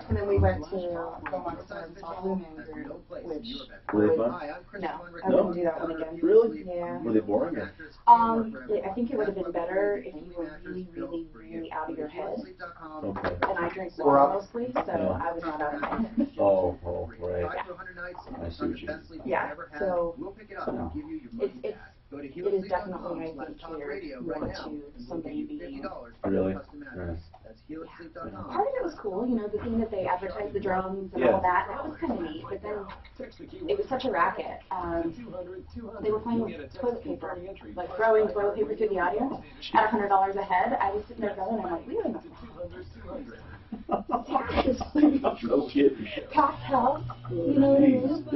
And then we went to the Monster and Software Manager, which Were they fun? no, I wouldn't do that one again. Really? Yeah. Were they boring? Or? I think it would have been better if you were really, really, really out of your head. Okay. And I drink water mostly, so I was not out of my head. Oh, right. Yeah. I see what you mean. Yeah, so it is definitely, I think, more to somebody being... Really? Yeah. Part of it was cool, you know, the thing that they advertised the drums and all that was kind of neat, but then it was such a racket. They were playing with toilet paper, like throwing toilet paper through the audience at $100 a head. I was sitting there going, I'm like, we don't know. No kidding. Packed house, you know what I mean?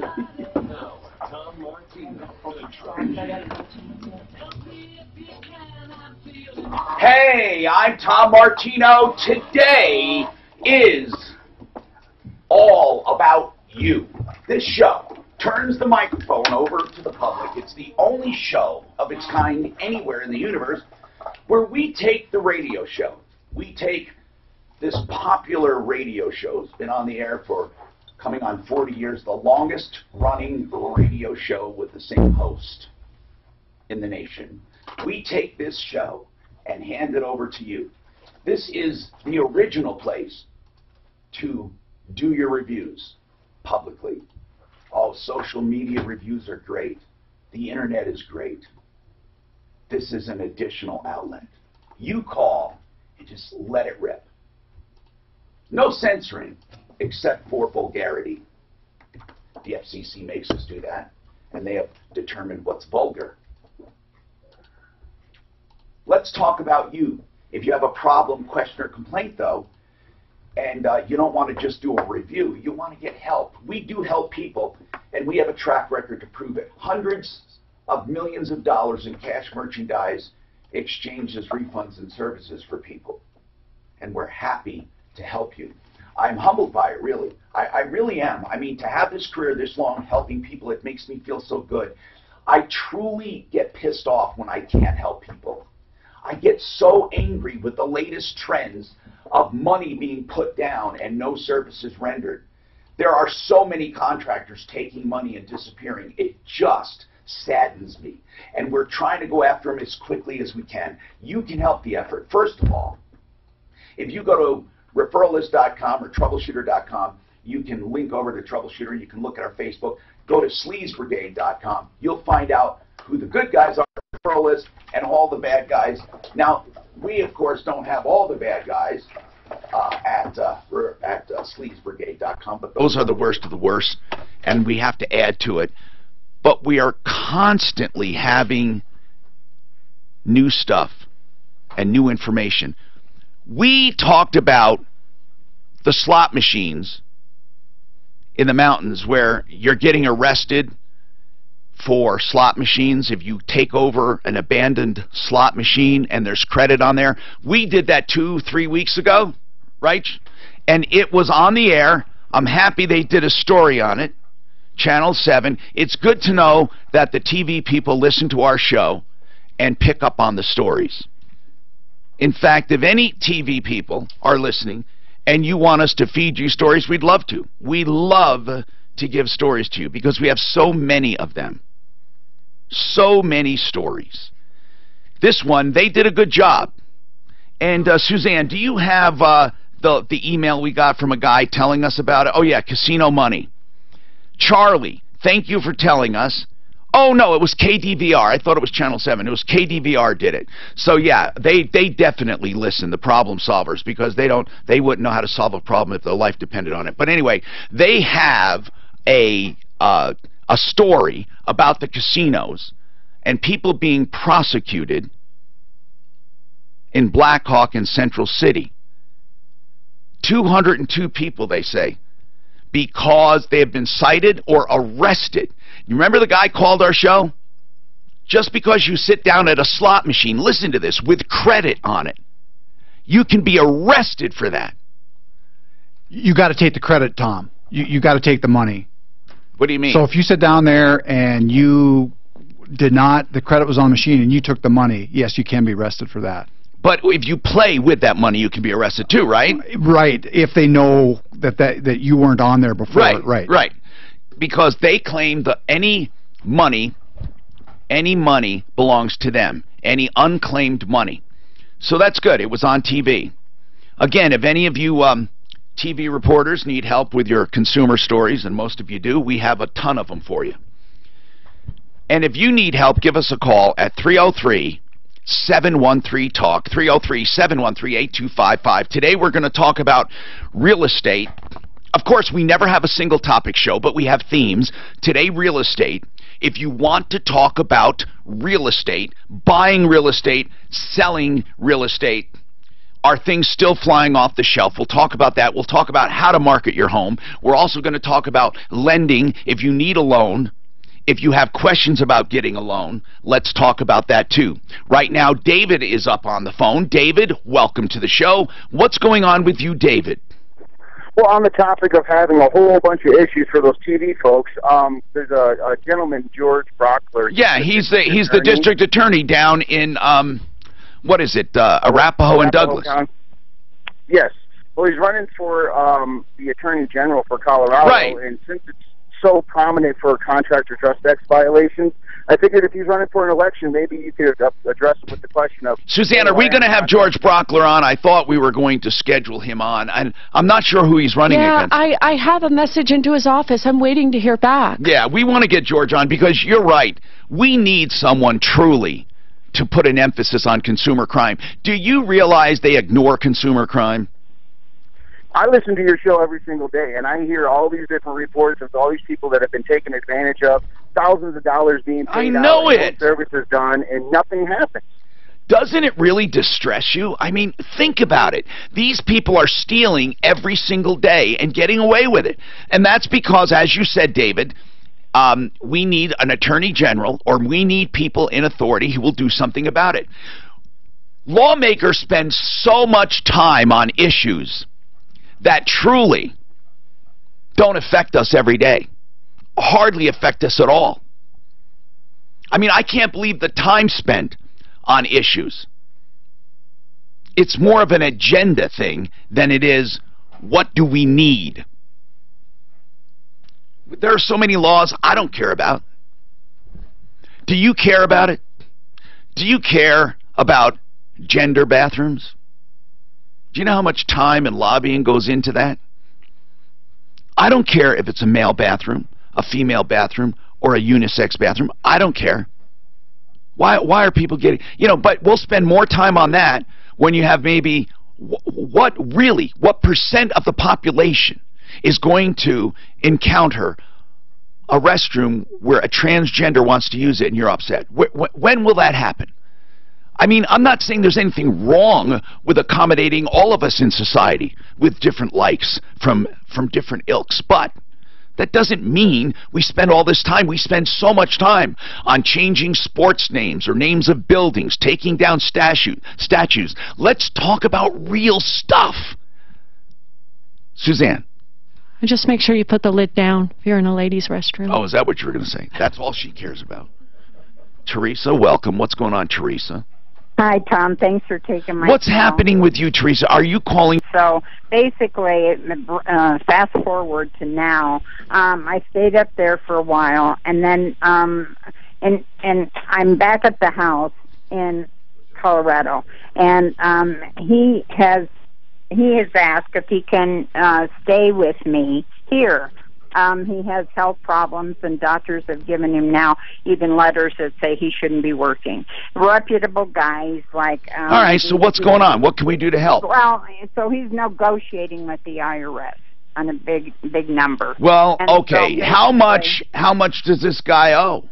Hey, I'm Tom Martino. Today is all about you. This show turns the microphone over to the public. It's the only show of its kind anywhere in the universe where we take the radio show. We take this popular radio show. It's been on the air for coming on 40 years, the longest running radio show with the same host in the nation. We take this show and hand it over to you. This is the original place to do your reviews publicly. Oh, social media reviews are great. The internet is great. This is an additional outlet. You call and just let it rip. No censoring, except for vulgarity. The FCC makes us do that, and they have determined what's vulgar. Let's talk about you. If you have a problem, question, or complaint, though, and you don't want to just do a review, you want to get help. We do help people, and we have a track record to prove it. Hundreds of millions of dollars in cash merchandise exchanges, refunds, and services for people. And we're happy to help you. I'm humbled by it, really. I really am. I mean, to have this career this long helping people, it makes me feel so good. I truly get pissed off when I can't help people. I get so angry with the latest trends of money being put down and no services rendered. There are so many contractors taking money and disappearing. It just saddens me. And we're trying to go after them as quickly as we can. You can help the effort. First of all, if you go to referrallist.com or troubleshooter.com, you can link over to Troubleshooter. You can look at our Facebook. Go to sleazebrigade.com. You'll find out who the good guys are, referral list, and all the bad guys. Now, we, of course, don't have all the bad guys at sleazebrigade.com, but those are the worst of the worst, and we have to add to it. But we are constantly having new stuff and new information. We talked about the slot machines in the mountains where you're getting arrested for slot machines if you take over an abandoned slot machine and there's credit on there. We did that 2-3 weeks ago, right? And it was on the air. I'm happy they did a story on it. Channel 7. It's good to know that the TV people listen to our show and pick up on the stories. In fact, if any TV people are listening and you want us to feed you stories, we'd love to. We love to give stories to you because we have so many of them. So many stories. This one, they did a good job. And Suzanne, do you have the email we got from a guy telling us about it? Oh yeah, casino money. Charlie, thank you for telling us. Oh no, it was KDVR. I thought it was Channel 7. It was KDVR did it. So yeah, they definitely listen, the problem solvers, because they wouldn't know how to solve a problem if their life depended on it. But anyway, they have a story about the casinos and people being prosecuted in Black Hawk and Central City. 202 people, they say, because they have been cited or arrested. You remember the guy called our show? Just because you sit down at a slot machine, listen to this, with credit on it, you can be arrested for that. You got to take the credit, Tom. You got to take the money. What do you mean? So if you sit down there and you did not, the credit was on the machine and you took the money, yes, you can be arrested for that. But if you play with that money, you can be arrested too, right? Right, if they know that you weren't on there before. Right. Because they claim that any money belongs to them, any unclaimed money. So that's good. It was on TV. Again, if any of you TV reporters need help with your consumer stories, and most of you do, we have a ton of them for you. And if you need help, give us a call at 303-713-TALK, 303-713-8255. Today we're going to talk about real estate. Of course, we never have a single topic show, but we have themes. Today, real estate. If you want to talk about real estate, buying real estate, selling real estate, are things still flying off the shelf? We'll talk about that. We'll talk about how to market your home. We're also going to talk about lending. If you need a loan, if you have questions about getting a loan, let's talk about that too. Right now, David is up on the phone. David, welcome to the show. What's going on with you, David? Well, on the topic of having a whole bunch of issues for those TV folks, there's a gentleman, George Brockler. Yeah, he's the district attorney down in, what is it, Arapahoe and Douglas. County. Yes. Well, he's running for the Attorney General for Colorado. Right. And since it's so prominent for contractor trust X violations, I figured if he's running for an election, maybe you could address him with the question of... Suzanne, are we going to have George Brockler on? I thought we were going to schedule him on. And I'm not sure who he's running against. I have a message into his office. I'm waiting to hear back. Yeah, we want to get George on because you're right. We need someone truly to put an emphasis on consumer crime. Do you realize they ignore consumer crime? I listen to your show every single day, and I hear all these different reports of all these people that have been taken advantage of, thousands of dollars being paid I know out, it. Services done, and nothing happens. Doesn't it really distress you? I mean, think about it. These people are stealing every single day and getting away with it. And that's because, as you said, David, we need an attorney general, or we need people in authority who will do something about it. Lawmakers spend so much time on issues that truly don't affect us every day, hardly affect us at all. I mean, I can't believe the time spent on issues. It's more of an agenda thing than it is, what do we need? There are so many laws I don't care about. Do you care about it? Do you care about gender bathrooms? Do you know how much time and lobbying goes into that? I don't care if it's a male bathroom, a female bathroom, or a unisex bathroom. I don't care. Why are people getting... You know, but we'll spend more time on that when you have maybe... What percent of the population is going to encounter a restroom where a transgender wants to use it and you're upset? When will that happen? I mean, I'm not saying there's anything wrong with accommodating all of us in society with different likes from different ilks, but that doesn't mean we spend all this time. We spend so much time on changing sports names or names of buildings, taking down statues. Let's talk about real stuff. Suzanne. Just make sure you put the lid down if you're in a ladies' restroom. Oh, is that what you were going to say? That's all she cares about. Teresa, welcome. What's going on, Teresa? Hi, Tom. Thanks for taking my What's call. happening with you, Teresa? Are you calling? So basically, fast forward to now, I stayed up there for a while, and then and I'm back at the house in Colorado, and he has asked if he can stay with me here. He has health problems, and doctors have given him now even letters that say he shouldn't be working. Reputable guys like... All right, so what's going on? What can we do to help? Well, so he's negotiating with the IRS on a big number. Well, and okay. so how much does this guy owe?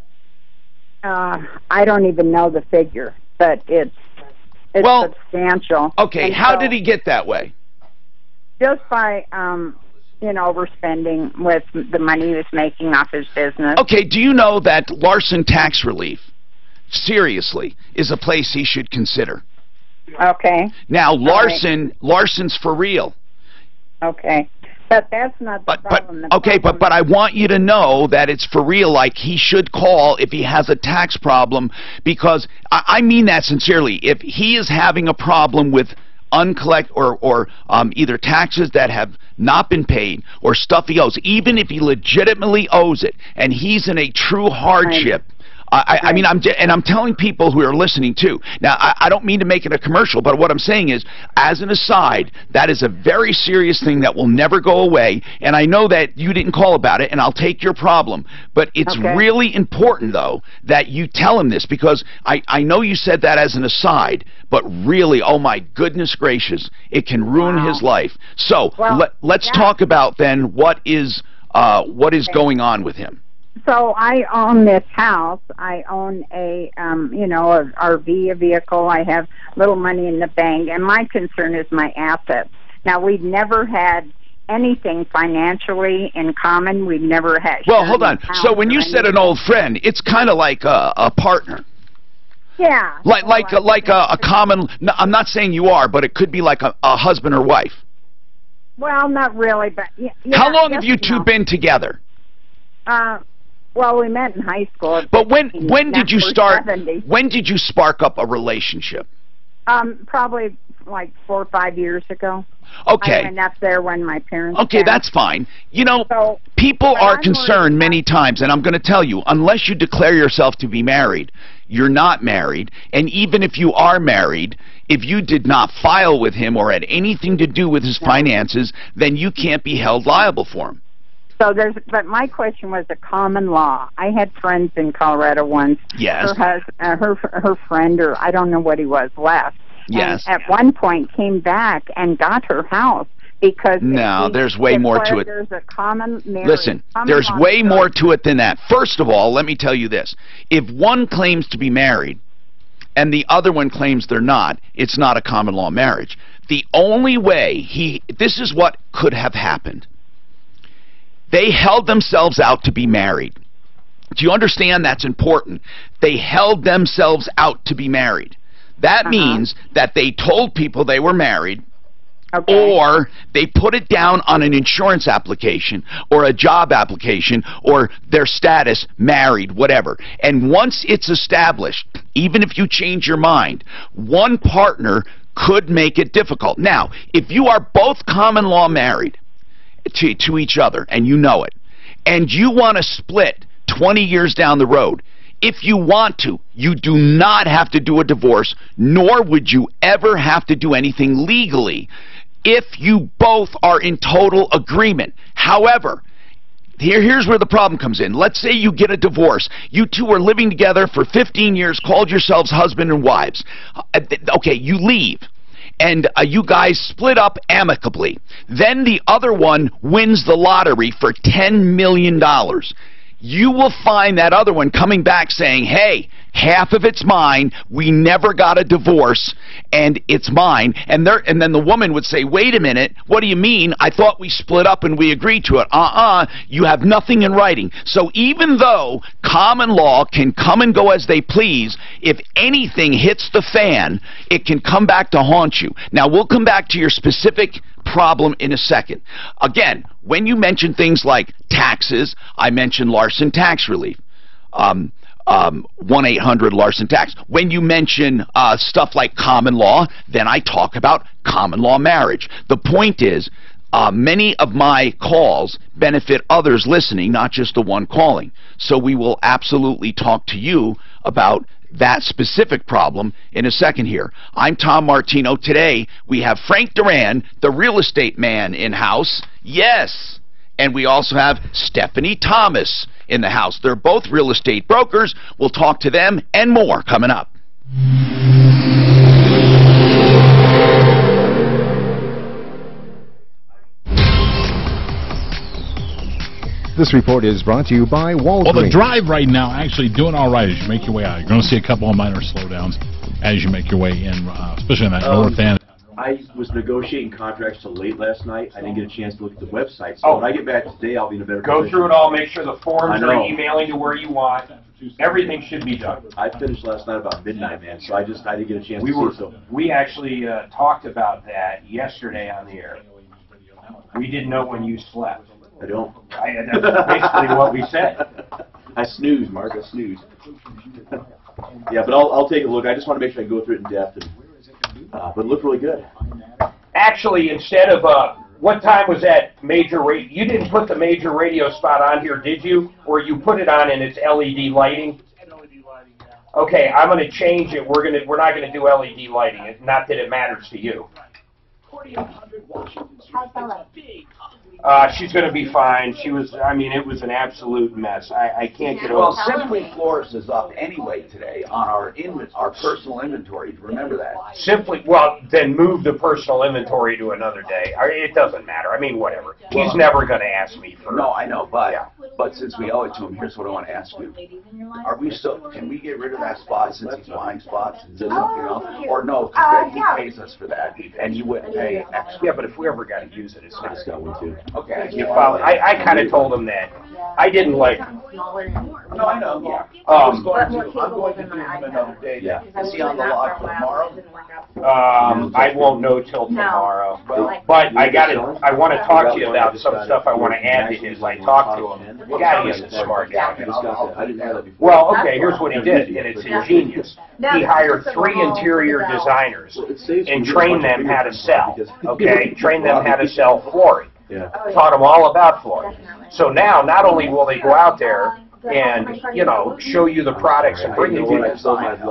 I don't even know the figure, but it's substantial. Okay, and how so, did he get that way? Just by... overspending with the money he was making off his business. Okay, do you know that Larson Tax Relief, seriously, is a place he should consider? Okay. Now, Larson's for real. Okay. But that's not the problem. Okay, but I want you to know that it's for real. Like, he should call if he has a tax problem, because I mean that sincerely. If he is having a problem with or either taxes that have not been paid or stuff he owes, even if he legitimately owes it and he's in a true hardship. I mean, I'm telling people who are listening too. Now, I don't mean to make it a commercial, but what I'm saying is, as an aside, that is a very serious thing that will never go away. And I know that you didn't call about it, and I'll take your problem. But it's really important, though, that you tell him this, because I know you said that as an aside, but really, oh my goodness gracious, it can ruin his life. So let's talk about then what is going on with him. So I own this house. I own a RV, a vehicle. I have little money in the bank, and my concern is my assets. Now, we've never had anything financially in common. We've never had. Well, hold on. So when you said an old friend, it's kind of like a partner. Yeah. Like a common. No, I'm not saying you are, but it could be like a husband or wife. Well, not really, but yeah. How long have you two been together? Well, we met in high school. But when did you start? 70. When did you spark up a relationship? Probably like 4 or 5 years ago. Okay. I went up there when my parents. Okay, that's fine. You know, people are concerned many times, and I'm going to tell you, unless you declare yourself to be married, you're not married. And even if you are married, if you did not file with him or had anything to do with his finances, then you can't be held liable for him. So but my question was a common law. I had friends in Colorado once. Yes. Her friend, or I don't know what he was, left. Yes. And at one point came back and got her house because. No, there's way more to it. There's a common marriage. Listen, there's way more to it than that. First of all, let me tell you this: if one claims to be married and the other one claims they're not, it's not a common law marriage. The only way this is what could have happened. They held themselves out to be married. Do you understand? That's important. They held themselves out to be married. That means that they told people they were married, or they put it down on an insurance application or a job application or their status, married, whatever. And once it's established, even if you change your mind, one partner could make it difficult. Now, if you are both common law married to each other, and you know it, and you want to split 20 years down the road, if you want to, you do not have to do a divorce, nor would you ever have to do anything legally if you both are in total agreement. However, here's where the problem comes in. Let's say you get a divorce. You two are living together for 15 years, called yourselves husband and wives. Okay, you leave. And you guys split up amicably. Then the other one wins the lottery for $10 million. You will find that other one coming back saying, hey, half of it's mine, we never got a divorce, and it's mine. And then the woman would say, wait a minute, what do you mean? I thought we split up and we agreed to it. You have nothing in writing. So even though common law can come and go as they please, if anything hits the fan, it can come back to haunt you. Now, we'll come back to your specific problem in a second. Again, when you mention things like taxes, I mention Larson Tax Relief. 1-800-LARSON-TAX. When you mention stuff like common law, then I talk about common law marriage. The point is, many of my calls benefit others listening, not just the one calling. So we will absolutely talk to you about that specific problem in a second here. I'm Tom Martino. Today, we have Frank Duran, the real estate man, in-house. Yes! And we also have Stephanie Thomas in the house. They're both real estate brokers. We'll talk to them and more coming up. This report is brought to you by Walgreens. Well, the drive right now actually doing all right as you make your way out. You're going to see a couple of minor slowdowns as you make your way in, especially in that north end. I was negotiating contracts till late last night. I didn't get a chance to look at the website. So when I get back today, I'll be in a better position. Go through it all, make sure the forms are emailing to where you want. Everything should be done. I finished last night about midnight, man, so I didn't get a chance to see it. We actually talked about that yesterday on the air. We didn't know when you slept. I don't. That's basically what we said. I snooze, Mark. I snooze. Yeah, but I'll take a look. I just want to make sure I go through it in depth. But it looked really good. Actually, instead of what time was that major radio? You didn't put the major radio spot on here, did you? Or you put it on and it's LED lighting? Okay, I'm going to change it. We're not going to do LED lighting. Not that it matters to you. She's going to be fine. She was. I mean, it was an absolute mess. I can't get over. Well, Simply Floors is up anyway today on our personal inventory. Remember that. Well, then move the personal inventory to another day. It doesn't matter. I mean, whatever. He's never going to ask me for. No, I know, but since we owe it to him, here's what I want to ask you: Are we still? Can we get rid of that spot since he's buying spots and something else? Or no? He pays us for that, and you wouldn't pay extra. Yeah, but if we ever got to use it, it's not. Got one too. Okay. You follow? I kind of told him that. I didn't like. No, I know. Yeah. I'm going to do him another day. Yeah. Is he on the log for tomorrow? I won't know till tomorrow. But I want to talk to you about some stuff I want to add to his. I talked to him. God, he's a smart guy. Well, okay, here's what he did, and it's ingenious. He hired 3 interior designers and trained them how to sell. Okay, trained them how to sell flooring. Taught them all about flooring. So now, not only will they go out there and, show you the products and bring you to you,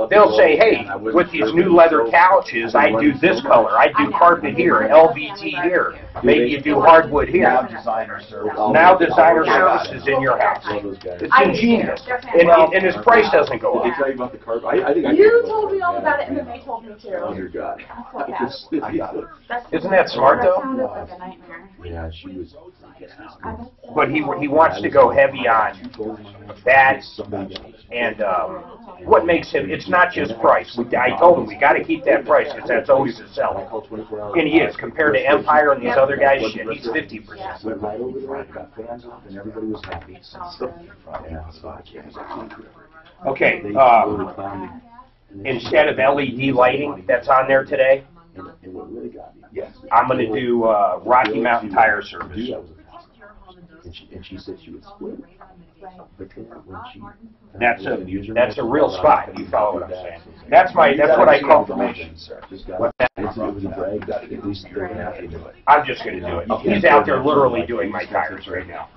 they'll say, hey, with these new leather couches, I do this color. I do carpet here, LVT here. Maybe you do hardwood here. Now designer services in your house. It's ingenious. And his price doesn't go up. Did they tell you about the carpet? You told me all about it, and then they told me too. Oh, dear God. Isn't that smart, though? Yeah, she was. But he wants to go heavy on that, and what makes him, it's not just price. I told him we got to keep that price because that's always a seller. And he is. Compared to Empire and these other guys, shit, he's 50%. Went right over there, got fans up, and everybody was happy. Okay, instead of LED lighting that's on there today, I'm going to do Rocky Mountain Tire Service. And she said she would split. That's a real spot. You follow what I'm saying? That's what I call information, sir. I'm just going to do it. He's out there literally doing my tires right now.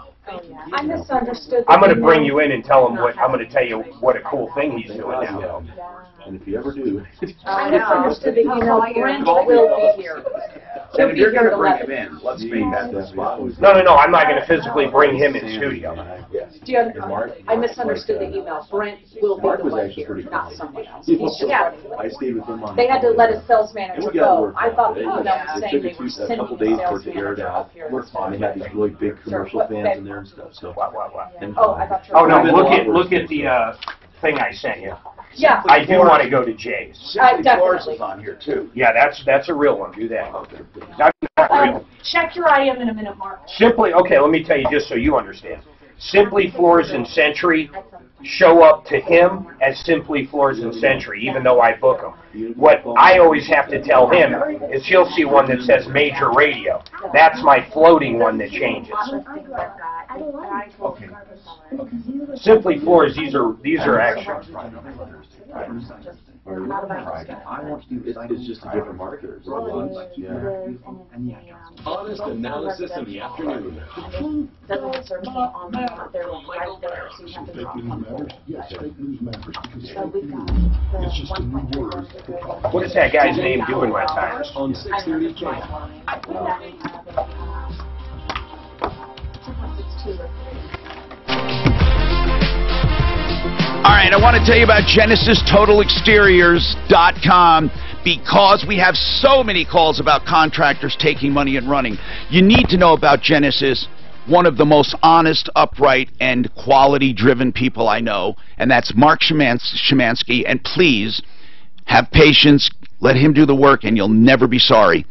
I misunderstood. I'm going to bring you in and tell him what I'm going to tell you what a cool thing he's doing now. And if you ever do, I misunderstood that Brent will be here. And if you're going to bring him in, let's make that the spot. No. I'm not going to physically bring him in studio. I misunderstood the email. Brent will be the one here, not someone else. I stayed with him on. They had to let his sales manager go. I thought the email was It saying took they were a sending couple the days for sales it to air it manager out. up here. They had these really big commercial fans in there and stuff. So. I thought you were. Oh no! Look at the thing I sent you. Yeah. I do want to go to Jay's. Definitely. On here too. Yeah, that's a real one. Do that. Not real. Check your IM in a minute, Mark. Simply, okay, let me tell you just so you understand. Simply Floors and Century show up to him as Simply Floors and Century, even though I book them. What I always have to tell him is he'll see one that says Major Radio. That's my floating one that changes. Okay. Simply Floors, these are actually. I want to do it's just a different marketer. Honest analysis in the afternoon. Doesn't serve on there right there, so you have to drop them. Yes, fake news matters because It's just a new word. What does that guy's name do in my tires? On 630K. All right, I want to tell you about GenesisTotalExteriors.com because we have so many calls about contractors taking money and running. You need to know about Genesis, one of the most honest, upright, and quality-driven people I know, and that's Mark Szymanski. And please, have patience, let him do the work, and you'll never be sorry.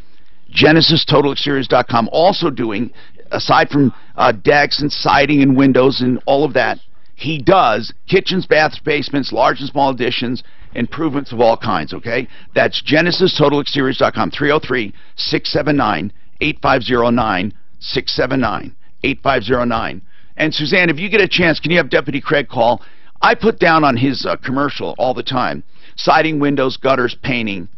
GenesisTotalExteriors.com also doing, aside from decks and siding and windows and all of that, he does kitchens, baths, basements, large and small additions, improvements of all kinds, okay? That's GenesisTotalExteriors.com, 303-679-8509, 888-679-8509. And Suzanne, if you get a chance, can you have Deputy Craig call? I put down on his commercial all the time, siding, windows, gutters, painting,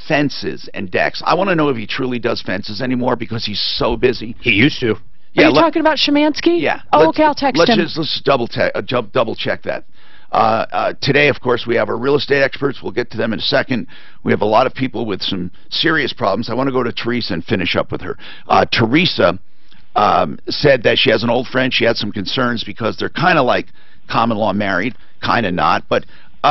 fences, and decks. I want to know if he truly does fences anymore because he's so busy. He used to. Are you talking about Szymanski? Yeah. Oh, okay, I'll text him. Let's double check that. Today, of course, we have our real estate experts. We'll get to them in a second. We have a lot of people with some serious problems. I want to go to Teresa and finish up with her. Teresa said that she has an old friend. She had some concerns because they're kind of like common law married, kind of not, but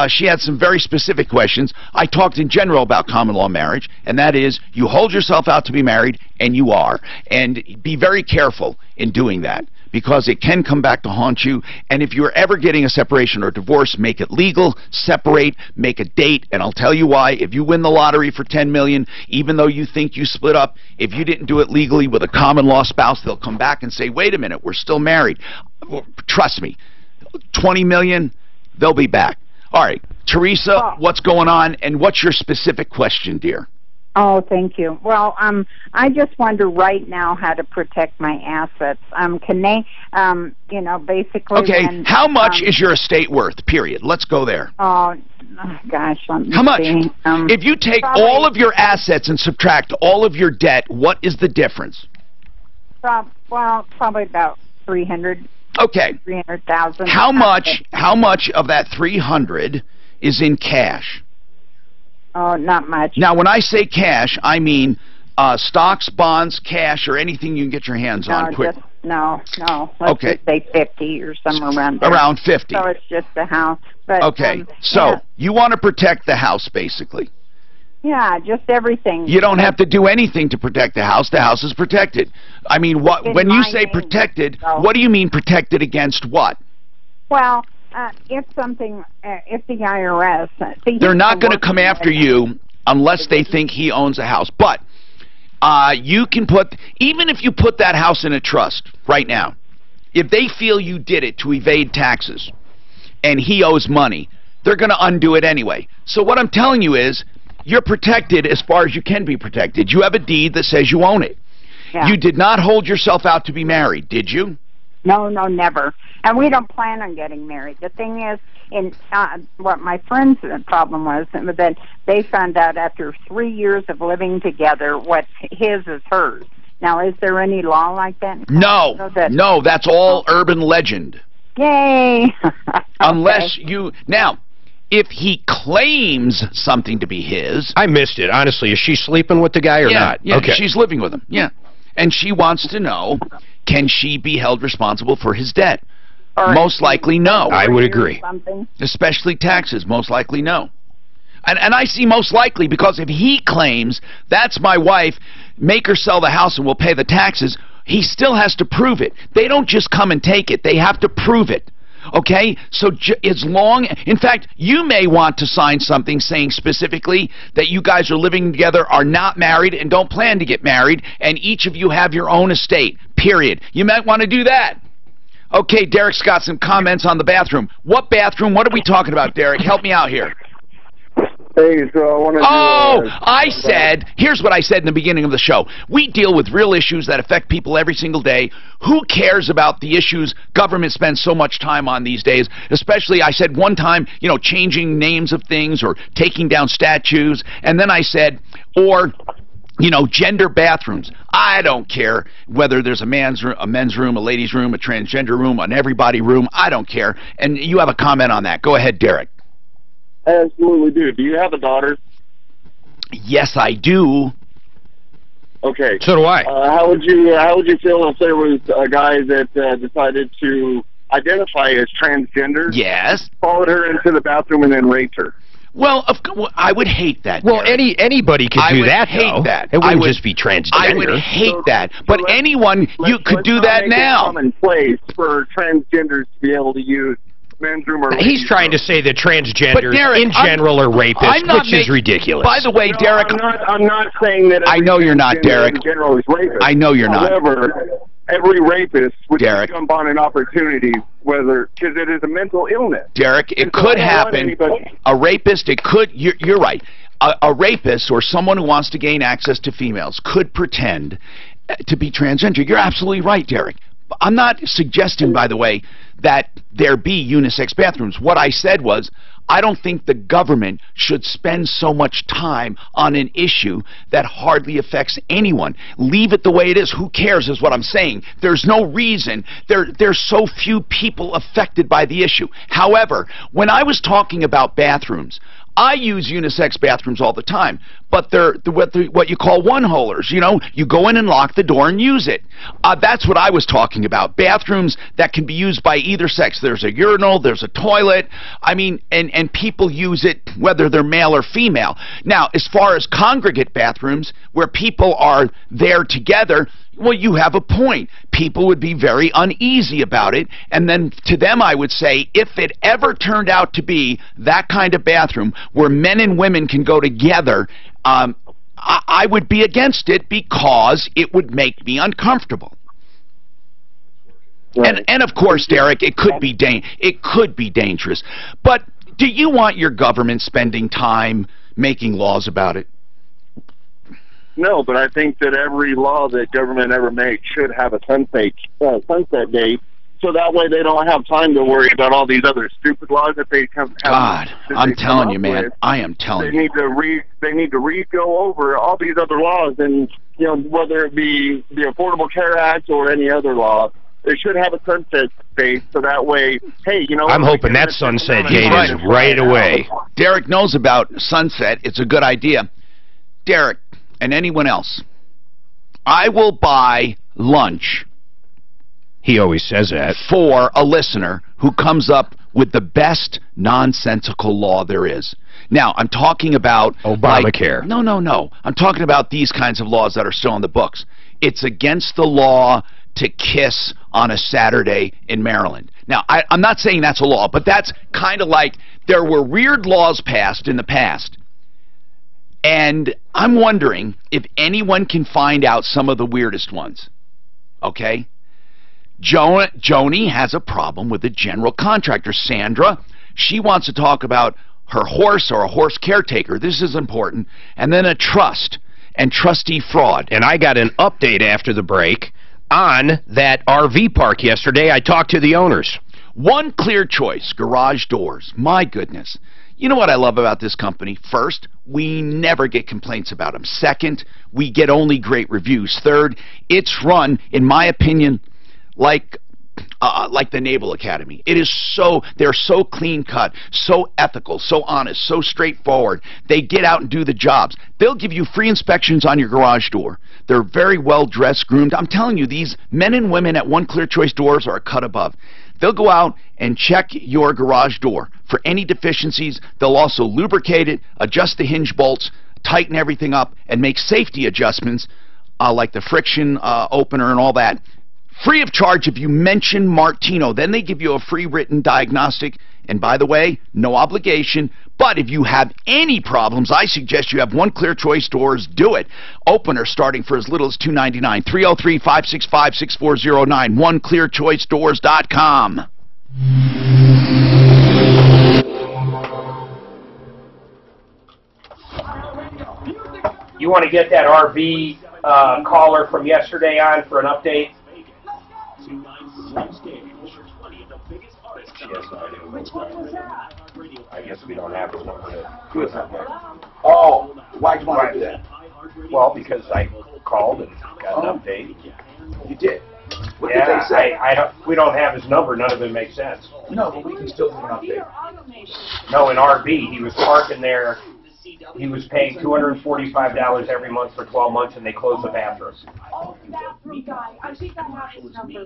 she had some very specific questions. I talked in general about common law marriage, and that is you hold yourself out to be married, and you are. And be very careful in doing that, because it can come back to haunt you. And if you're ever getting a separation or divorce, make it legal, separate, make a date, and I'll tell you why. If you win the lottery for $10 million, even though you think you split up, if you didn't do it legally with a common law spouse, they'll come back and say, wait a minute, we're still married. Trust me, $20 million, they'll be back. All right, Teresa, what's going on, and what's your specific question, dear? Oh, thank you. Well, I just wonder right now how to protect my assets. Can they, basically... Okay, when, how much is your estate worth, period? Let's go there. Oh, gosh. How much? If you take all of your assets and subtract all of your debt, what is the difference? Probably about 300. Okay. 300,000. How much of that 300 is in cash? Oh, not much. Now, when I say cash, I mean stocks, bonds, cash, or anything you can get your hands on quick. No. Let's just say 50 or somewhere around there. Around 50. So it's just a house. But, okay. You want to protect the house, basically. Yeah, just everything. You don't have to do anything to protect the house. The house is protected. I mean, when you say protected, what do you mean protected against what? Well, if the IRS... they're not going to come after you unless they think he owns a house. But you can even if you put that house in a trust right now, if they feel you did it to evade taxes and he owes money, they're going to undo it anyway. So what I'm telling you is, you're protected as far as you can be protected. You have a deed that says you own it. Yeah. You did not hold yourself out to be married, did you? No, never. And we don't plan on getting married. The thing is, what my friend's problem was that they found out after 3 years of living together, what's his is hers. Now, is there any law like that? No, that's all urban legend. Yay! Unless you... Now... If he claims something to be his... I missed it, honestly. Is she sleeping with the guy or not? Yeah, okay. She's living with him, yeah. And she wants to know, can she be held responsible for his debt? Most likely, no. I would agree. Especially taxes, most likely, no. And I see most likely, because if he claims, that's my wife, make her sell the house and we'll pay the taxes, he still has to prove it. They don't just come and take it. They have to prove it. Okay, so as long, in fact, you may want to sign something saying specifically that you guys are living together, are not married, and don't plan to get married, and each of you have your own estate, period. You might want to do that. Okay, Derek's got some comments on the bathroom. What bathroom? What are we talking about, Derek? Help me out here. Hey, so I want to here's what I said in the beginning of the show. We deal with real issues that affect people every single day. Who cares about the issues government spends so much time on these days? Especially, I said one time, changing names of things or taking down statues. And then I said, gender bathrooms. I don't care whether there's a men's room, a ladies' room, a transgender room, an everybody room. I don't care. And you have a comment on that. Go ahead, Derek. I absolutely do. Do you have a daughter? Yes, I do. Okay. So do I. How would you feel if there was a guy that decided to identify as transgender? Yes. Followed her into the bathroom and then raped her? Well, I would hate that. Well, anybody could do that. I would hate that. It wouldn't just be transgender. I would hate that. But anyone, you could do that now. Let's make it commonplace for transgenders to be able to use men's room or he's trying to say that transgenders in general are rapists, which is ridiculous. By the way, Derek, I'm not saying that. I know you're not, Derek. In general is rapist. I know you're not. However, every rapist would jump on an opportunity, because it is a mental illness. Derek, it could happen. A rapist, it could. You're right. A rapist or someone who wants to gain access to females could pretend to be transgender. You're absolutely right, Derek. I'm not suggesting, by the way, that there be unisex bathrooms. What I said was, I don't think the government should spend so much time on an issue that hardly affects anyone. Leave it the way it is. Who cares is what I'm saying. There's no reason. There's so few people affected by the issue. However, when I was talking about bathrooms, I use unisex bathrooms all the time, but they're what you call one-holers. You know, you go in and lock the door and use it. That's what I was talking about. Bathrooms that can be used by either sex. There's a urinal, there's a toilet. I mean, and people use it whether they're male or female. Now, as far as congregate bathrooms, where people are there together, well, you have a point. People would be very uneasy about it, and then to them I would say, if it ever turned out to be that kind of bathroom where men and women can go together, I would be against it because it would make me uncomfortable. Right. And of course, Derek, it could be dangerous. But do you want your government spending time making laws about it? No, but I think that every law that government ever makes should have a sunset date, so that way they don't have time to worry about all these other stupid laws that they come. God, I'm telling you, man, I am telling you. They need to go over all these other laws, and you know, whether it be the Affordable Care Act or any other law, they should have a sunset date, so that way, hey, you know. I'm hoping that sunset date is right away. Derek knows about sunset. It's a good idea. Derek, and anyone else, I will buy lunch. He always says that. For a listener who comes up with the best nonsensical law there is. Now, I'm talking about Obamacare. No. I'm talking about these kinds of laws that are still in the books. It's against the law to kiss on a Saturday in Maryland. Now, I'm not saying that's a law, but that's kind of like there were weird laws passed in the past. And I'm wondering if anyone can find out some of the weirdest ones. Okay? Joni has a problem with a general contractor. Sandra, she wants to talk about her horse or a horse caretaker. This is important. And then a trust and trustee fraud. And I got an update after the break on that RV park yesterday. I talked to the owners. One clear choice, garage doors. My goodness. You know what I love about this company? First, we never get complaints about them. Second, we get only great reviews. Third, it's run, in my opinion, like the Naval Academy. It is they're so clean cut, so ethical, so honest, so straightforward. They get out and do the jobs. They'll give you free inspections on your garage door. They're very well dressed, groomed. I'm telling you, these men and women at One Clear Choice Doors are a cut above. They'll go out and check your garage door for any deficiencies. They'll also lubricate it, adjust the hinge bolts, tighten everything up, and make safety adjustments like the friction opener and all that. Free of charge if you mention Martino. Then they give you a free written diagnostic. And by the way, no obligation. But if you have any problems, I suggest you have One Clear Choice Doors. Do it. Opener starting for as little as $2.99. 303-565-6409. OneClearChoiceDoors.com. You want to get that RV caller from yesterday on for an update? Which one was that? I guess we don't have his number to do it. Oh, why'd you want to do that? Well, because I called and got an update. You did? What did they say? We don't have his number. None of it makes sense. No, but we can still do an update. No, in RV, he was parking there. He was paying $245 every month for 12 months, and they closed the bathrooms. Oh, bathroom guy. I think I have his number.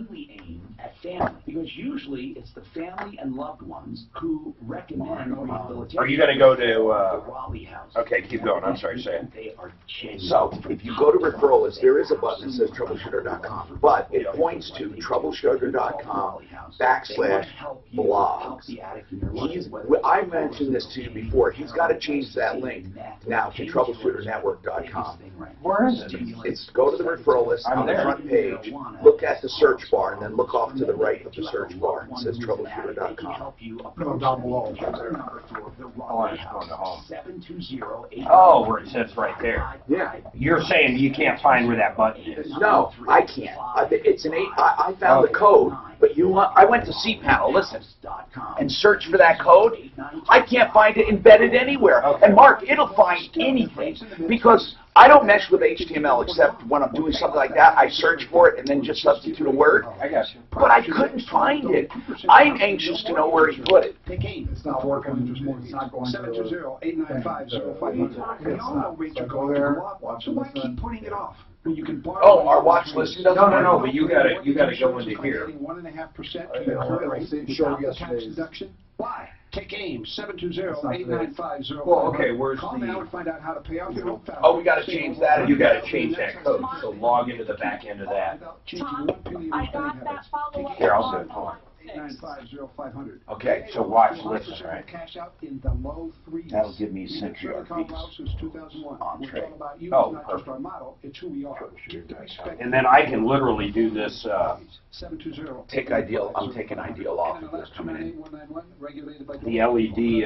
At family, because usually it's the family and loved ones who recommend rehabilitation. Are you going to go to okay, keep going. I'm sorry, say it. So, if you go to referrals, there is a button that says Troubleshooter.com, but it points to Troubleshooter.com/blog. I mentioned this to you before. He's got to change that link now to TroubleshooterNetwork.com. Where is it? It's go to the referral list I'm on the there. front page, look at the search bar, and then look off to the right of the search bar. It says Troubleshooter.com. No, down below. Oh, I'm just going to home. Oh, where it says right there. Yeah. You're saying you can't find where that button is. No, I can't. It's an 8. I found the code, but I went to cPanel, listen, and searched for that code. I can't find it embedded anywhere. And Mark, it'll find anything because I don't mess with HTML except when I'm doing something like that. I search for it and then just substitute a word. I got you. But I couldn't find it. I'm anxious to know where he put it. It's not working. It's not going to 720-895-0500. We all know rates are going to go up, so why keep putting it off? When you can borrow. Oh, our watch listing doesn't. No, but you gotta go into here. 1.5% show tax deduction. Why? Take aim, 720-895-0500. Well, okay, where's Call now and find out how to pay off your home value. Oh, we got to change that. You got to change that code. So log into the back end of that. Here, I'll do it. Hold on. 895-0500. Okay, so watch listen, right? Cash out in the low threes. That'll give me Century since 2001. Entree. It's all about you. Oh, It's not just our model, it's who we are. And then I can literally do this. 720. Take Ideal. I'm taking Ideal off of this coming in. The LED,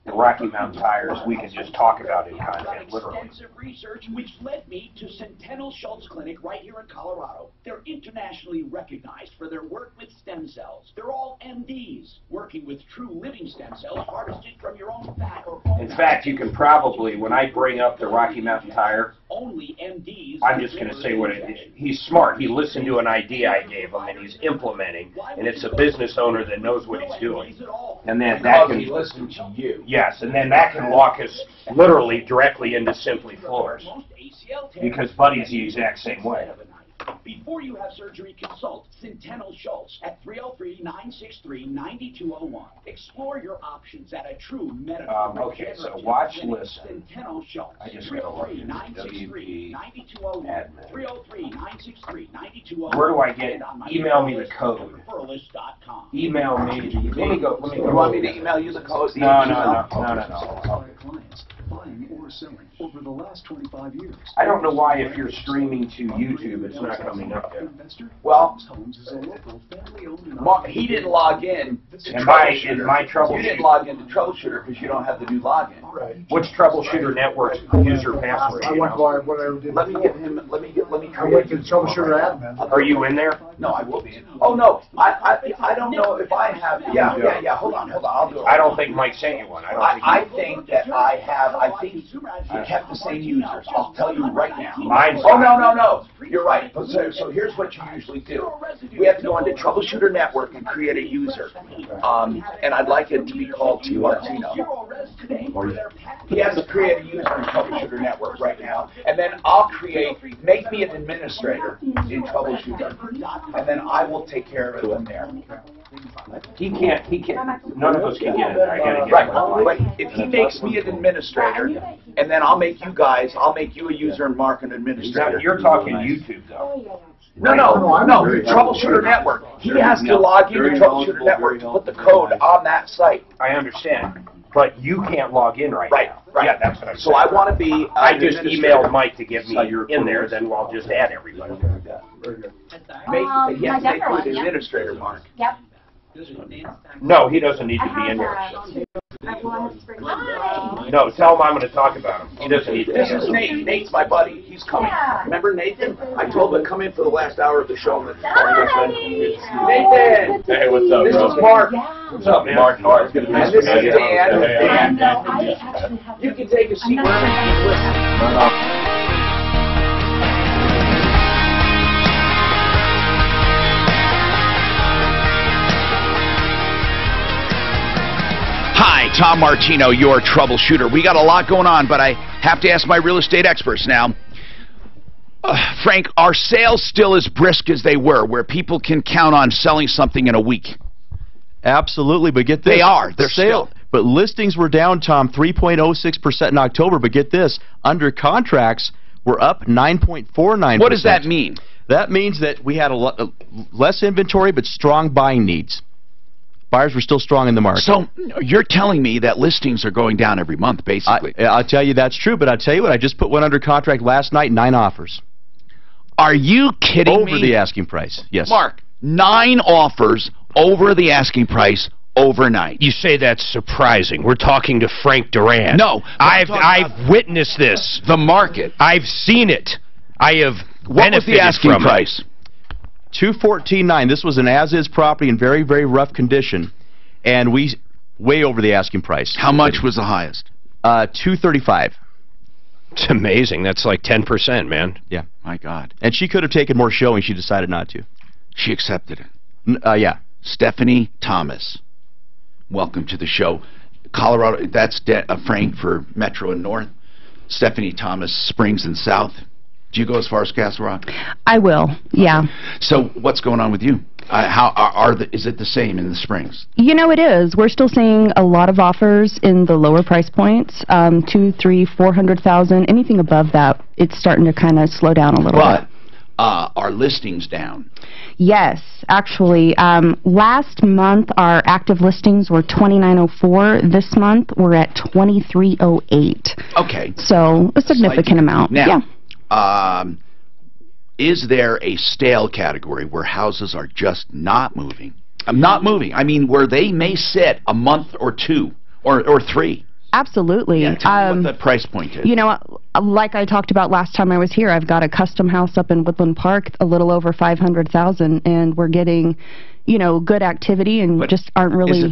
the Rocky Mountain tires, we can just talk about in content, literally. Extensive research which led me to Centennial Schultz Clinic right here in Colorado. They're internationally recognized for their work with stem cells. They're all MDs, working with true living stem cells harvested from your own fat or bone. In fact, you can probably, when I bring up the Rocky Mountain tire, only MDs. I'm just going to say what it is. He's smart. He listened to an idea I gave him, and he's implementing. And it's a business owner that knows what he's doing. And then that can listen to you. Yes, and then that can walk us literally directly into Simply Floors. Because Buddy's the exact same way. Before you have surgery, consult Centennial Schultz at 303-963-9201. Explore your options at a true medical. Okay, so watch list. Centennial Schultz. I just got to look. 303-963-9201. 303-963-9201. Where do I get it? Email me the code. Email me. Let me go. You want me to email you the code? No. Buying or selling over the last 25 years. I don't know why if you're streaming to YouTube, it's not coming up there. Well, he didn't log in to Troubleshooter. My Troubleshooter. You didn't log in to Troubleshooter because you don't have the new login. Right. What's Troubleshooter Network's user password? I went by whatever did. Let me give him. Let me I went to Troubleshooter admin. Are you in there? No, I will be. Oh no, I don't know if I have. Yeah. Hold on. I'll do it. I don't think Mike sent you one. I think that I have. I think he kept the same users. I'll tell you right now. Mine's no. You're right. So here's what you usually do. We have to go into Troubleshooter Network and create a user. And I'd like it to be called T. Martino. He has to create a user in Troubleshooter Network right now. And then I'll make me an administrator in Troubleshooter. And then I will take care of it in there. He can't, none of us can get in there. I gotta get Right, but if he makes me an administrator, and then I'll make you a user and Mark an administrator. You're talking YouTube, though. No, Troubleshooter Network. He has to log into Troubleshooter Network to put the code on that site. I understand, but you can't log in right now. Right. Yeah, that's what I'm saying. So I want to be. I just emailed Mike to get me in there, then I'll just add everybody. He has to make you an administrator, Mark. Yep. No, he doesn't need to be in there. No, tell him I'm going to talk about him. He doesn't need to. This is Nate. Nate's my buddy. He's coming. Remember Nathan? I told him to come in for the last hour of the show. Nathan! Hey, what's up, This bro? is Mark. What's up, man? Mark. And this is Dan. You can take a seat wherever you listen. Hi, Tom Martino, your troubleshooter. We got a lot going on, but I have to ask my real estate experts now. Frank, are sales still as brisk as they were, where people can count on selling something in a week? Absolutely, but get this. They are. They're still. But listings were down, Tom, 3.06% in October, but get this. Under contracts were up 9.49%. What does that mean? That means that we had less inventory, but strong buying needs. Buyers were still strong in the market. So you're telling me that listings are going down every month, basically? I'll tell you that's true, but I'll tell you what, I just put one under contract last night, 9 offers. Are you kidding me? Over the asking price, yes. Mark, 9 offers over the asking price overnight. You say that's surprising. We're talking to Frank Duran. No. I've witnessed this. The market. I've seen it. I have What was the asking price? $214,900. This was an as-is property in very, very rough condition, and we way over the asking price. How much was the highest? $235,000. It's amazing. That's like 10%, man. Yeah. My God. And she could have taken more showing. She decided not to. She accepted it. Yeah. Stephanie Thomas, welcome to the show. Colorado, that's Frank for Metro and North. Stephanie Thomas, Springs and South. Do you go as far as Castle Rock? I will, yeah. So what's going on with you? Is it the same in the Springs? You know, it is. We're still seeing a lot of offers in the lower price points, 200,000, 300,000, 400,000. Anything above that, it's starting to kind of slow down a little bit. Are listings down? Yes, actually. Last month, our active listings were 2,904. This month, we're at 2,308. Okay. So a significant amount. Now, yeah. Is there a stale category where houses are just not moving? Not moving. I mean, where they may sit a month or 2 or 3. Absolutely. Yeah, tell me what the price point is. You know, like I talked about last time I was here, I've got a custom house up in Woodland Park, a little over 500,000, and we're getting, you know, good activity and just aren't really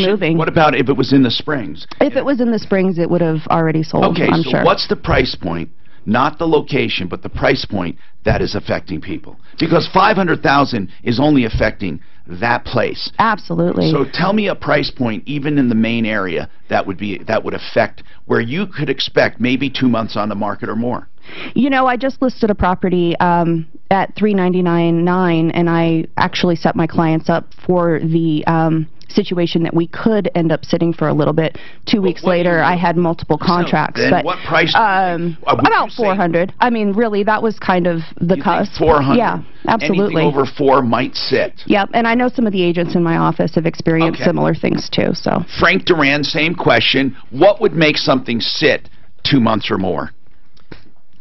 moving. What about if it was in the Springs? If it was in the Springs, it would have already sold. Okay, I'm so sure. What's the price point? Not the location, but the price point that is affecting people. Because 500,000 is only affecting that place. Absolutely. So tell me a price point, even in the main area, that would affect where you could expect maybe 2 months on the market or more. You know, I just listed a property at $399,900, and I actually set my clients up for the situation that we could end up sitting for a little bit. 2 weeks later, I had multiple contracts. Then but what price? About 400. I mean, really, that was kind of the cusp. 400. Yeah, absolutely. Anything over 4 might sit. Yep, and I know some of the agents in my office have experienced similar things too. So Frank Duran, same question. What would make something sit 2 months or more?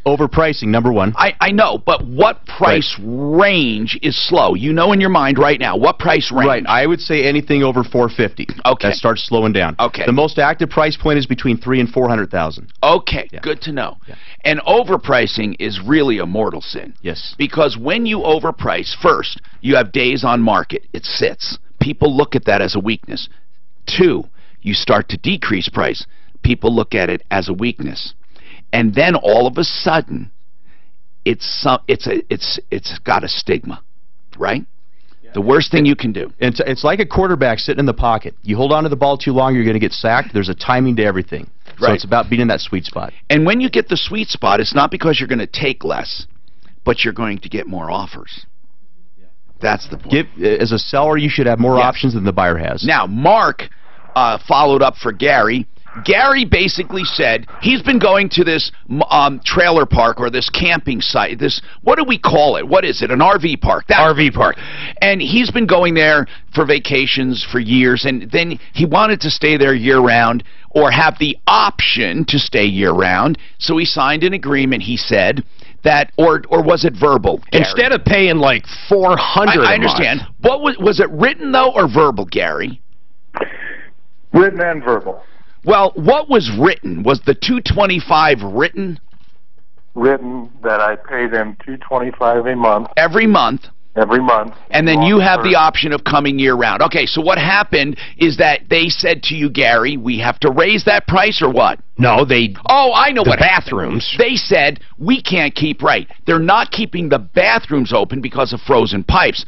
Overpricing, number one. I know, but what price range is slow? You know in your mind right now. What price range? Right, I would say anything over 450. Okay. That starts slowing down. Okay. The most active price point is between 300,000 and 400,000. Okay, good to know. Yeah. And overpricing is really a mortal sin. Yes. Because when you overprice, first, you have days on market. It sits. People look at that as a weakness. 2, you start to decrease price. People look at it as a weakness. And then all of a sudden, it's got a stigma, right? Yeah. The worst thing you can do. It's like a quarterback sitting in the pocket. You hold on to the ball too long, you're going to get sacked. There's a timing to everything. So it's about being in that sweet spot. And when you get the sweet spot, it's not because you're going to take less, but you're going to get more offers. That's the point. As a seller, you should have more options than the buyer has. Now, Mark followed up for Gary. Gary basically said he's been going to this trailer park or this camping site. This, what do we call it? What is it? An RV park. RV park. And he's been going there for vacations for years, and then he wanted to stay there year-round or have the option to stay year-round. So he signed an agreement, he said, that, or was it verbal, Gary? Instead of paying like $400 I understand. What was it written, though, or verbal, Gary? Written and verbal. Well, what was written? Was the $225 written? Written that I pay them $225 a month. Every month? Every month. And then you have the option of coming year-round. Okay, so what happened is that they said to you, Gary, we have to raise that price or what? No, they... Oh, I know what bathrooms. Happened. They said, we can't keep... Right. They're not keeping the bathrooms open because of frozen pipes.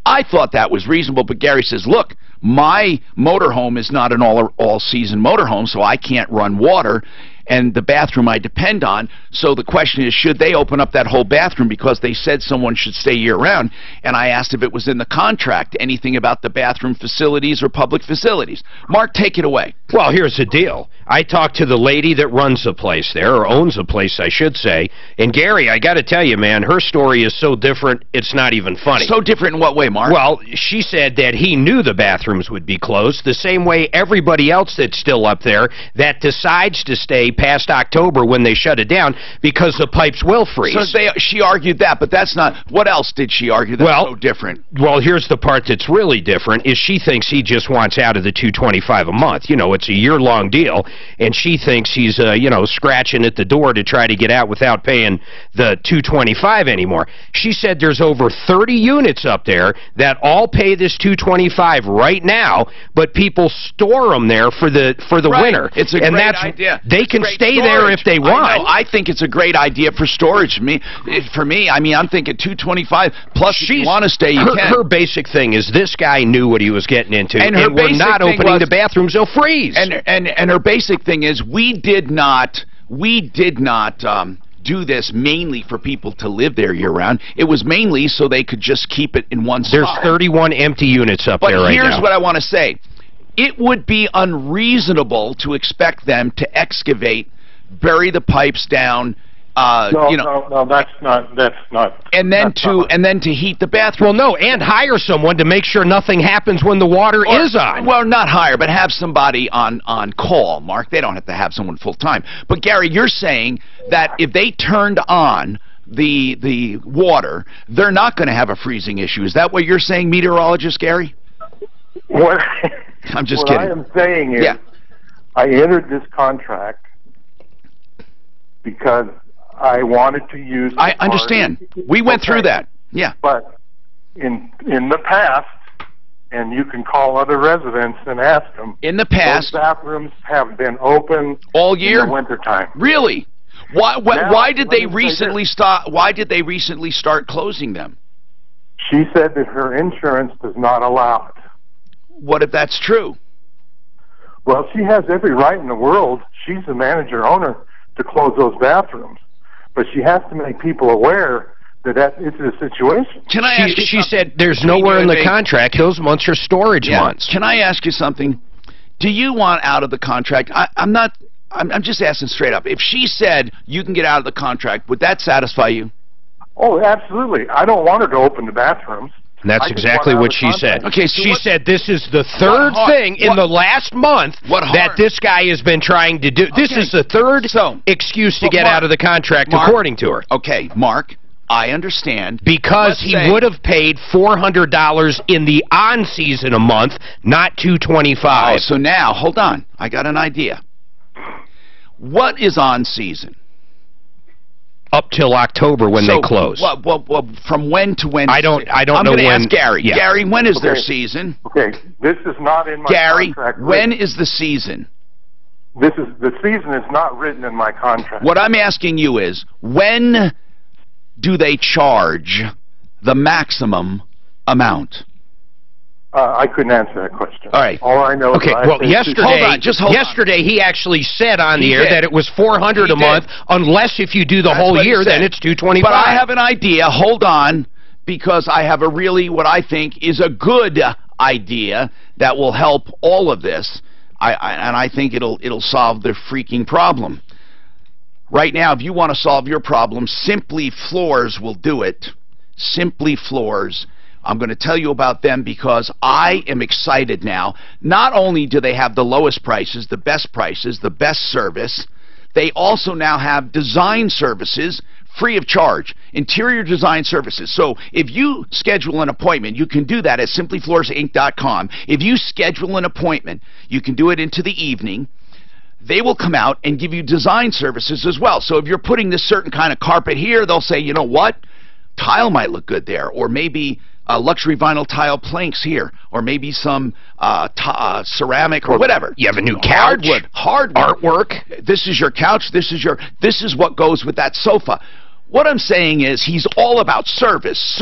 I thought that was reasonable, but Gary says, look, my motorhome is not an all-season motorhome, so I can't run water, and the bathroom I depend on. So the question is, should they open up that whole bathroom because they said someone should stay year-round? And I asked if it was in the contract, anything about the bathroom facilities or public facilities. Mark, take it away. Well, here's the deal. I talked to the lady that runs the place there, or owns the place, I should say. And, Gary, I got to tell you, man, her story is so different, it's not even funny. So different in what way, Mark? Well, she said that he knew the bathrooms would be closed, the same way everybody else that's still up there that decides to stay past October when they shut it down because the pipes will freeze. So she argued that, but that's not... What else did she argue that's so different? Well, here's the part that's really different, is she thinks he just wants out of the $225 a month. You know, it's a year-long deal, and she thinks he's, you know, scratching at the door to try to get out without paying the $225 anymore. She said there's over 30 units up there that all pay this $225 right now, but people store them there for the winter. It's a great idea. They can stay there if they want. I think it's a great idea for storage. For me, I mean, I'm thinking $225 plus. If you want to stay, you can. Her basic thing is this guy knew what he was getting into, and we're not opening the bathrooms; they'll freeze. And her basic thing is we did not do this mainly for people to live there year-round. It was mainly so they could just keep it in one spot. There's 31 empty units up there right now. But here's what I want to say. It would be unreasonable to expect them to excavate, bury the pipes down, No, that's not. And then to heat the bathroom. Well, no, and hire someone to make sure nothing happens when the water is on. Well, not hire, but have somebody on call, Mark. They don't have to have someone full-time. But, Gary, you're saying that if they turned on the water, they're not going to have a freezing issue. Is that what you're saying, meteorologist Gary? What, I'm just kidding. kidding. What I am saying is I entered this contract because I wanted to use... I understand. We went through that. Yeah. But in the past, and you can call other residents and ask them... In the past... Those bathrooms have been open... All year? In the wintertime. Really? Why did they recently start... Why did they recently start closing them? She said that her insurance does not allow it. What if that's true? Well, she has every right in the world. She's the manager-owner to close those bathrooms. But she has to make people aware that it's a situation. Can I ask you She said there's nowhere in the contract. Those months are storage months. Can I ask you something? Do you want out of the contract? I'm just asking straight up. If she said you can get out of the contract, would that satisfy you? Oh, absolutely. I don't want her to open the bathrooms. That's exactly what she said. Okay, so she said this is the third thing in the last month that this guy has been trying to do. This is the third excuse to get out of the contract, according to her. Okay, Mark, I understand. Because he would have paid $400 in the on-season a month, not $225. Oh, so now, hold on. I got an idea. What is on-season? Up till October when they close. Well, from when to when? I don't know when. I'm going to ask Gary. Yeah. Gary, when is their season? Okay, this is not in my contract. Gary, when is the season? The season is not written in my contract. What I'm asking you is, when do they charge the maximum amount? I couldn't answer that question. All right. All I know is yesterday he actually said on the air that it was $400 a month, unless if you do the whole year, then it's $225. But I have an idea. Hold on, because I have a really, what I think is a good idea that will help all of this. And I think it'll solve the freaking problem. Right now, if you want to solve your problem, Simply Floors will do it. Simply Floors. I'm going to tell you about them because I am excited now. Not only do they have the lowest prices, the best service, they also now have design services free of charge, interior design services. So if you schedule an appointment, you can do that at simplyfloorsinc.com. If you schedule an appointment, you can do it into the evening. They will come out and give you design services as well. So if you're putting this certain kind of carpet here, they'll say, you know what? Tile might look good there, or maybe luxury vinyl tile planks here, or maybe some ceramic or whatever. You have a new couch, hardwood, artwork. This is your couch. This is what goes with that sofa. What I'm saying is he's all about service,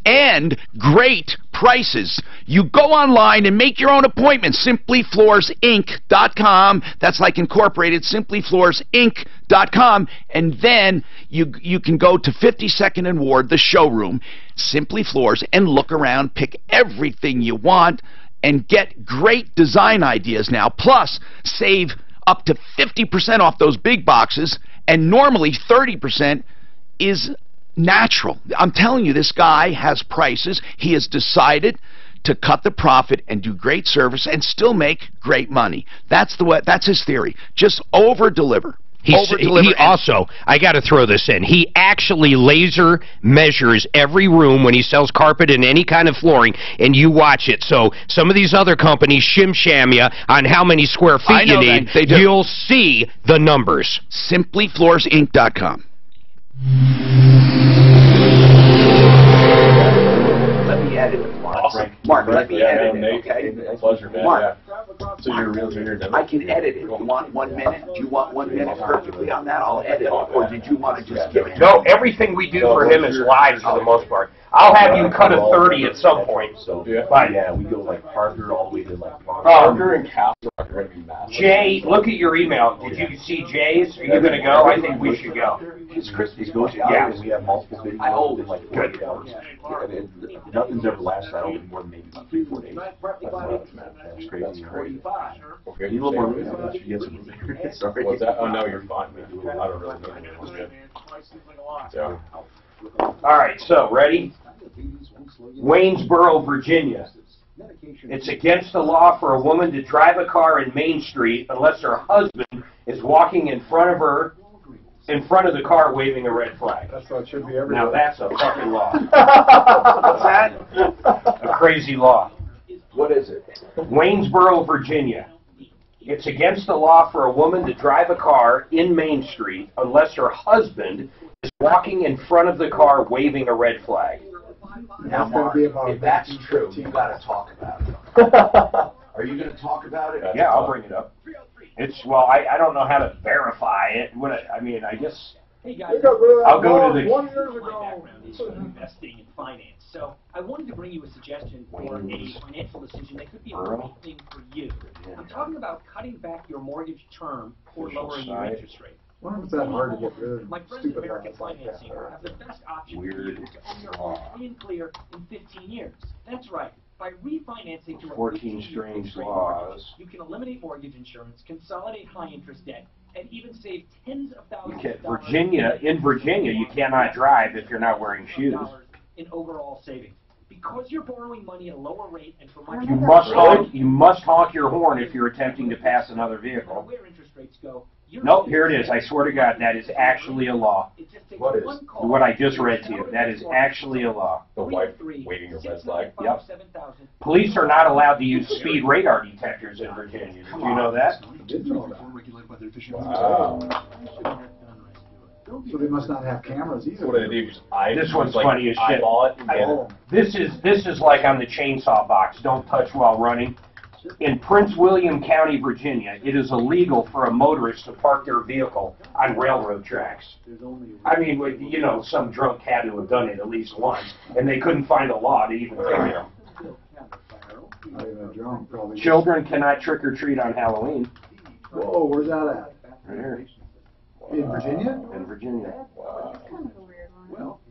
and great prices. You go online and make your own appointment. Simplyfloorsinc.com. That's like incorporated, simplyfloorsinc.com. And then you can go to 52nd and Ward, the showroom, Simply Floors, and look around, pick everything you want, and get great design ideas now. Plus, save up to 50% off those big boxes, and normally 30% is natural. I'm telling you, this guy has prices. He has decided to cut the profit and do great service and still make great money. That's his theory. Just over-deliver. He also, I got to throw this in, he actually laser measures every room when he sells carpet and any kind of flooring, and you watch it. So some of these other companies shim-sham you on how many square feet you need. You'll see the numbers. SimplyFloorsInc.com. Let me edit it, Mark, let me edit it, okay? Pleasure, man. Mark, So you're a realtor here, I can edit it. You want 1 minute? Do you want 1 minute perfectly on that? I'll edit it. Or did you want to just give it? No, everything we do for him is live for the most part. I'll have you cut a 30 at some point. So, But yeah, we go like Parker all the way to like Parker and Castle are going to be massive. Jay, look at your email. Did you see Jay's? Are you going to go? I think we should go. It's Christmas goes out, Yeah. and we have multiple videos in like 48 hours. Nothing's ever lasted, I don't think, more than maybe about 3-4 days. That's crazy. That's crazy. Okay. You need a little more room. You get some room there. Sorry. What's that? Oh, no, you're fine. I don't really need it. Yeah. All right, so ready? Waynesboro, Virginia. It's against the law for a woman to drive a car in Main Street unless her husband is walking in front of her, in front of the car waving a red flag. That's how it should be everywhere. Now that's a fucking law. What's that? A crazy law. What is it? Waynesboro, Virginia. It's against the law for a woman to drive a car in Main Street unless her husband is walking in front of the car waving a red flag. Now, Mark, if that's true, you got to talk about it. Are you going to talk about it? Yeah, I'll bring it up. It's, well, I don't know how to verify it. I mean, I guess I'll go to the... 1 year ago. Background is investing in finance. So I wanted to bring you a suggestion for a financial decision that could be a great thing for you. I'm talking about cutting back your mortgage term or lowering your interest rate. Why is that hard to get rid of? My friends at American Financing have the best option for you to own your home free and clear in 15 years. That's right. By refinancing to a 14 strange laws. you can eliminate mortgage insurance, consolidate high-interest debt, and even save tens of thousands of dollars. In Virginia, you cannot drive if you're not wearing shoes. In overall savings. Because you're borrowing money at a lower rate and for much You must honk your horn if you're attempting to pass another vehicle. where interest rates go. Nope, here it is. I swear to God, that is actually a law. What is? What I just read to you. That is actually a law. The wife waving a red flag. Yep. Police are not allowed to use speed radar detectors in Virginia. Did you know that? Wow. So they must not have cameras either. What do they do? This one's funny as shit. This is like on the chainsaw box. Don't touch while running. In Prince William County, Virginia, it is illegal for a motorist to park their vehicle on railroad tracks. I mean, you know, some drunk had to have done it at least once, and they couldn't find a law to even ticket them. Children cannot trick or treat on Halloween. Whoa, where's that at? Right here. In Virginia? In Virginia. Well,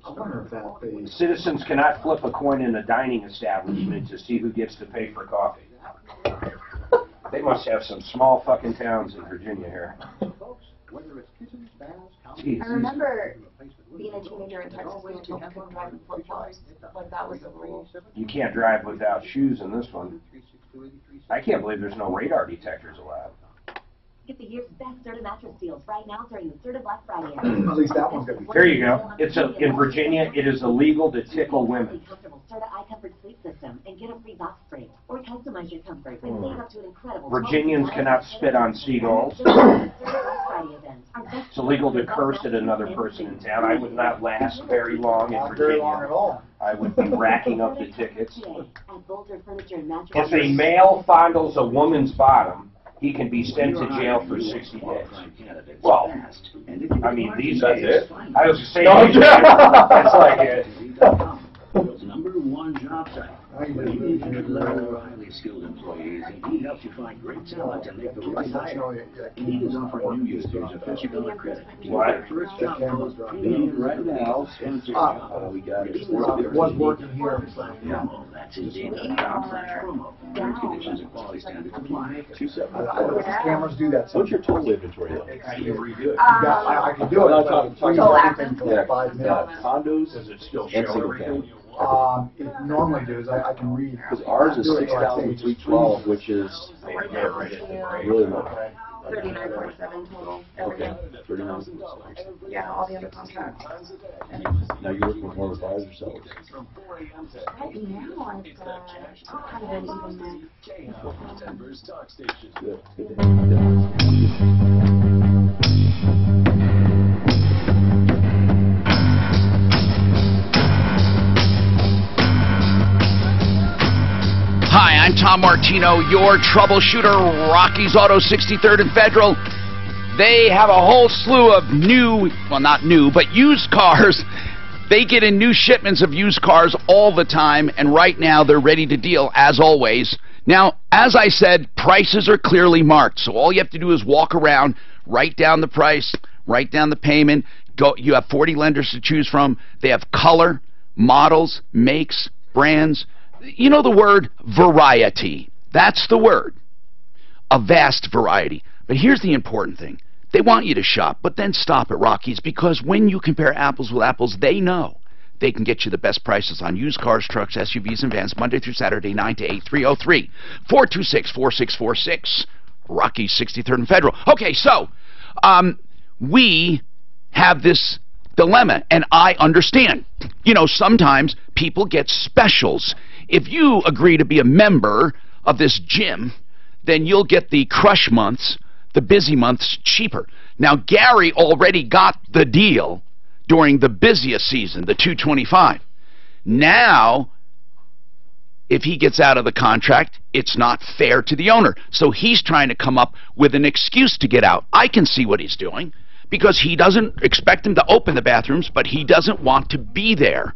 I wonder if that pays. Citizens cannot flip a coin in a dining establishment to see who gets to pay for coffee. They must have some small fucking towns in Virginia here. I remember being a teenager in Texas when you couldn't drive in flip-flops. Like, that was the rule. You can't drive without shoes in this one. I can't believe there's no radar detectors allowed. Get the year's best Serta mattress deals right now during the Serta Black Friday. At least that one's going to be. Here you go. In Virginia, it is illegal to tickle women. Serta iComfort sleep system and get a free box spring or customize your comfort and save up to an incredible. Virginians cannot spit on seagulls. It's illegal to curse at another person in town. I would not last very long in Virginia. Very long at all. I would be racking up the tickets. If a male fondles a woman's bottom, he can be sent to jail for 60 days. Well, I mean, these days. I was saying, that's like it. through one job site. But he needs to deliver highly skilled employees, and he helps you find great talent and make the right hire. And he is offering new users a $50 credit. What? First job right now. We got it. Was working here. That's Indeed.com/promo. Terms, conditions, and quality standards apply. I know cameras do that. What's your total inventory though? Very good. I can do it. I'm not talking Freeze everything for 5 minutes. Condos Does it still and show single everything? family. It normally does. I can read. Because ours is 6,312, which is really low. 39.7 total. Okay, 39. Yeah, all the other contracts. Now you're working with more buyers or sellers? Right now, it's kind of an even mix. Good. Hi, I'm Tom Martino, your troubleshooter, Rocky's Auto 63rd and Federal. They have a whole slew of new, well not new, but used cars. They get in new shipments of used cars all the time, and right now they're ready to deal, as always. Now, as I said, prices are clearly marked, so all you have to do is walk around, write down the price, write down the payment. You have 40 lenders to choose from. They have color, models, makes, brands. You know the word variety. That's the word. A vast variety. But here's the important thing. They want you to shop, but then stop at Rocky's, because when you compare apples with apples, they know they can get you the best prices on used cars, trucks, SUVs, and vans Monday through Saturday, 9 to 8, 303-426-4646. Rocky's 63rd and Federal. Okay, so we have this dilemma, and I understand. You know, sometimes people get specials. If you agree to be a member of this gym, then you'll get the crush months, the busy months, cheaper. Now, Gary already got the deal during the busiest season, the 225. Now, if he gets out of the contract, it's not fair to the owner. So he's trying to come up with an excuse to get out. I can see what he's doing, because he doesn't expect him to open the bathrooms, but he doesn't want to be there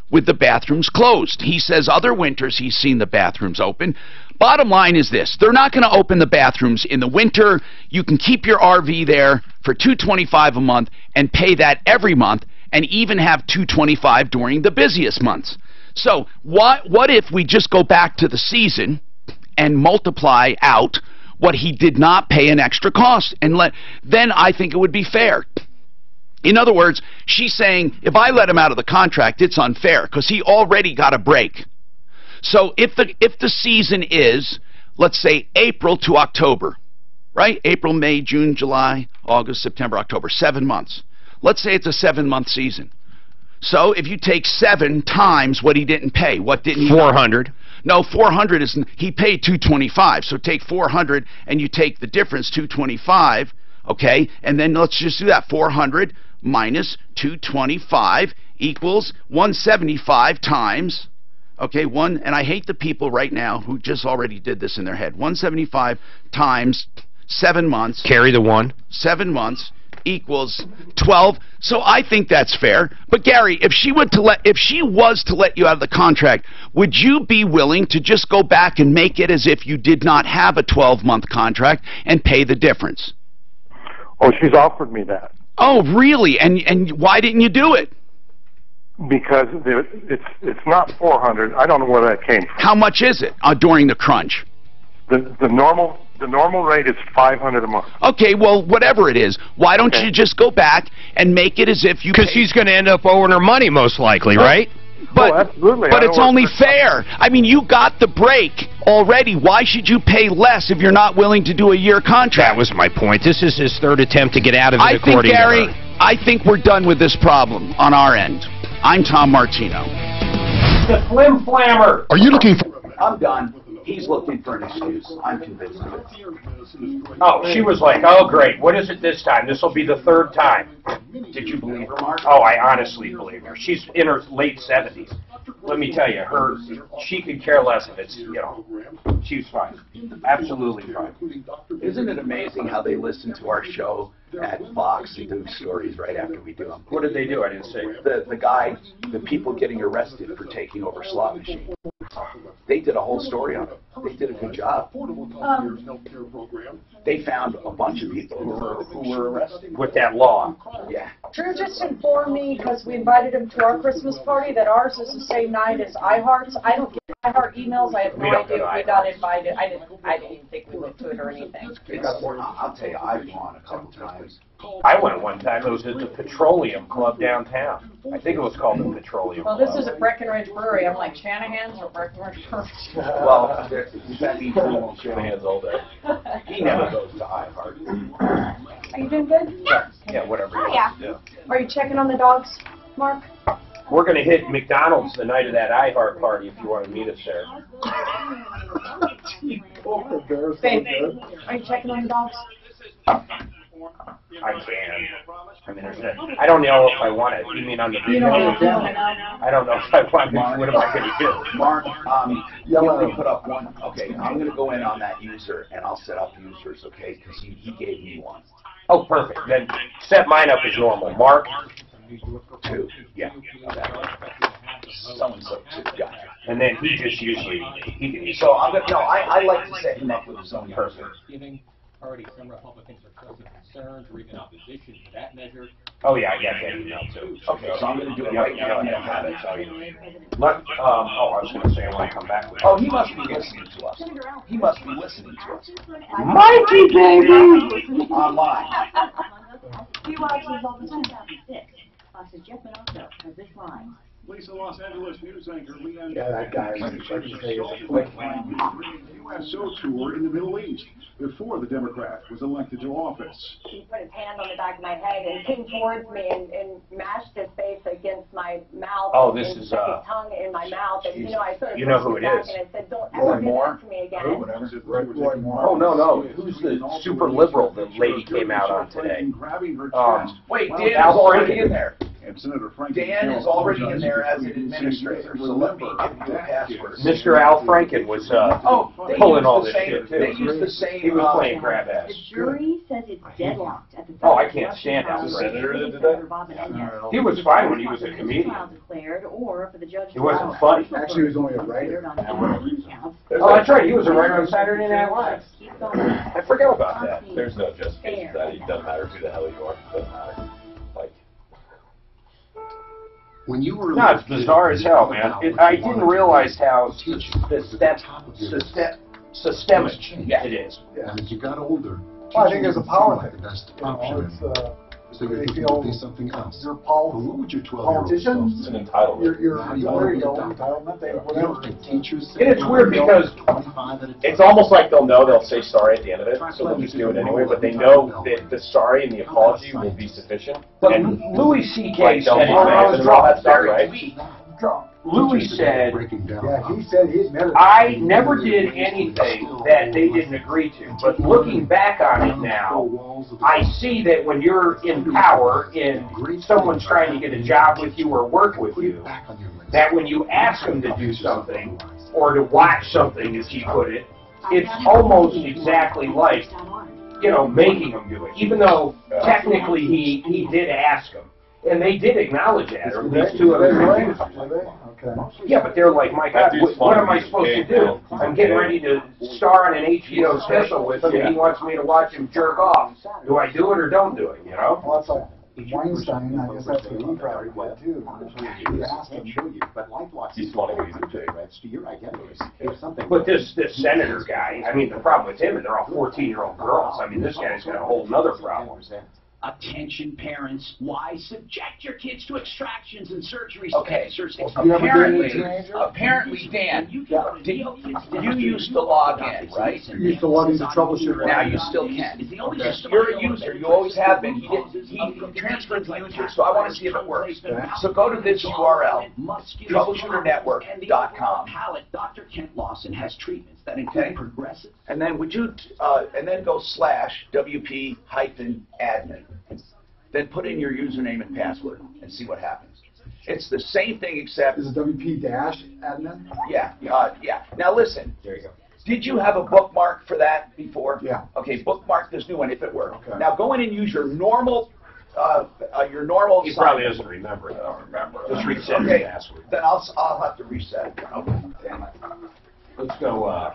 with the bathrooms closed. He says other winters he's seen the bathrooms open. Bottom line is this: they're not going to open the bathrooms in the winter. You can keep your RV there for $225 a month and pay that every month, and even have $225 during the busiest months. So what if we just go back to the season and multiply out what he did not pay an extra cost, and then I think it would be fair. In other words, she's saying, if I let him out of the contract, it's unfair, because he already got a break. So if the season is, let's say, April to October, right? April, May, June, July, August, September, October, 7 months. Let's say it's a 7-month season. So if you take 7 times what he didn't pay, what didn't he? 400. No, 400 is, he paid 225. So take 400 and you take the difference, 225, okay? And then let's just do that. 400 minus 225 equals 175 times, okay, and I hate the people right now who just already did this in their head. 175 times 7 months. Carry the 1. 7 months equals 12. So I think that's fair. But Gary, if she was to let you out of the contract, would you be willing to just go back and make it as if you did not have a 12-month contract and pay the difference? Oh, she's offered me that. Oh, really? And why didn't you do it? Because it's not 400. I don't know where that came from. How much is it during the crunch? The normal rate is 500 a month. Okay, well, whatever it is, why don't you just go back and make it as if you? Because she's going to end up owing her money, most likely, right? But, absolutely. But it's only fair. I mean, you got the break already. Why should you pay less if you're not willing to do a year contract? That was my point. This is his third attempt to get out of it, according to her. Gary, I think we're done with this problem on our end. I'm Tom Martino. The flim flammer. Are you looking for... I'm done. He's looking for an excuse. I'm convinced of it. Oh, she was like, oh, great. What is it this time? This will be the 3rd time. Did you believe her, Mark? Oh, I honestly believe her. She's in her late 70s. let me tell you, she could care less if it's, you know, she was fine. Absolutely fine. Isn't it amazing how they listen to our show at Fox and do stories right after we do them? What did they do? I didn't see. The people getting arrested for taking over slot machines. They did a whole story on it. They did a good job. They found a bunch of people who were arrested. With that law. Yeah. Drew just informed me, because we invited him to our Christmas party, that ours is the same night as iHeart's. I don't get iHeart emails. I have no idea if we got invited. I didn't even think we went to it or anything. I'll tell you, I've gone a couple times. I went one time. It was at the Petroleum Club downtown. I think it was called the Petroleum Well, Club. this is at Breckenridge Brewery. I'm like, Shanahan's or Breckenridge Brewery? Well, that means Shanahan's all day. He never goes to iHeart. Are you doing good? Yeah, whatever. Oh, yeah. Are you checking on the dogs, Mark? We're going to hit McDonald's the night of that iHeart party if you want to meet us there. Babe, are you checking on the dogs? I can. I mean, I don't know if I want it. You mean on the video? I don't know if I want it. What am I going to do? Mark, you only put up one. Okay, I'm going to go in on that user, and I'll set up users, okay? Because he gave me one. Oh, perfect. Then set mine up as normal. Mark? 2. Yeah. So-and-so 2. Gotcha. And then he just usually, he can use. So I'm going to, no, I like to set him up with his own person. Already some Republicans are expressing concerns or even opposition to that measure. Oh, yeah, I got that email, too. Okay, so I'm going to do it right now. I have it. I was going to say I want to come back with it. Oh, he must be listening to us. He must be listening to us. Mikey, baby! Online. He watches all the time. 2006. Fox's Jeff Minosso has this line. Lisa, Los Angeles news anchor Leanne. Yeah, that guy is a quick USO tour in the Middle East before the Democrat was elected to office. He put his hand on the back of my head and came towards me and mashed his face against my mouth. Oh, this and is stuck his tongue in my mouth. And you know, I sort of you know who pushed it back is. and I said, "Don't ever do that to me again." Oh, no. Who's the super liberal the lady came out on today? Wait, Dan is Al already Franken. in there. And Senator Franken Dan is already in there as an administrator, so let me give you a password. Mr. Al Franken was pulling all this shit, too. They use the same... He was playing crab ass. The jury says it's deadlocked at the Oh, I can't stand Al Franken. He was fine when he was a comedian. He wasn't funny. Actually, he was only a writer. Oh, that's right. He was a writer on Saturday Night Live. I forgot about that. There's no justification for that. It doesn't matter who the hell you are. It doesn't matter. Like, when you were no, it's bizarre as hell, man. I didn't realize how systemic it is. Yeah. As you got older, well, I think there's a power thing. So they feel something else. You're politicians. It's an entitlement. You're entitlement. And it's weird because it's almost like they'll know they'll say sorry at the end of it, so they'll just do it anyway. But they know that the sorry and the apology will be sufficient. But Louis C.K. said Louis said, he said he's never. I never did anything that they didn't agree to. But looking back on it now, I see that when you're in power and someone's trying to get a job with you or work with you, that when you ask them to do something or to watch something, as he put it, it's almost exactly like, you know, making them do it. Even though technically he did ask them. And they did acknowledge that, or at least 2 of them. Yeah, but they're like, my God, what am I supposed to do? I'm getting ready to star on an HBO special with him, and he wants me to watch him jerk off. Do I do it or don't do it, you know? Well, that's like Weinstein, I guess that's what he probably did too. You asked him, he's wanting to use the rights to your identity. But this senator guy, I mean, the problem with him is they're all 14-year-old girls. I mean, this guy's got a whole other problem. Attention parents, why subject your kids to extractions and surgeries? Okay, apparently, Dan, you used to log in, right? You used to log into Troubleshooter. Now you still can. You're a user, you always have been. He transferred to user, so I want to see if it works. So go to this URL, troubleshooternetwork.com. Dr. Kent Lawson has treatments that include progressive. And then and then go /WP-admin. Then put in your username and password and see what happens. It's the same thing except... Is it WP dash admin? Yeah, yeah. Now listen. There you go. Did you have a bookmark for that before? Yeah. Okay, bookmark this new one if it worked. Okay. Now go in and use your normal He probably doesn't remember. I don't remember. Just reset Okay, the password. then I'll have to reset it. Okay, damn it. Let's go,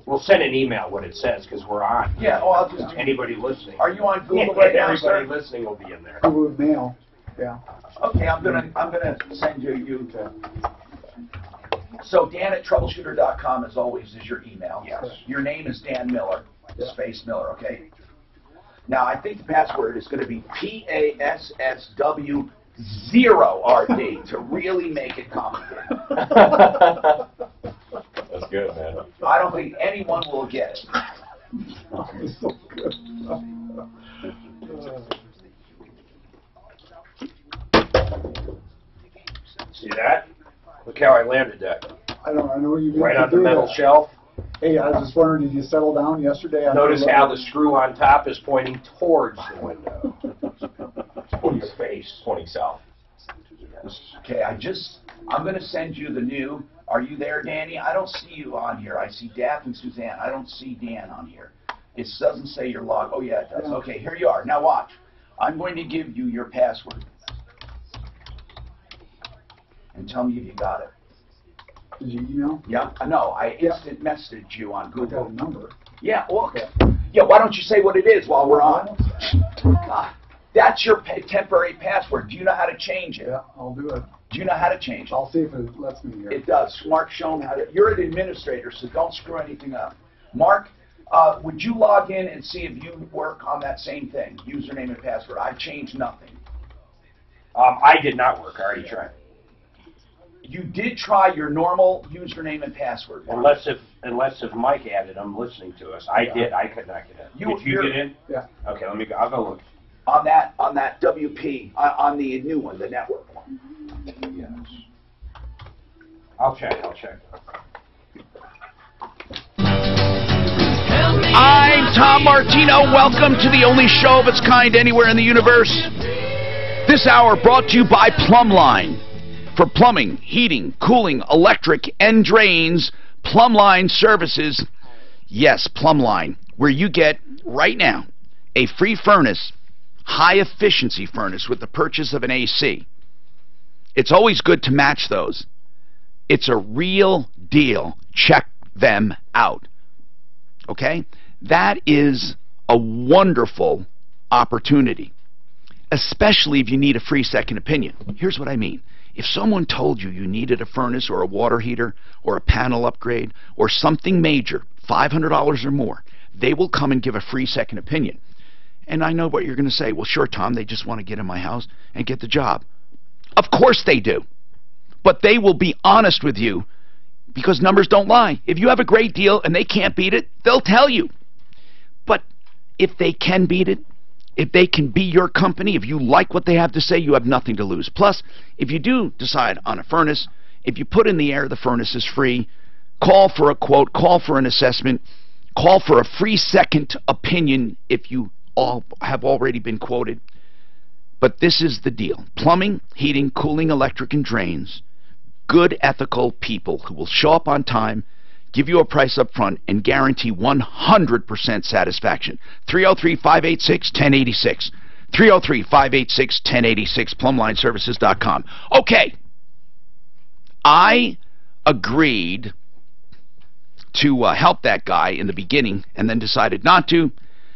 we'll send an email what it says, because we're on. Yeah, I'll just... Anybody listening. Are you on Google right now, sir? Everybody listening will be in there. Google Mail. Yeah. Okay, I'm gonna send you to... So Dan at troubleshooter.com as always is your email. Yes. Your name is Dan Miller, space Miller, okay? Now I think the password is going to be PASSW0RD to really make it complicated. That's good, man. I don't think anyone will get it. It's so good. See that? Look how I landed that. I know you right on the metal shelf. Hey, I was just wondering, did you settle down yesterday? Notice how the screw on top is pointing towards the window. Pointing your face, pointing south. Okay, I'm going to send you the new. Are you there, Danny? I don't see you on here. I see Daff and Suzanne. I don't see Dan on here. It doesn't say you're logged. Oh, yeah, it does. Okay, here you are. Now watch. I'm going to give you your password. And tell me if you got it. Did you email? Yeah, no, I instant messaged you on Google. I got a number. Yeah, well, yeah, why don't you say what it is while we're on? God, that's your temporary password. Do you know how to change it? Yeah, I'll do it. Do you know how to change it? I'll see if it lets me here. It does. Mark, show them how to. You're an administrator, so don't screw anything up. Mark, would you log in and see if you work on that same thing, username and password? I changed nothing. I did not work. I already tried. You did try your normal username and password. Unless if Mike added them listening to us. I did. I could not get in. Did you get in? Yeah. Okay, let me go. I'll go look. On that WP, on the new one, the network one. Yes. I'll check. I'm Tom Martino. Welcome to the only show of its kind anywhere in the universe. This hour brought to you by Plumline. For plumbing, heating, cooling, electric, and drains, Plumline Services. Yes, Plumline, where you get, right now, a free furnace, high-efficiency furnace with the purchase of an AC. It's always good to match those. It's a real deal. Check them out. Okay? That is a wonderful opportunity, especially if you need a free second opinion. Here's what I mean. If someone told you you needed a furnace or a water heater or a panel upgrade or something major, $500 or more, they will come and give a free second opinion. And I know what you're going to say. Well, sure, Tom, they just want to get in my house and get the job. Of course they do. But they will be honest with you because numbers don't lie. If you have a great deal and they can't beat it, they'll tell you. But if they can beat it, if they can be your company, if you like what they have to say, you have nothing to lose. Plus, if you do decide on a furnace, if you put in the air the furnace is free, call for a quote, call for an assessment, call for a free second opinion if you all have already been quoted. But this is the deal. Plumbing, heating, cooling, electric, and drains. Good, ethical people who will show up on time, give you a price up front, and guarantee 100% satisfaction. 303-586-1086. 303-586-1086. PlumlineServices.com. Okay. I agreed to help that guy in the beginning and then decided not to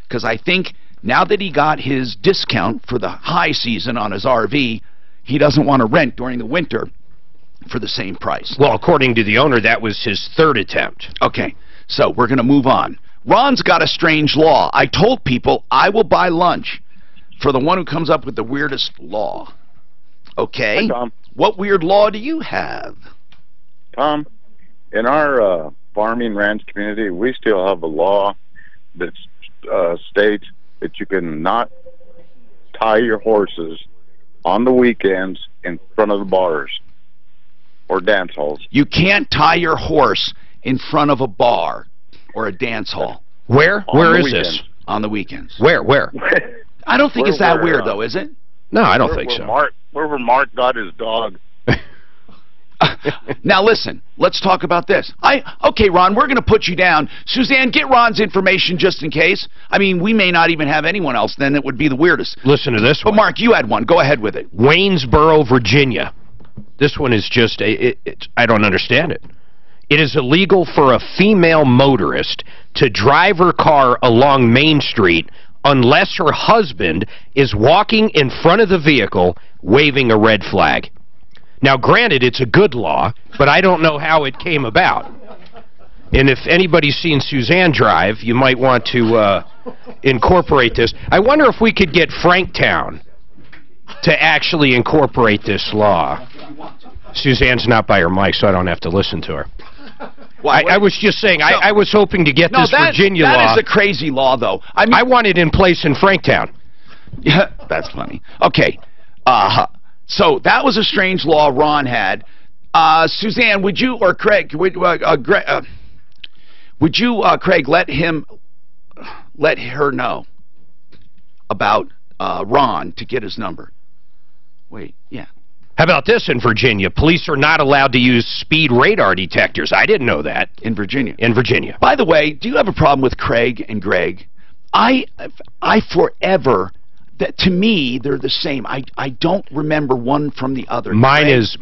because I think now that he got his discount for the high season on his RV, he doesn't want to rent during the winter for the same price. Well, according to the owner, that was his third attempt. Okay, so we're going to move on. Ron's got a strange law. I told people I will buy lunch for the one who comes up with the weirdest law. Okay? Hi, Tom. What weird law do you have? Tom, in our farming ranch community, we still have a law that states that you cannot tie your horses on the weekends in front of the bars or dance halls. You can't tie your horse in front of a bar or a dance hall. Where? Where is this? On the weekends. Where? I don't think it's that weird, though, is it? No, I don't think so. Wherever Mark got his dog. Now listen, let's talk about this. Okay, Ron, we're going to put you down. Suzanne, get Ron's information just in case. I mean, we may not even have anyone else. Then it would be the weirdest. Listen to this one. But Mark, you had one. Go ahead with it. Waynesboro, Virginia. This one is just, I don't understand it. It is illegal for a female motorist to drive her car along Main Street unless her husband is walking in front of the vehicle waving a red flag. Now, granted, it's a good law, but I don't know how it came about. And if anybody's seen Suzanne drive, you might want to incorporate this. I wonder if we could get Franktown to actually incorporate this law. Suzanne's not by her mic, so I don't have to listen to her. Well, I was just saying, I was hoping to get this Virginia law. That is a crazy law, though. I mean, I want it in place in Franktown. Yeah, that's funny. Okay. So that was a strange law Ron had. Suzanne, would you, or Craig, would you, Craig, let her know about Ron to get his number? Wait, yeah. How about this in Virginia? Police are not allowed to use speed radar detectors. I didn't know that. In Virginia? In Virginia. By the way, do you have a problem with Craig and Greg? I forever... to me, they're the same. I don't remember one from the other. Mine is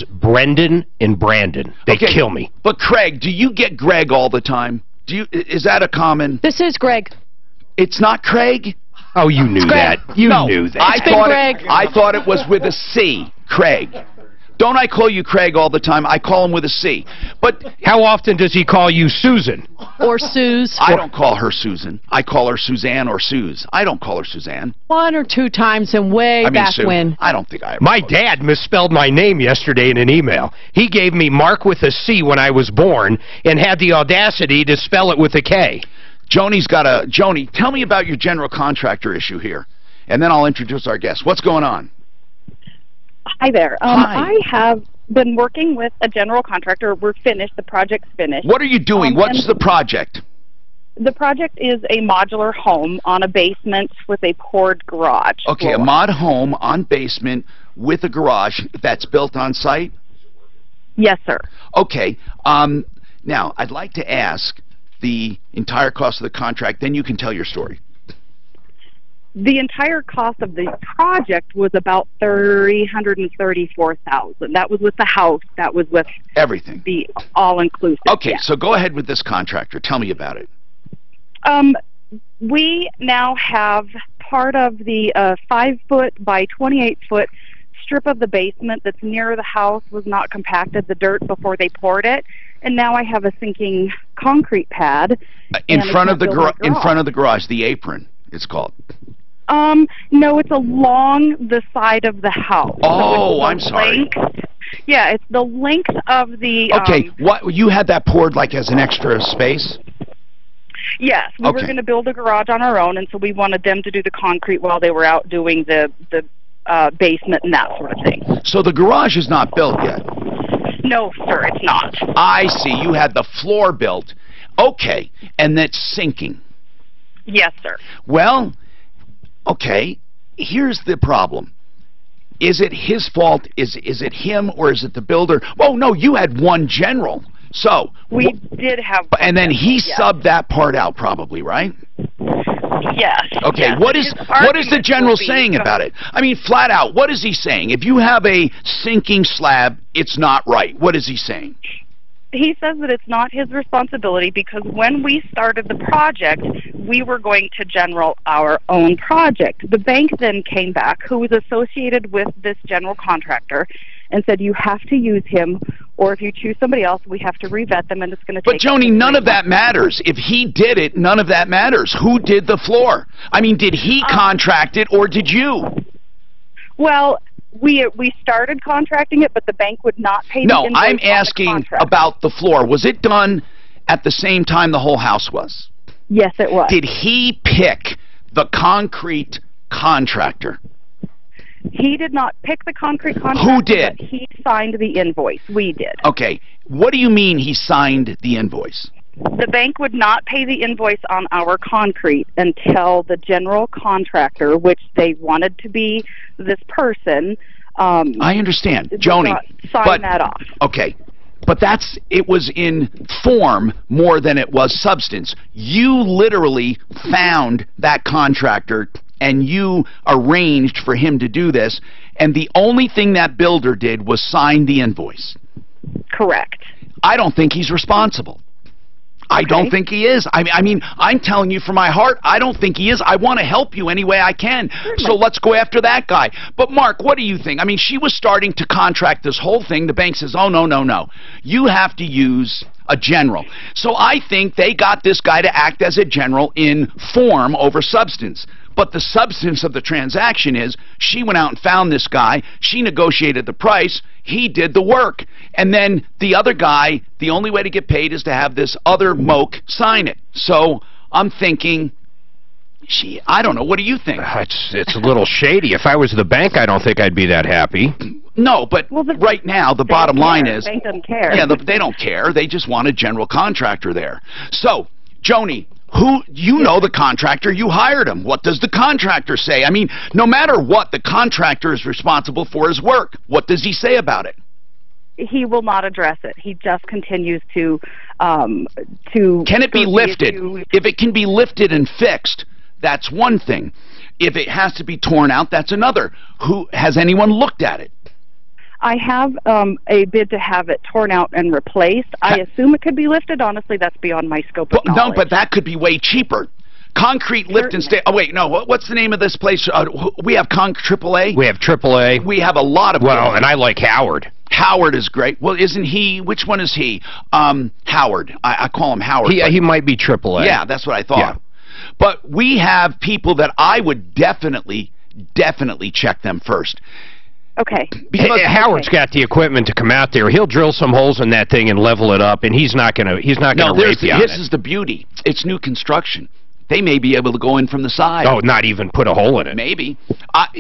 Brendan and Brandon. They kill me. But Craig, do you get Greg all the time? Is that a common? This is Greg. It's not Craig? Oh, you knew that. You knew that. I thought it was with a C, Craig. Don't I call you Craig all the time? I call him with a C. But how often does he call you Susan? Or Suze? I don't call her Susan. I call her Suzanne or Suze. I don't call her Suzanne. 1 or 2 times and back Sue. when. I don't think I ever. My dad misspelled my name yesterday in an email. He gave me Mark with a C when I was born and had the audacity to spell it with a K. Joni, tell me about your general contractor issue here, and then I'll introduce our guest. What's going on? Hi there. Hi. I have been working with a general contractor. We're finished. The project's finished. What are you doing? What's the project? The project is a modular home on a basement with a poured garage. Okay, a mod home on basement with a garage that's built on site? Yes, sir. Okay. Now, I'd like to ask the entire cost of the contract, then you can tell your story. The entire cost of the project was about $334,000. That was with the house. That was with everything. The all-inclusive. Okay, yeah. So go ahead with this contractor. Tell me about it. We now have part of the 5-foot by 28-foot strip of the basement that's near the house was not compacted, the dirt, before they poured it. And now I have a sinking concrete pad in front of the garage, the apron, it's called. No, it's along the side of the house. Oh, so I'm sorry. Yeah, it's the length of the... Okay, what you had that poured like as an extra space? Yes, we were going to build a garage on our own, and so we wanted them to do the concrete while they were out doing the basement and that sort of thing. So the garage is not built yet? No, sir, it's not. I see. You had the floor built. Okay, and that's sinking. Yes, sir. Well, okay, here's the problem. Is it his fault? Is it him, or is it the builder? Oh, no, you had one general. So we did have, and then he subbed that part out, probably, right? Yes. Okay. Yes. What is the general saying about it? I mean, flat out, what is he saying? If you have a sinking slab, it's not right. What is he saying? He says that it's not his responsibility because when we started the project, we were going to general our own project. The bank then came back, who was associated with this general contractor, and said you have to use him, or if you choose somebody else, we have to revet them, and it's going to take... But, Joni, none of that matters. If he did it, none of that matters. Who did the floor? I mean, did he contract it, or did you? Well, we started contracting it, but the bank would not pay the invoice. No, I'm asking about the floor. Was it done at the same time the whole house was? Yes, it was. Did he pick the concrete contractor? He did not pick the concrete contractor. Who did? But he signed the invoice. We did. Okay. What do you mean he signed the invoice? The bank would not pay the invoice on our concrete until the general contractor, which they wanted to be this person. I understand, Joni. Sign that off. Okay. But it was in form more than it was substance. You literally found that contractor and you arranged for him to do this, and the only thing that builder did was sign the invoice. Correct. I don't think he's responsible. I don't think he is. I mean, I'm telling you from my heart, I don't think he is. I want to help you any way I can. So let's go after that guy. But Mark, what do you think? I mean, she was starting to contract this whole thing. The bank says, oh, no, no, no. You have to use a general. So I think they got this guy to act as a general in form over substance. But the substance of the transaction is she went out and found this guy. She negotiated the price. He did the work. And then the other guy, the only way to get paid is to have this other moke sign it. So I'm thinking, I don't know. What do you think? It's a little shady. If I was the bank, I don't think I'd be that happy. No, but right now, the bottom line is... The bank doesn't care. Yeah, they don't care. They just want a general contractor there. So, Joni... You know the contractor, you hired him. What does the contractor say? I mean, no matter what, the contractor is responsible for his work. What does he say about it? He will not address it. He just continues to Can it be lifted? If it can be lifted and fixed, that's one thing. If it has to be torn out, that's another. Has anyone looked at it? I have a bid to have it torn out and replaced. I assume it could be lifted. Honestly, that's beyond my scope of knowledge. No, but that could be way cheaper. Concrete lift and stay. Oh wait, no. What's the name of this place? We have AAA. We have AAA. We have a lot of. Well, and I like Howard. Howard is great. Well, isn't he? Which one is he? Howard. I call him Howard. He might be AAA. Yeah, that's what I thought. Yeah. But we have people that I would definitely check them first. Okay. Because Howard's got the equipment to come out there. He'll drill some holes in that thing and level it up, and he's not gonna rape you on it. This is the beauty. It's new construction. They may be able to go in from the side. Oh, not even put a hole in it. Maybe.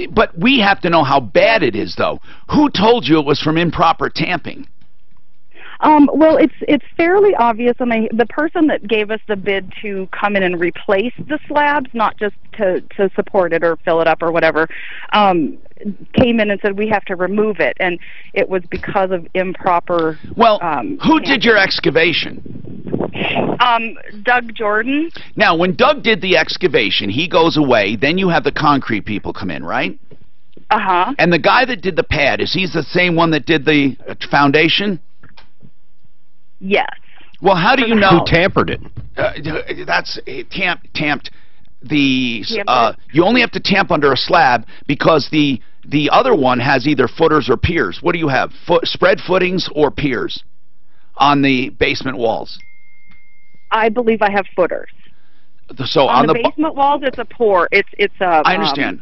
But we have to know how bad it is, though. Who told you it was from improper tamping? Well, it's fairly obvious, and the person that gave us the bid to come in and replace the slabs, not just to support it or fill it up or whatever, came in and said we have to remove it, and it was because of improper. Well, who did your excavation? Doug Jordan. Now, when Doug did the excavation, he goes away. Then you have the concrete people come in, right? Uh-huh. And the guy that did the pad, is he the same one that did the foundation? Yes. Well, how do you know? Who tampered it? That's tamped. You only have to tamp under a slab because the other one has either footers or piers. What do you have? Spread footings or piers on the basement walls? I believe I have footers. So on the basement walls, it's a pour. It's a. I understand.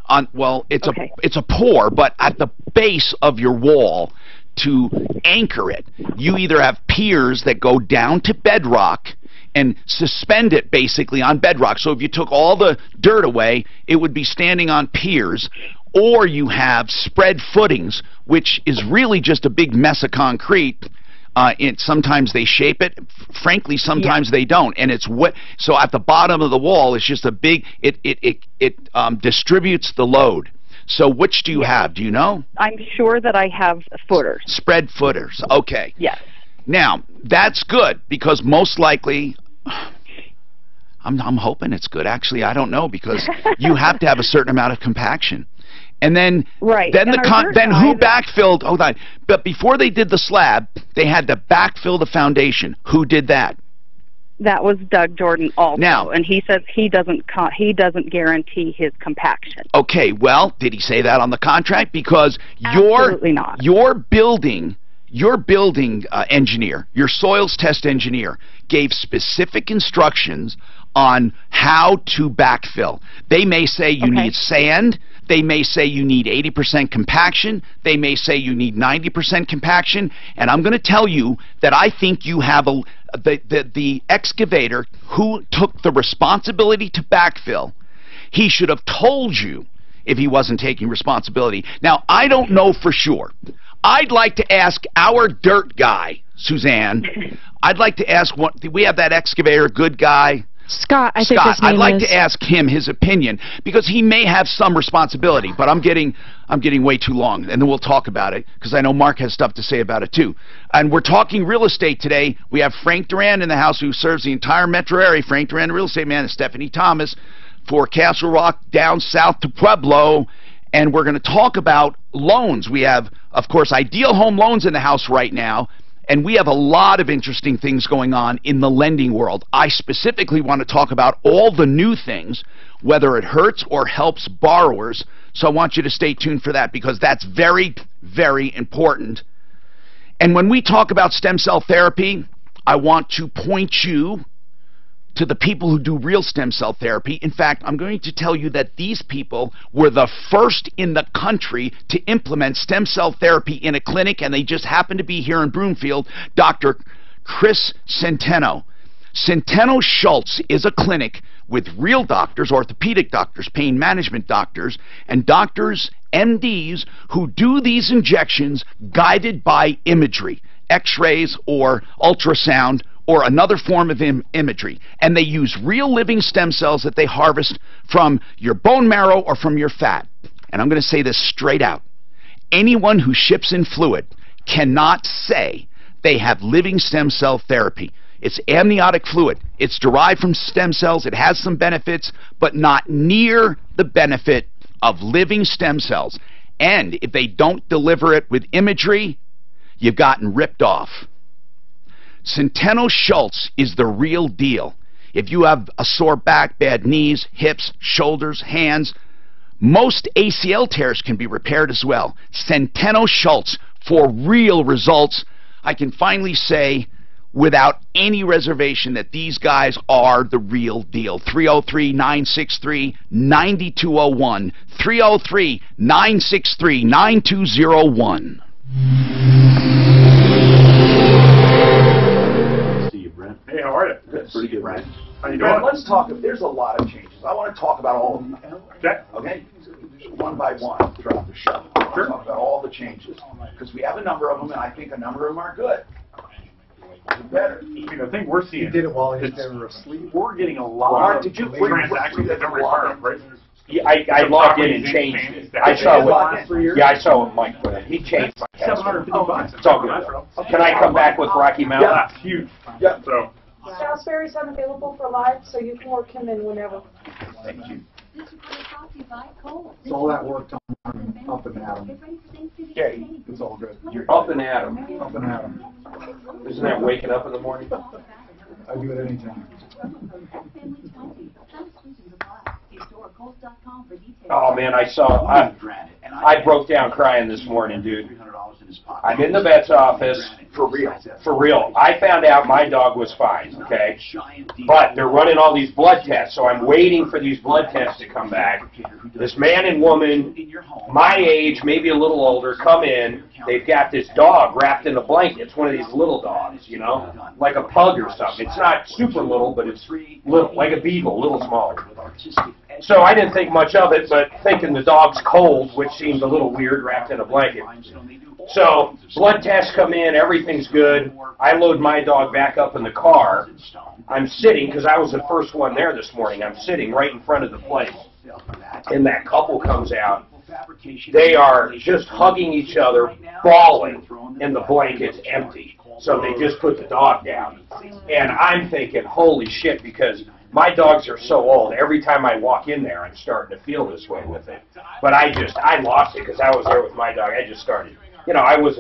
It's a pour, but at the base of your wall, to anchor it, you either have piers that go down to bedrock and suspend it basically on bedrock. So if you took all the dirt away, it would be standing on piers, or you have spread footings, which is really just a big mess of concrete. Sometimes they shape it. Frankly, sometimes they don't, and it's wet. So at the bottom of the wall, it's just a big. It distributes the load. So which do you have? Do you know? I'm sure that I have footers. Spread footers. Okay. Yes. Now, that's good because most likely, I'm hoping it's good. Actually, I don't know because you have to have a certain amount of compaction. And then, then who backfilled? Hold on. But before they did the slab, they had to backfill the foundation. Who did that? That was Doug Jordan also, now, and he says he doesn't guarantee his compaction. Okay, well, did he say that on the contract? Because absolutely not. Your building engineer, your soils test engineer, gave specific instructions on how to backfill. They may say you need sand. They may say you need 80% compaction. They may say you need 90% compaction. And I'm going to tell you that I think you have the excavator who took the responsibility to backfill. He should have told you if he wasn't taking responsibility. Now, I don't know for sure. I'd like to ask our dirt guy, Suzanne, I'd like to ask, we have that excavator, good guy. Scott, I think his name I'd like is. to ask him his opinion, because he may have some responsibility, but I'm getting way too long, and then we'll talk about it, because I know Mark has stuff to say about it too. And we're talking real estate today. We have Frank Duran in the house, who serves the entire metro area. Frank Duran, real estate man, and Stephanie Thomas for Castle Rock down south to Pueblo. And we're going to talk about loans. We have, of course, Ideal Home Loans in the house right now. And we have a lot of interesting things going on in the lending world. I specifically want to talk about all the new things, whether it hurts or helps borrowers. So I want you to stay tuned for that, because that's very, very important. And when we talk about stem cell therapy, I want to point you to the people who do real stem cell therapy. In fact, I'm going to tell you that these people were the first in the country to implement stem cell therapy in a clinic, and they just happen to be here in Broomfield. Dr. Chris Centeno. Centeno Schultz is a clinic with real doctors, orthopedic doctors, pain management doctors, and doctors, MDs, who do these injections guided by imagery, x-rays or ultrasound, or another form of imagery. And they use real living stem cells that they harvest from your bone marrow or from your fat. And I'm going to say this straight out. Anyone who ships in fluid cannot say they have living stem cell therapy. It's amniotic fluid. It's derived from stem cells. It has some benefits, but not near the benefit of living stem cells. And if they don't deliver it with imagery, you've gotten ripped off. Centeno Schultz is the real deal. If you have a sore back, bad knees, hips, shoulders, hands, most ACL tears can be repaired as well. Centeno Schultz for real results. I can finally say without any reservation that these guys are the real deal. 303-963-9201. 303-963-9201. Hey, how are you? That's pretty good, right? How you doing? Let's talk. There's a lot of changes. I want to talk about all of them. Okay. Okay? One by one throughout the show. I want to talk about all the changes, because we have a number of them, and I think a number of them are good. Better. The thing we're seeing. He did it while they were asleep. We're getting a lot of transactions that don't require right? Yeah, I logged in and changed it. I saw what. Yeah, I saw what Mike put in. He changed my password. $750. It's all good. Can I come back with Rocky Mountain? Yeah, that's huge. Yeah. So. Salisbury's unavailable for live, so you can work him in whenever. Thank you. It's all that work done up and at 'em. Okay. It's all good. You're up and at 'em. Up and at 'em. Isn't that waking up in the morning? I do it anytime. Oh man, I broke down crying this morning, dude. I'm in the vet's office. For real. For real. I found out my dog was fine, okay? But they're running all these blood tests, so I'm waiting for these blood tests to come back. This man and woman, my age, maybe a little older, come in. They've got this dog wrapped in a blanket. It's one of these little dogs, you know? Like a pug or something. It's not super little, but it's little, like a beagle, a little smaller. So I didn't think much of it, but thinking the dog's cold, which seems a little weird, wrapped in a blanket. So blood tests come in, everything's good. I load my dog back up in the car. I'm sitting, because I was the first one there this morning, I'm sitting right in front of the place. And that couple comes out. They are just hugging each other, bawling, and the blanket's empty. So they just put the dog down. And I'm thinking, holy shit, because my dogs are so old. Every time I walk in there, I'm starting to feel this way with it. But I lost it, because I was there with my dog. I just started. You know, I was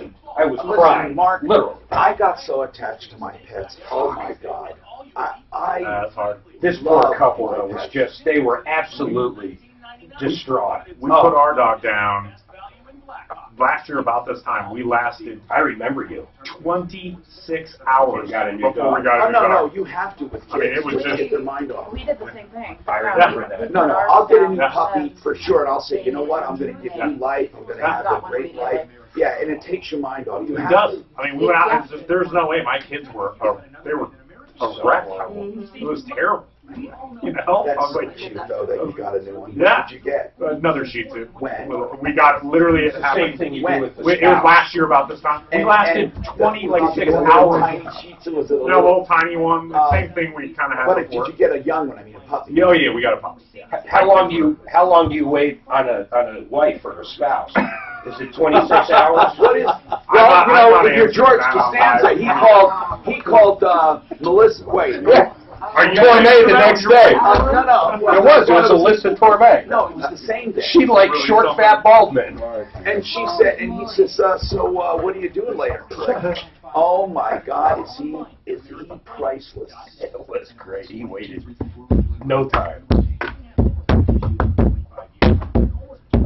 crying, Mark, literally. I got so attached to my pets. Oh my God. That's hard. This poor couple, though, was just, they were absolutely distraught. We put our dog down. Last year about this time, we lasted, I remember you, 26 hours got a new before dog. we got a new No, dog. you have to with kids. I mean, it was just get their mind off. We did the same thing. I remember that. No, I'll get a new puppy for sure, and I'll say, you know what, I'm going to give you life. I'm going to have a great life. Yeah, and it takes your mind off. You It have does. to. I mean, we went out and there's no way my kids were, they were a wreck. It was terrible. You know, That's I was like, cheap, though, that you got a new one. yeah. What did you get? Another Shih Tzu. When? We got literally It's the same thing you do with the It was last year about this time. We lasted 26 hours. Tiny Shih Tzu, was it a You know, a little tiny one. Same thing we kind of had But before. did you get a young one? I mean, a puppy. Oh yeah, we got a puppy. How long do you wait on a wife or a spouse? Is it 26 hours? What is? Well, you know, if you're George Costanza, he called Melissa. Wait. Torme the next day. No. It was Alyssa Torme. No, it was the same day. She liked short, fat, bald men. And she said, and he says, so what are you doing later? Oh my God, is he priceless? It was great. He waited no time.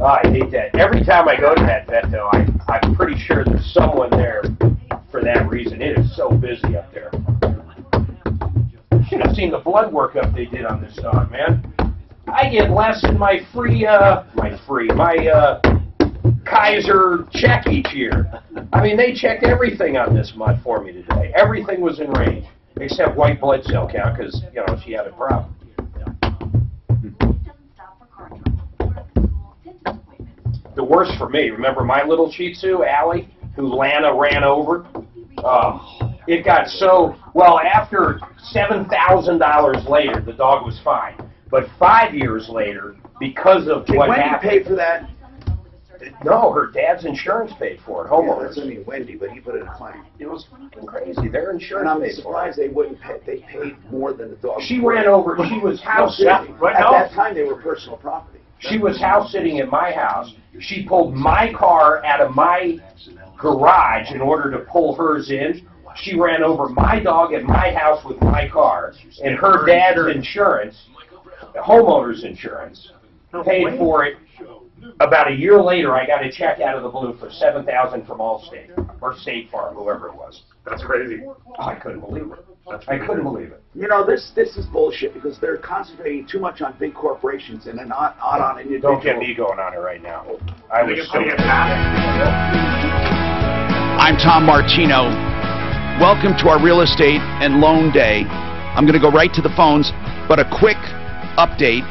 Oh, I hate that. Every time I go to that vet, though, I'm pretty sure there's someone there for that reason. It is so busy up there. Should have seen the blood workup they did on this dog, man. I get less than my Kaiser check each year. I mean, they checked everything on this mutt for me today. Everything was in range, except white blood cell count, because, you know, she had a problem. The worst for me, remember my little Shih Tzu, Allie, who Lana ran over? It got so, well, after $7,000 later, the dog was fine. But 5 years later, because of what happened... Wendy pay for that? No, her dad's insurance paid for it, homeowners. Yeah, that's only Wendy, but he put in a claim. It was fucking crazy. Their insurance And I'm paid for it. surprised they wouldn't pay. They paid more than the dog. She ran over, she was house sitting. At that time, they were personal property. She was house sitting at my house. She pulled my car out of my garage in order to pull hers in. She ran over my dog at my house with my car, and her dad's insurance, homeowner's insurance, paid for it. About a year later, I got a check out of the blue for $7,000 from Allstate or State Farm, whoever it was. That's crazy. Oh, I couldn't believe it. I couldn't believe it. You know, this is bullshit because they're concentrating too much on big corporations and they're not on individuals. Don't get me going on it right now. I was so I'm Tom Martino. Welcome to our Real Estate and Loan Day. I'm going to go right to the phones, but a quick update.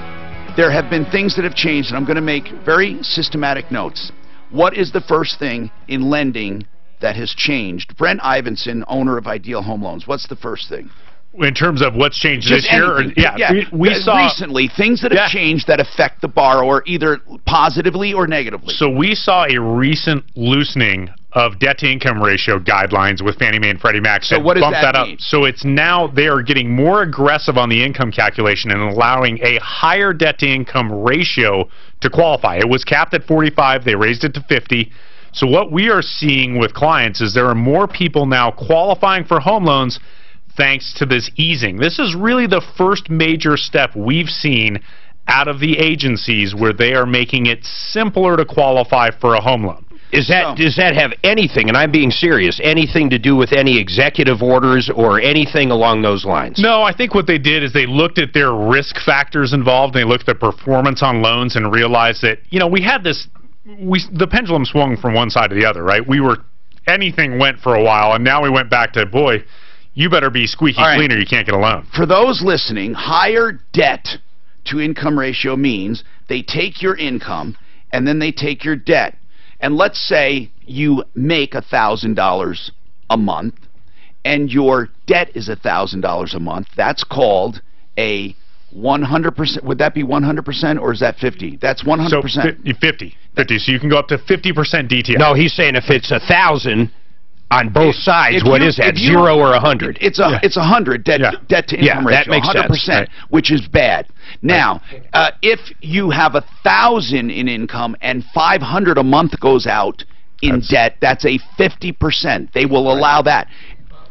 There have been things that have changed, and I'm going to make very systematic notes. What is the first thing in lending that has changed? Brent Ivinson, owner of Ideal Home Loans, what's the first thing? In terms of what's changed Just this year? Or, yeah. We saw recently things that have changed that affect the borrower either positively or negatively. So we saw a recent loosening of debt-to-income ratio guidelines with Fannie Mae and Freddie Mac. So what does that mean? Up. So it's now they are getting more aggressive on the income calculation and allowing a higher debt-to-income ratio to qualify. It was capped at 45. They raised it to 50. So what we are seeing with clients is there are more people now qualifying for home loans thanks to this easing. This is really the first major step we've seen out of the agencies where they are making it simpler to qualify for a home loan. Does that have anything, and I'm being serious, anything to do with any executive orders or anything along those lines? No, I think what they did is they looked at their risk factors involved, and they looked at performance on loans and realized that, you know, we had this, the pendulum swung from one side to the other, right? Anything went for a while, and now we went back to, boy, you better be squeaky clean or you can't get a loan. For those listening, higher debt-to-income ratio means they take your income and then they take your debt. And let's say you make $1,000 a month and your debt is $1,000 a month. That's called a 100%. Would that be 100% or is that 50? That's 100%. So 50. So you can go up to 50% DTI. No, he's saying if it's 1,000 on both sides, what is that, 0 or 100? It's 100 debt-to-income ratio. That makes 100%, sense. which is bad. Now, if you have 1,000 in income and 500 a month goes out in debt, that's a 50%. They will allow that.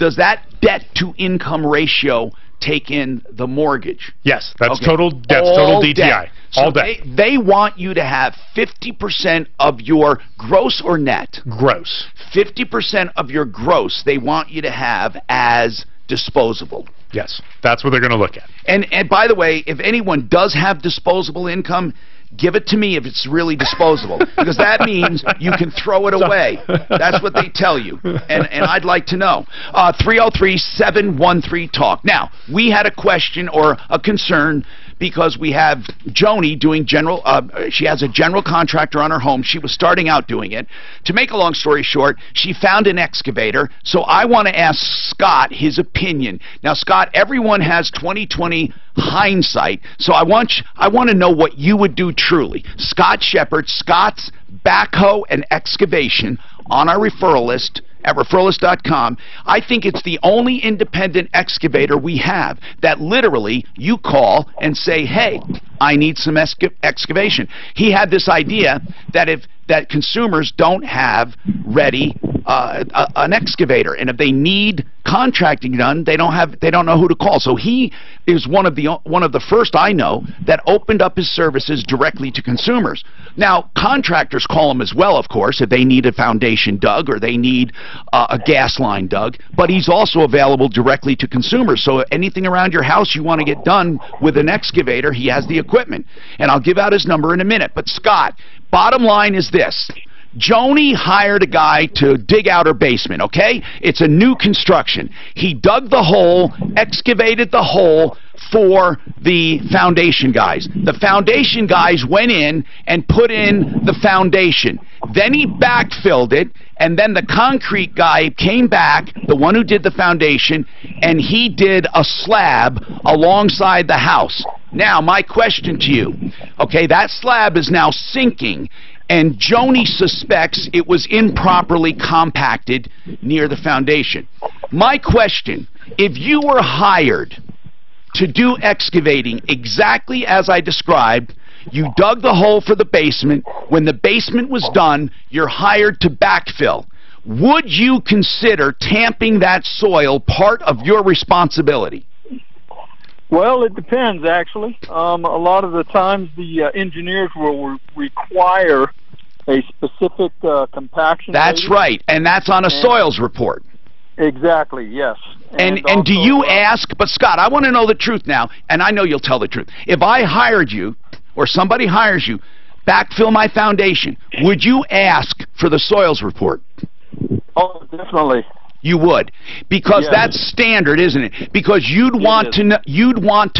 Does that debt-to-income ratio take in the mortgage? Yes, that's total DTI. Debt. All So debt. they want you to have 50% of your gross or net. Gross. 50% of your gross they want you to have as disposable. Yes, that's what they're going to look at. And by the way, if anyone does have disposable income, give it to me if it's really disposable, because that means you can throw it away. That's what they tell you, and I'd like to know. 303-713-TALK. Now, we had a question or a concern because we have Joni doing general, she has a general contractor on her home. She was starting out doing it. To make a long story short, she found an excavator, so I want to ask Scott his opinion. Now, Scott, everyone has 20/20 hindsight, so I want to know what you would do truly. Scott Shepard, Scott's Backhoe and Excavation, on our referral list at referralist.com. I think it's the only independent excavator we have that literally you call and say, hey, I need some excavation. He had this idea that consumers don't have ready an excavator, and if they need contracting done, they don't know who to call. So he is one of the first I know that opened up his services directly to consumers. Now, contractors call him as well, of course, if they need a foundation dug or they need a gas line dug, but he's also available directly to consumers. So anything around your house you want to get done with an excavator, he has the equipment. And I'll give out his number in a minute. But Scott, bottom line is this. Joni hired a guy to dig out her basement, okay? It's a new construction. He dug the hole, excavated the hole for the foundation guys. The foundation guys went in and put in the foundation. Then he backfilled it, and then the concrete guy came back, the one who did the foundation, and he did a slab alongside the house. Now, my question to you, okay, that slab is now sinking, and Joni suspects it was improperly compacted near the foundation. My question, if you were hired to do excavating exactly as I described, you dug the hole for the basement. When the basement was done, you're hired to backfill. Would you consider tamping that soil part of your responsibility? Well, it depends, actually. A lot of the times the engineers will require a specific compaction. That's rate. Right, and that's on a soils report. Exactly, yes. And do you ask, but Scott, I want to know the truth now, and I know you'll tell the truth. If I hired you, or somebody hires you, backfill my foundation, would you ask for the soils report? Oh, definitely. You would, because yes. That's standard, isn't it? Because you'd want to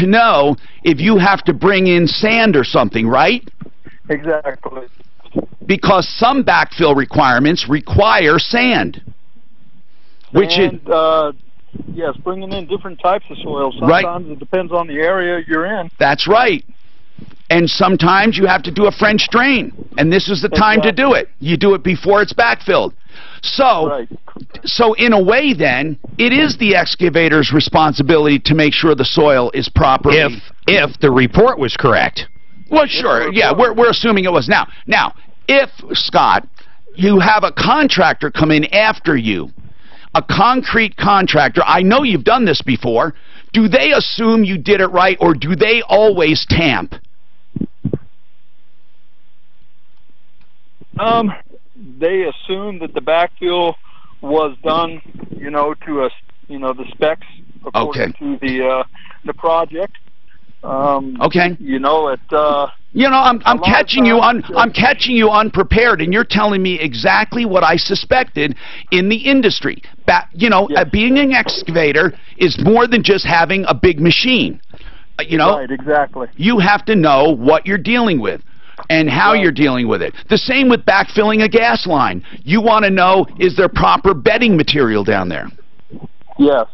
know if you have to bring in sand or something, right? Exactly. Because some backfill requirements require sand. Yes, bringing in different types of soil. Sometimes it depends on the area you're in. That's right. And sometimes you have to do a French drain, and this is the time to do it. You do it before it's backfilled. So, so in a way then, it is the excavator's responsibility to make sure the soil is properly... If the report was correct. Well, sure, yeah, we're assuming it was. Now, if, Scott, you have a contractor come in after you, a concrete contractor, I know you've done this before, do they assume you did it right, or do they always tamp? They assume that the backfill was done, to the specs according to the project. Okay. I'm catching you unprepared, and you're telling me exactly what I suspected in the industry. Being an excavator is more than just having a big machine. Right, exactly. You have to know what you're dealing with and how you're dealing with it. The same with backfilling a gas line. You want to know, is there proper bedding material down there? Yes.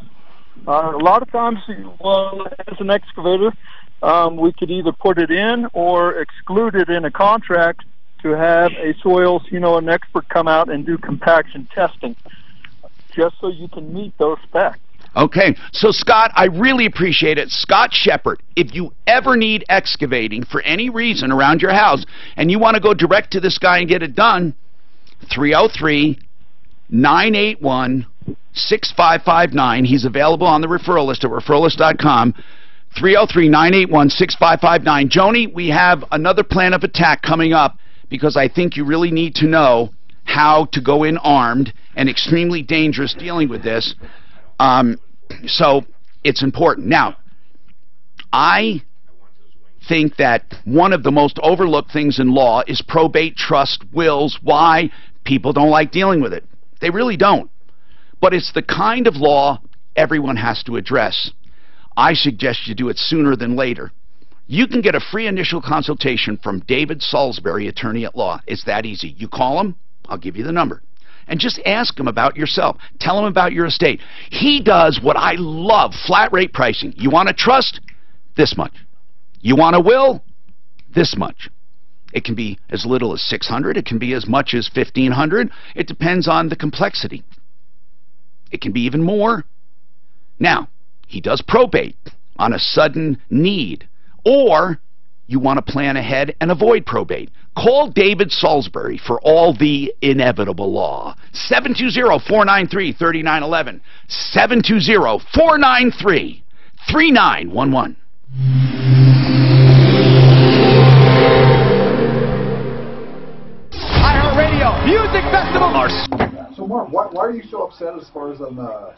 A lot of times, as an excavator, we could either put it in or exclude it in a contract to have a soils, an expert come out and do compaction testing, just so you can meet those specs. Okay, so Scott, I really appreciate it. Scott Shepard, if you ever need excavating for any reason around your house and you want to go direct to this guy and get it done, 303-981-6559. He's available on the referral list at referralist.com. 303-981-6559. Joni, we have another plan of attack coming up because I think you really need to know how to go in armed and extremely dangerous dealing with this. So it's important. Now, I think that one of the most overlooked things in law is probate, trust, wills. Why? People don't like dealing with it. They really don't. But it's the kind of law everyone has to address. I suggest you do it sooner than later. You can get a free initial consultation from David Salisbury, attorney at law. It's that easy. You call him, I'll give you the number, and just ask him about yourself. Tell him about your estate. He does what I love, flat rate pricing. You want a trust? This much. You want a will? This much. It can be as little as $600. It can be as much as $1,500. It depends on the complexity. It can be even more. Now, he does probate on a sudden need, or you want to plan ahead and avoid probate. Call David Salisbury for all the inevitable law. 720-493-3911. 720-493-3911. iHeartRadio Music Festival. So, Mark, why are you so upset as far as on the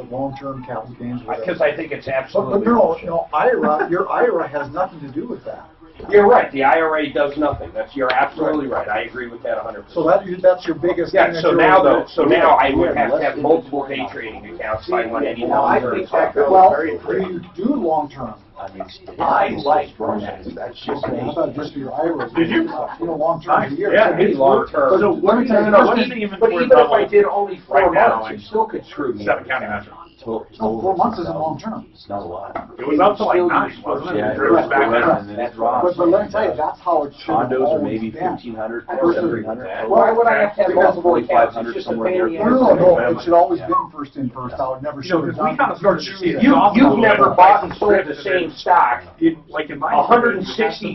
long-term capital gains? Because I think it's absolutely. But no, IRA. Your IRA has nothing to do with that. You're right. The IRA does nothing. You're absolutely right. I agree with that 100%. So that's your biggest. Yeah. Thing So now I would have to have multiple day trading accounts if I want any long-term. Well, you do long-term. I like that. That's just me. How about just for your IRA? Did you? Long-term year. Yeah, maybe long-term. So let me tell you, but even if I did only 4 months, you still could screw me. 7 county measure. No, 4 months isn't long-term. It's not a lot. It was up to like 9, wasn't it? Yeah, It was back then. and then it drops. But let me tell you, that's how it should have Condos are always maybe been. 1,500, Versus- 1,700. Why would I have to have multiple accounts? It's just a pain in the ass. No, it should always been first in, first out. It never should have We kind done. of started to see it. You've never bought and sold the same stock Like in my 160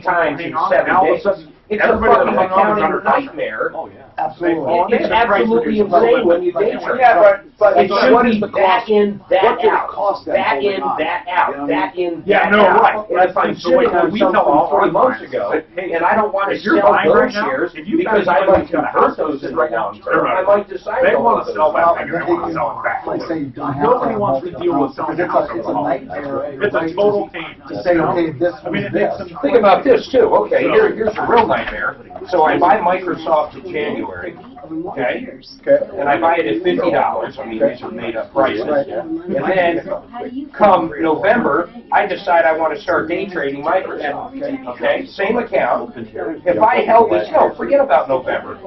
times in 7 Now all of a days. sudden, It's a everybody fucking that hung on is accounting under pressure. nightmare. Oh, yeah. Absolutely. It's absolutely insane when you day trade. Yeah, but It should be that in, that What did it out. cost them That holding in, on? that out. That in, Yeah, that no, out. right. And That's if I'm fine. So like, sitting on we tell something all 3 our months clients ago, that, hey, and I don't want to if you're sell buying right those now, shares if you because guys I might got a convert house those in the right now, long term, I might decide they to want to sell that Well, thing and they want to sell it back. like say you don't have Nobody to wants to deal with selling because houses. it's a nightmare. It's a total pain. To say, okay, this I mean, was it makes this. them Think about this too. Okay, here's a real nightmare. So I buy Microsoft in January, okay? And I buy it at $50. I mean, these are made up prices. And then come November, I decide I want to start day trading Microsoft. Okay, same account. If I held this, no, forget about November.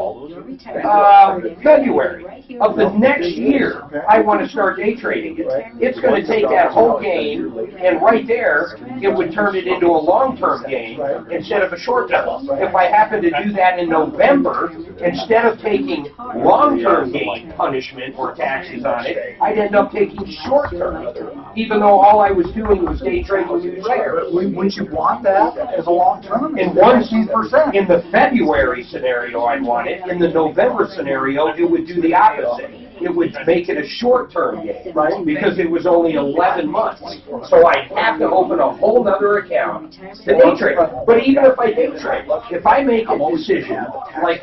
February of the next year, I want to start day trading it. It's going to take that whole gain, and right there, it would turn it into a long-term gain instead of a short-term. If I happen to do that in November, instead of taking long-term gain punishment or taxes on it, I'd end up taking short-term, even though all I was doing was day trading new shares. Wouldn't you want that as a long-term? In the February scenario, I'd want it. In the November scenario, it would do the opposite. It would make it a short-term gain, right? Because it was only 11 months. So I'd have to open a whole other account to day trade. But even if I day trade, if I make a decision, like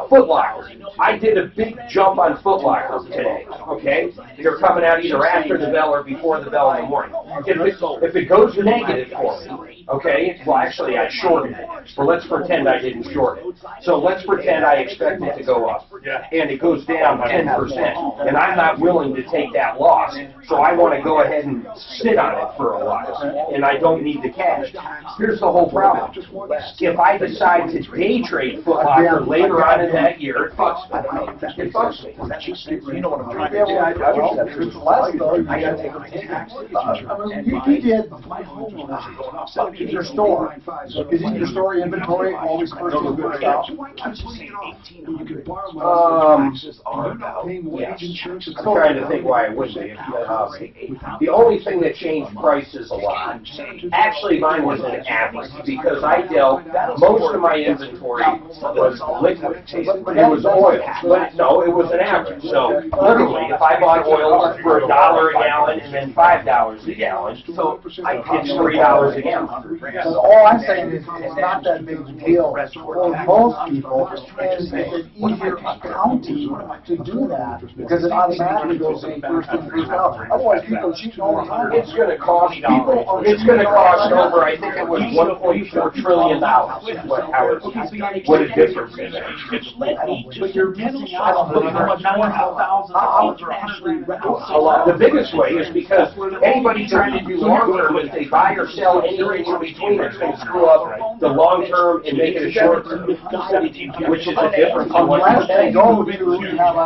Foot Locker, I did a big jump on Foot Locker today, okay? They're coming out either after the bell or before the bell in the morning. If it goes negative for me, okay, well actually I shorted it. But let's pretend I didn't short it. So let's pretend I expect it to go up. And it goes down 10%. And I'm not willing to take that loss. So I want to go ahead and sit on it for a while. And I don't need the cash. Here's the whole problem. If I decide to day trade Foot Locker later on in that year, it fucks me. It fucks me. You know what I'm trying to say? I wish that was less though. I got to take a tax. You did. Is your store? Isn't your store inventory always first in good stuff? Yes. I'm trying to think why it wouldn't be. The only thing that changed prices a lot, actually mine was an average, because I dealt, most of my inventory was liquid. It was oil, but no, it was an average. So literally, if I bought oil for $1 a gallon and then $5 a gallon, gallon, so it's $3 a gallon. Because all I'm saying is it's not that big a deal for most people, and it's an easier accounting to do that, because it automatically goes in first in, first out. Otherwise, people cheat all the time. It's going to cost over, I think it was $1.4 trillion. What a difference is that? But you're missing out on The biggest way is because anybody trying to do long term, if they buy or sell anything in between, it's going to screw up the long term and make it a short term, which is a difference. Unless they go to have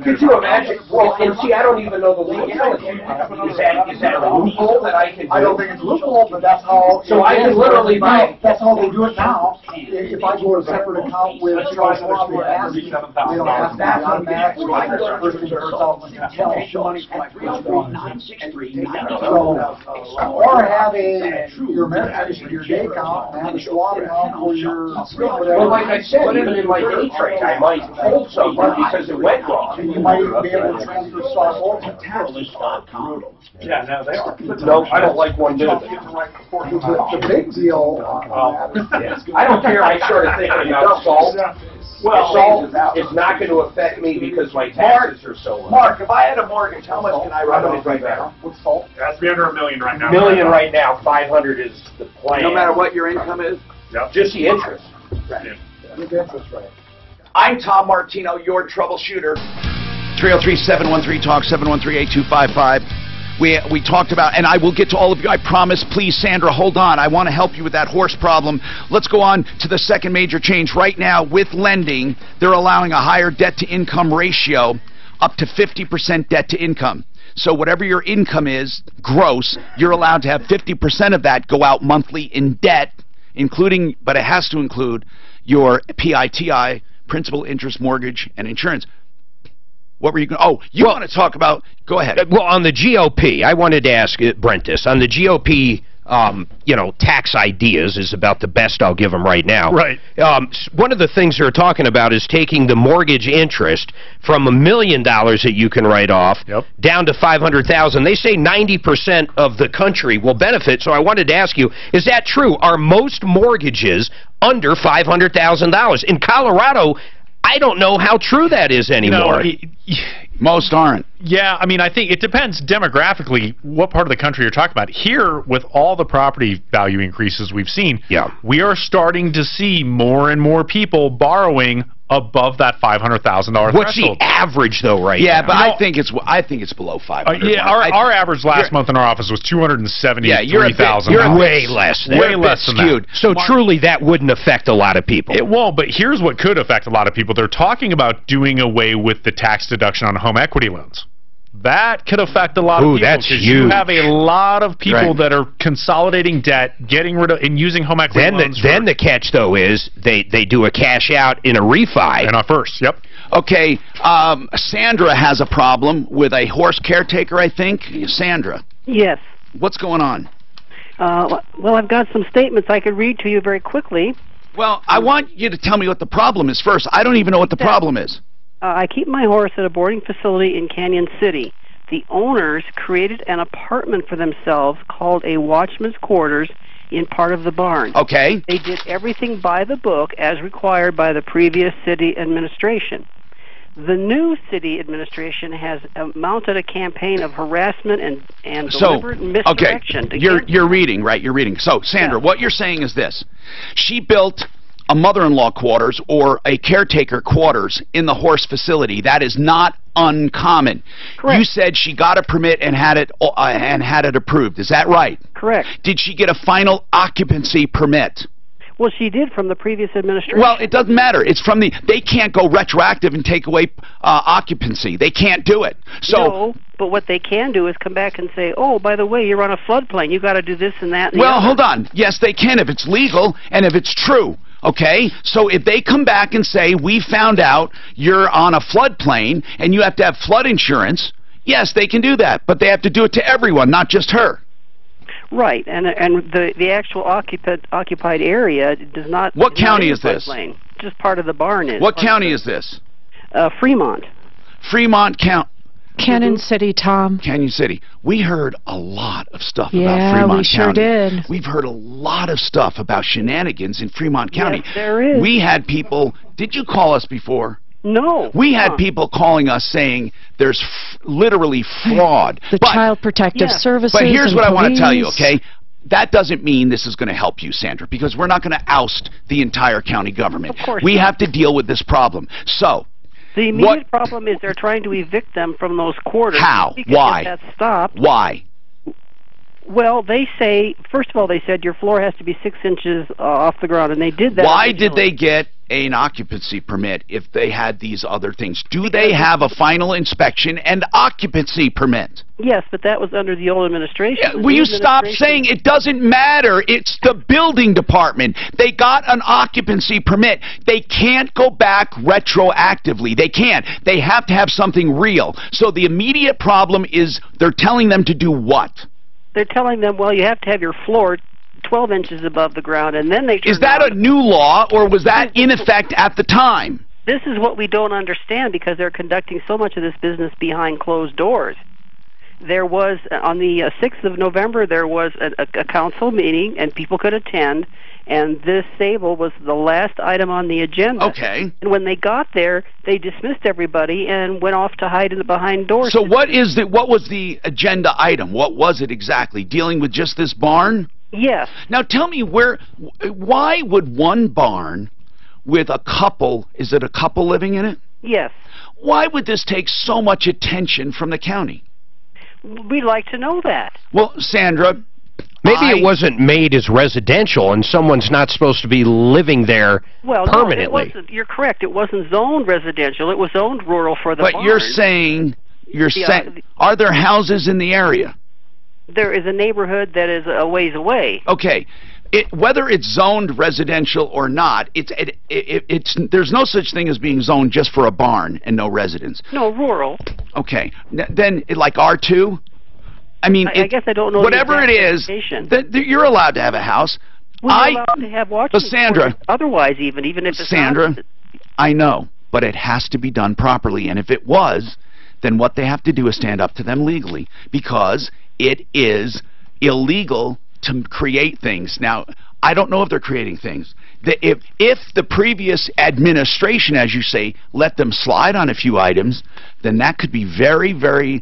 Could you imagine? Well, and see, I don't even know the legality. Is that a loophole that I can do? I don't think it's a loophole, but that's how. So I can literally buy. That's how they do it now. If I go to a separate account with Charles Schwab, they ask me, they don't ask me automatically. I can go to first in, first out when you tell money or have your American, your day account, and have a Schwab account for your whatever. Well, like I said, even in my day trade, I might hold something because it went wrong. And you might even be able to transfer stock over. Yeah, no, they are. No, I don't like one bit of it. The big deal. I don't care. I started thinking about salt. Well, salt is not going to affect me because my taxes are so low. Mark, if I had a mortgage, how much can I write off right now? What's salt? It has to be under $1 million right now. $1 million right now. 500 is the plan. No matter what your income is? Yep. Just the interest. Right. With interest rate. I'm Tom Martino, your troubleshooter. 303-713-TALK, 713-8255. We talked about, and I will get to all of you, I promise. Please, Sandra, hold on. I want to help you with that horse problem. Let's go on to the second major change. Right now, with lending, they're allowing a higher debt-to-income ratio, up to 50% debt-to-income. So whatever your income is, gross, you're allowed to have 50% of that go out monthly in debt, including, but it has to include your PITI, principal, interest, mortgage, and insurance. What were you going to... Oh, you want to talk about... Go ahead. Well, on the GOP, I wanted to ask Brent this. On the GOP, tax ideas is about the best I'll give them right now. Right. One of the things they're talking about is taking the mortgage interest from $1 million that you can write off down to $500,000. They say 90% of the country will benefit, so I wanted to ask you, is that true? Are most mortgages under $500,000? In Colorado... I don't know how true that is anymore. Most aren't. Yeah, I mean, I think it depends demographically what part of the country you're talking about. Here, with all the property value increases we've seen, we are starting to see more and more people borrowing above that $500,000 threshold. What's the average though, right? Yeah, now? but I think it's below 500. Yeah, our average last month in our office was $273,000. Yeah, you're way less than way less than skewed. that. So truly, that wouldn't affect a lot of people. It won't. But here's what could affect a lot of people. They're talking about doing away with the tax deduction on home equity loans. That could affect a lot of people. That's huge. You have a lot of people that are consolidating debt, getting rid of, and using home equity loans. Then the catch, though, is they do a cash out in a refi. And a first, yep. Okay, Sandra has a problem with a horse caretaker, I think. Sandra. Yes. What's going on? Well, I've got some statements I could read to you very quickly. Well, I want you to tell me what the problem is first. I don't even know what the problem is. I keep my horse at a boarding facility in Canyon City. The owners created an apartment for themselves called a watchman's quarters in part of the barn. Okay. They did everything by the book as required by the previous city administration. The new city administration has mounted a campaign of harassment and deliberate misdirection. Okay, you're reading, right? You're reading. So, Sandra, what you're saying is this. She built a mother-in-law quarters or a caretaker quarters in the horse facility. That is not uncommon. Correct. You said she got a permit and had it approved. Is that right? Correct. Did she get a final occupancy permit? Well, she did from the previous administration. Well, it doesn't matter. It's from the... They can't go retroactive and take away occupancy. They can't do it. So, no, but what they can do is come back and say, oh, by the way, you're on a floodplain. You got to do this and that and the other. Hold on. Yes, they can if it's legal and if it's true. Okay? So if they come back and say, we found out you're on a floodplain and you have to have flood insurance, yes, they can do that. But they have to do it to everyone, not just her. Right, and the actual occupied area does not... What county is this? Just part of the barn is. What county is this? Fremont. Fremont County. Canyon City, Tom. Canyon City. We heard a lot of stuff Yeah, about Fremont we sure County. did. We've heard a lot of stuff about shenanigans in Fremont County. Yes, there is. We had people, did you call us before? No. We had people calling us saying there's literally fraud. The Child Protective Services. But here's and what I want to tell you, police. okay? That doesn't mean this is going to help you, Sandra, because we're not going to oust the entire county government. Of course we not. have to deal with this problem. So, the immediate problem is they're trying to evict them from those quarters. How? We can Why? get that stopped. Why? Well, they say, first of all, they said your floor has to be 6 inches off the ground, and they did that. Why originally. did they get an occupancy permit if they had these other things? Do they have a final inspection and occupancy permit? Yes, but that was under the old administration. Will you stop saying it doesn't matter? It's the building department. They got an occupancy permit. They can't go back retroactively. They can't. They have to have something real. So the immediate problem is they're telling them to do what? They're telling them, well, you have to have your floor 12 inches above the ground, and then they turn Is that a new law, or was that in effect at the time? This is what we don't understand, because they're conducting so much of this business behind closed doors. There was, on the 6th of November, there was a council meeting, and people could attend, and this sable was the last item on the agenda. Okay. And when they got there, they dismissed everybody and went off to hide in the behind doors. So what was the agenda item? What was it exactly? Dealing with just this barn? Yes. Now tell me why would one barn with a couple, is it a couple living in it? Yes. Why would this take so much attention from the county? We'd like to know that. Well, Sandra, maybe it wasn't made as residential and someone's not supposed to be living there permanently. No, it wasn't. You're correct. It wasn't zoned residential. It was zoned rural for the But barn. you're saying, are there houses in the area? There is a neighborhood that is a ways away. Okay. Whether it's zoned residential or not, there's no such thing as being zoned just for a barn and no residents. No, rural. Okay. Then, like R2? I mean, I guess I don't know. Whatever it is, you're allowed to have a house. We're allowed to have watching. But Sandra, otherwise, even if it's Sandra, not, I know, but it has to be done properly. And if it was, then what they have to do is stand up to them legally, because it is illegal to create things. Now, I don't know if they're creating things. If the previous administration, as you say, let them slide on a few items, then that could be very, very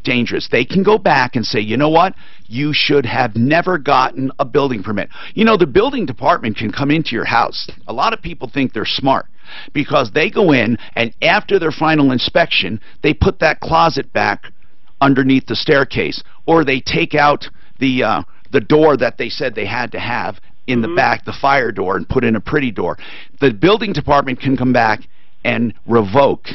dangerous. They can go back and say, you know what, you should have never gotten a building permit. You know, the building department can come into your house. A lot of people think they're smart because they go in and after their final inspection, they put that closet back underneath the staircase, or they take out the door that they said they had to have in the back, the fire door, and put in a pretty door. The building department can come back and revoke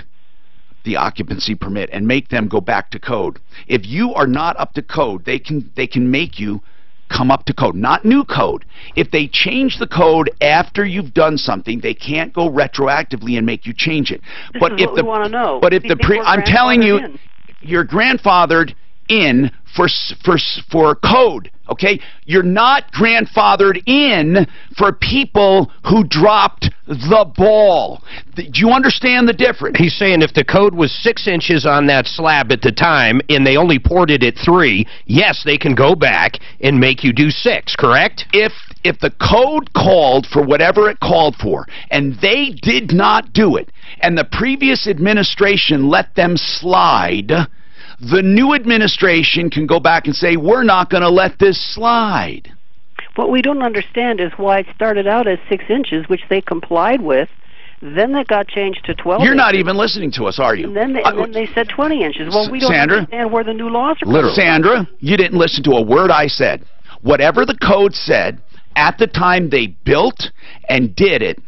the occupancy permit and make them go back to code. If you are not up to code, they can make you come up to code, not new code. If they change the code after you've done something, they can't go retroactively and make you change it. But if we want to know. But if I'm telling you, you're grandfathered in for code, okay? You're not grandfathered in for people who dropped the ball. Do you understand the difference? He's saying if the code was 6 inches on that slab at the time and they only poured it at 3, yes, they can go back and make you do 6, correct? If the code called for whatever it called for and they did not do it and the previous administration let them slide, the new administration can go back and say, we're not going to let this slide. What we don't understand is why it started out as 6 inches, which they complied with. Then that got changed to 12 You're inches. not even listening to us, are you? And then they said 20 inches. Well, we don't Sandra, understand where the new laws are from. Sandra, you didn't listen to a word I said. Whatever the code said, at the time they built and did it,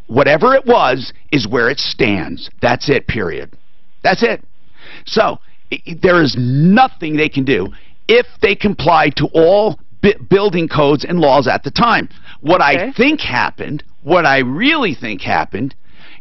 whatever it was is where it stands. That's it, period. That's it. So, there is nothing they can do if they comply to all building codes and laws at the time. What I think happened, what I really think happened,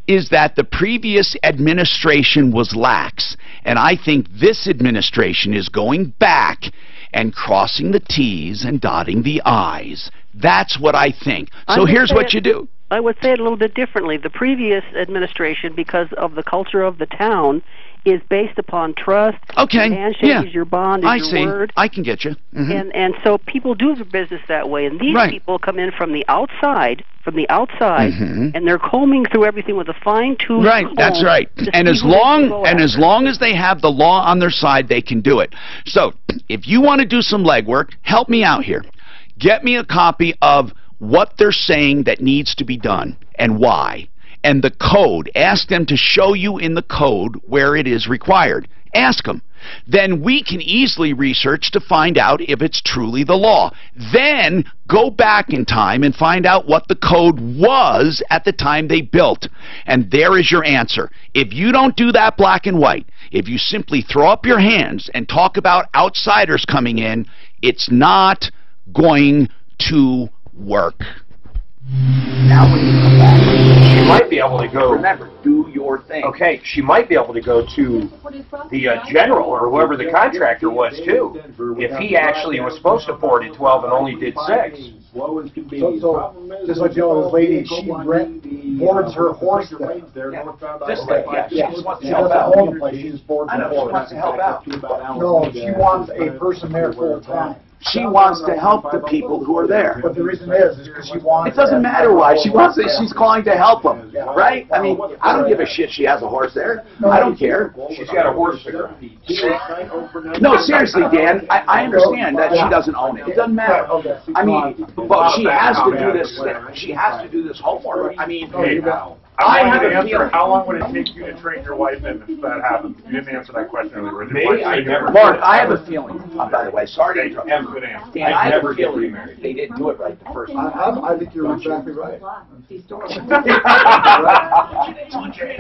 is that the previous administration was lax. And I think this administration is going back and crossing the T's and dotting the I's. That's what I think. So here's what you do. I would say it a little bit differently. The previous administration, because of the culture of the town, is based upon trust. Okay. Your handshake Yeah. is your bond, is I your see. word. I can get you. Mm-hmm. And so people do their business that way. And these Right. people come in from the outside, Mhm. and they're combing through everything with a fine-tooth Right, comb. that's right. to And see as who they can long go and after. as long as they have the law on their side, they can do it. So, if you want to do some legwork, help me out here. Get me a copy of what they're saying that needs to be done and why. And the code. Ask them to show you in the code where it is required. Ask them. Then we can easily research to find out if it's truly the law. Then go back in time and find out what the code was at the time they built. And there is your answer. If you don't do that black and white, if you simply throw up your hands and talk about outsiders coming in, it's not going to work. Now when you come back, she might be able to go. Remember, do your thing. Okay, she might be able to go to the general or whoever the contractor was too. If he actually was supposed to pour it at 12 and only did 6. So just like you know, this lady, she boards her horse there. This lady, yeah, she just wants to She help doesn't out. own the place, she just boards I her know, she horse. wants to help out. No, she wants a person there full time. She wants to help the people who are there. But the reason is because she wants. It doesn't matter why. She wants it. She's calling to help them, right? I mean, I don't give a shit she has a horse there. I don't care. She's got a horse to grow. No, seriously, Dan, I understand that she doesn't own it. It doesn't matter. I mean, but she has to do this. She has to do this homework. I mean, I want you to answer, how long would it take you to train your wife in if that happens? You didn't answer that question earlier. Maybe I never. Mark, I have a feeling. By the way, sorry to interrupt. Good answer. Dan, I have a feeling they didn't do it right the first time. I think you're exactly right.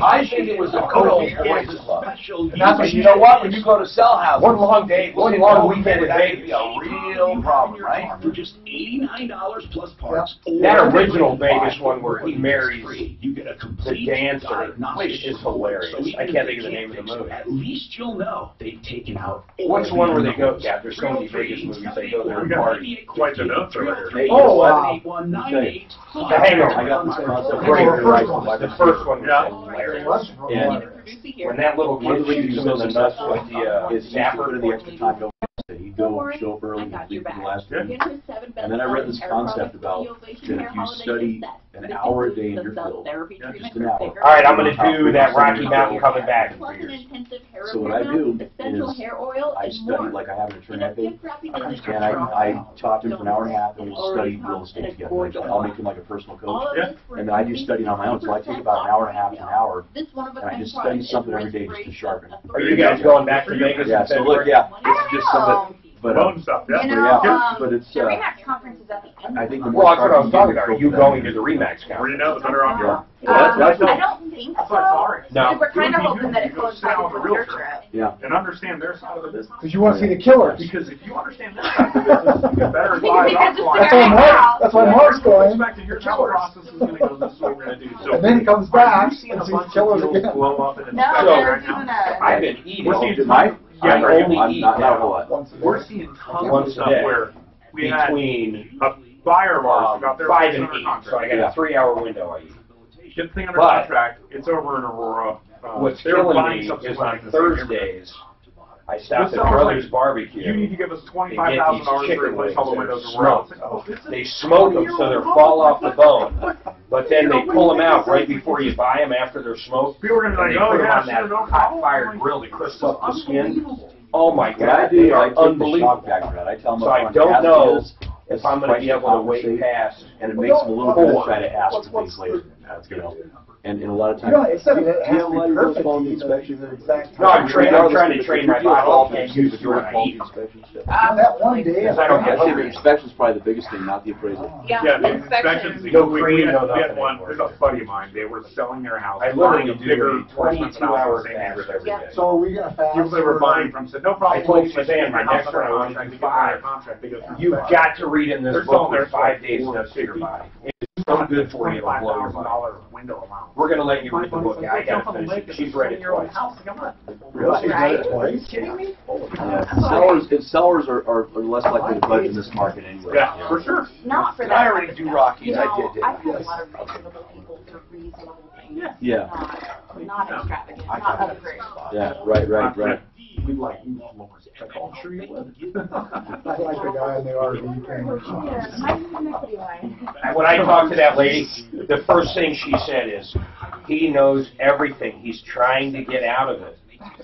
I think it was a good old boys club. And that's what, you know what? When you go to Cell House, one long weekend in Vegas be a real problem, right? For just $89 plus parts. That original Vegas one where he marries you get a the complete dancer, diagnostic which is hilarious. I can't think of the name of the movie. At least you'll know they've taken out. What's the one where they go? Yeah, there's so many Vegas movies. They go there and party. Quite the notes over there. Oh, wow. The Hangover. I got this concept. The first one was hilarious. And when that little kid shoots him in the nuts with the snapper the extra time going. He'd go show up early and leave for the last week. And then I read this concept about that if you study an hour a day in your field, just an hour. All right, I'm going to do that Rocky Mountain coming back. So what I do is I study like I have an attorney, and I talk to him for an hour and a half, and we study real estate together. Like, I'll make him like a personal coach, and then I do studying on my own. So I take about an hour and a half to an hour, and I just study something every day just to sharpen. Are you guys going back to Vegas? Yeah. So look, this is just something. But stuff, but it's. The RE/MAX conference is at the end. I think the well, that's what I was talking about. Are you going to the RE/MAX conference? Were you know that are on your? I don't think so. No. We're kind of hoping that it coincides with your trip. Yeah. And understand their side of the business. Because you want to see the killers. Because if you understand their side of the business, you get better advice. That's why Mark's going. Your killer process is going to go, this is what we're going to do. So, And then he comes back and sees killers again. Blow up in No, they're doing a. I've been eating. Yeah, I'm only eating now. We're seeing tons Once of a stuff day. where we had Between a buyer of ours who got their 5 and under 8, contract. so I got a 3-hour window I eat. Get the thing under But- contract. It's over in Aurora. What's They're killing buying me something is like on this. Thursdays, I stopped This at sounds Brothers like Barbecue. You need to give us and get these $25,000 to chicken replace wings all the that windows are in Aurora. smoked. They smoke them so they fall off the bone, but then they pull them out right before you buy them after they're smoked. People are going to And be they like, put oh, them yeah, on that sure, no hot problem. fire grill to crisp up the skin. Oh my What I God, do, they I are take the unbelievable. shock factor out. I tell them So up I front, don't ask know this, if I'm going to be able to wait past. and it makes them a little bit try to ask for things later. You know, and a lot of times. You know, it says it has to be perfect. inspections. No, I'm trying to train my body and use it during the heat. That one day. Because I don't get The inspection's probably the biggest thing, not the appraisal. Yeah, the inspections. No we cream, had, no we had nothing one. anymore. There's a buddy of mine. They were selling their house. I literally buying a do bigger a 22-hour fast every day. So are we gonna fast? People they were buying from said, no problem. I told we'll Suzanne, my next under one, I want contract, to do they get their 5. contract, they go through You've the got to read in this They're book selling with their 5 days to figure body. It's so good for you, it'll blow your mind. $25,000 window allowance. We're going to let you read the book. I got to finish it. She's read it twice. Really? Right? Are you kidding me? Yeah. Sellers are less likely to budge in this market anyway. Yeah, for sure. Not for And that. I already do Rockies. You know, I did. I've had a lot of reasonable people for reasonable things. Yeah. Not not extravagant, not upgrade. Yeah, right. We'd like you floors. I'm sure you would. I like the guy in the RV thing. When I talked to that lady, the first thing she said is, he knows everything. He's trying to get out of it.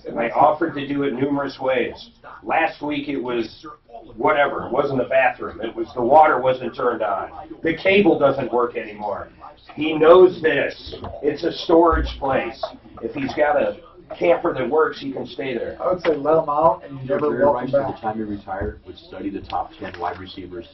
And I offered to do it numerous ways. Last week it was whatever. It wasn't the bathroom. It was the water wasn't turned on. The cable doesn't work anymore. He knows this. It's a storage place. If he's got a camper that works, he can stay there. I would say let him out and you never welcome By the back. time he retired, would study the top 10 wide receivers,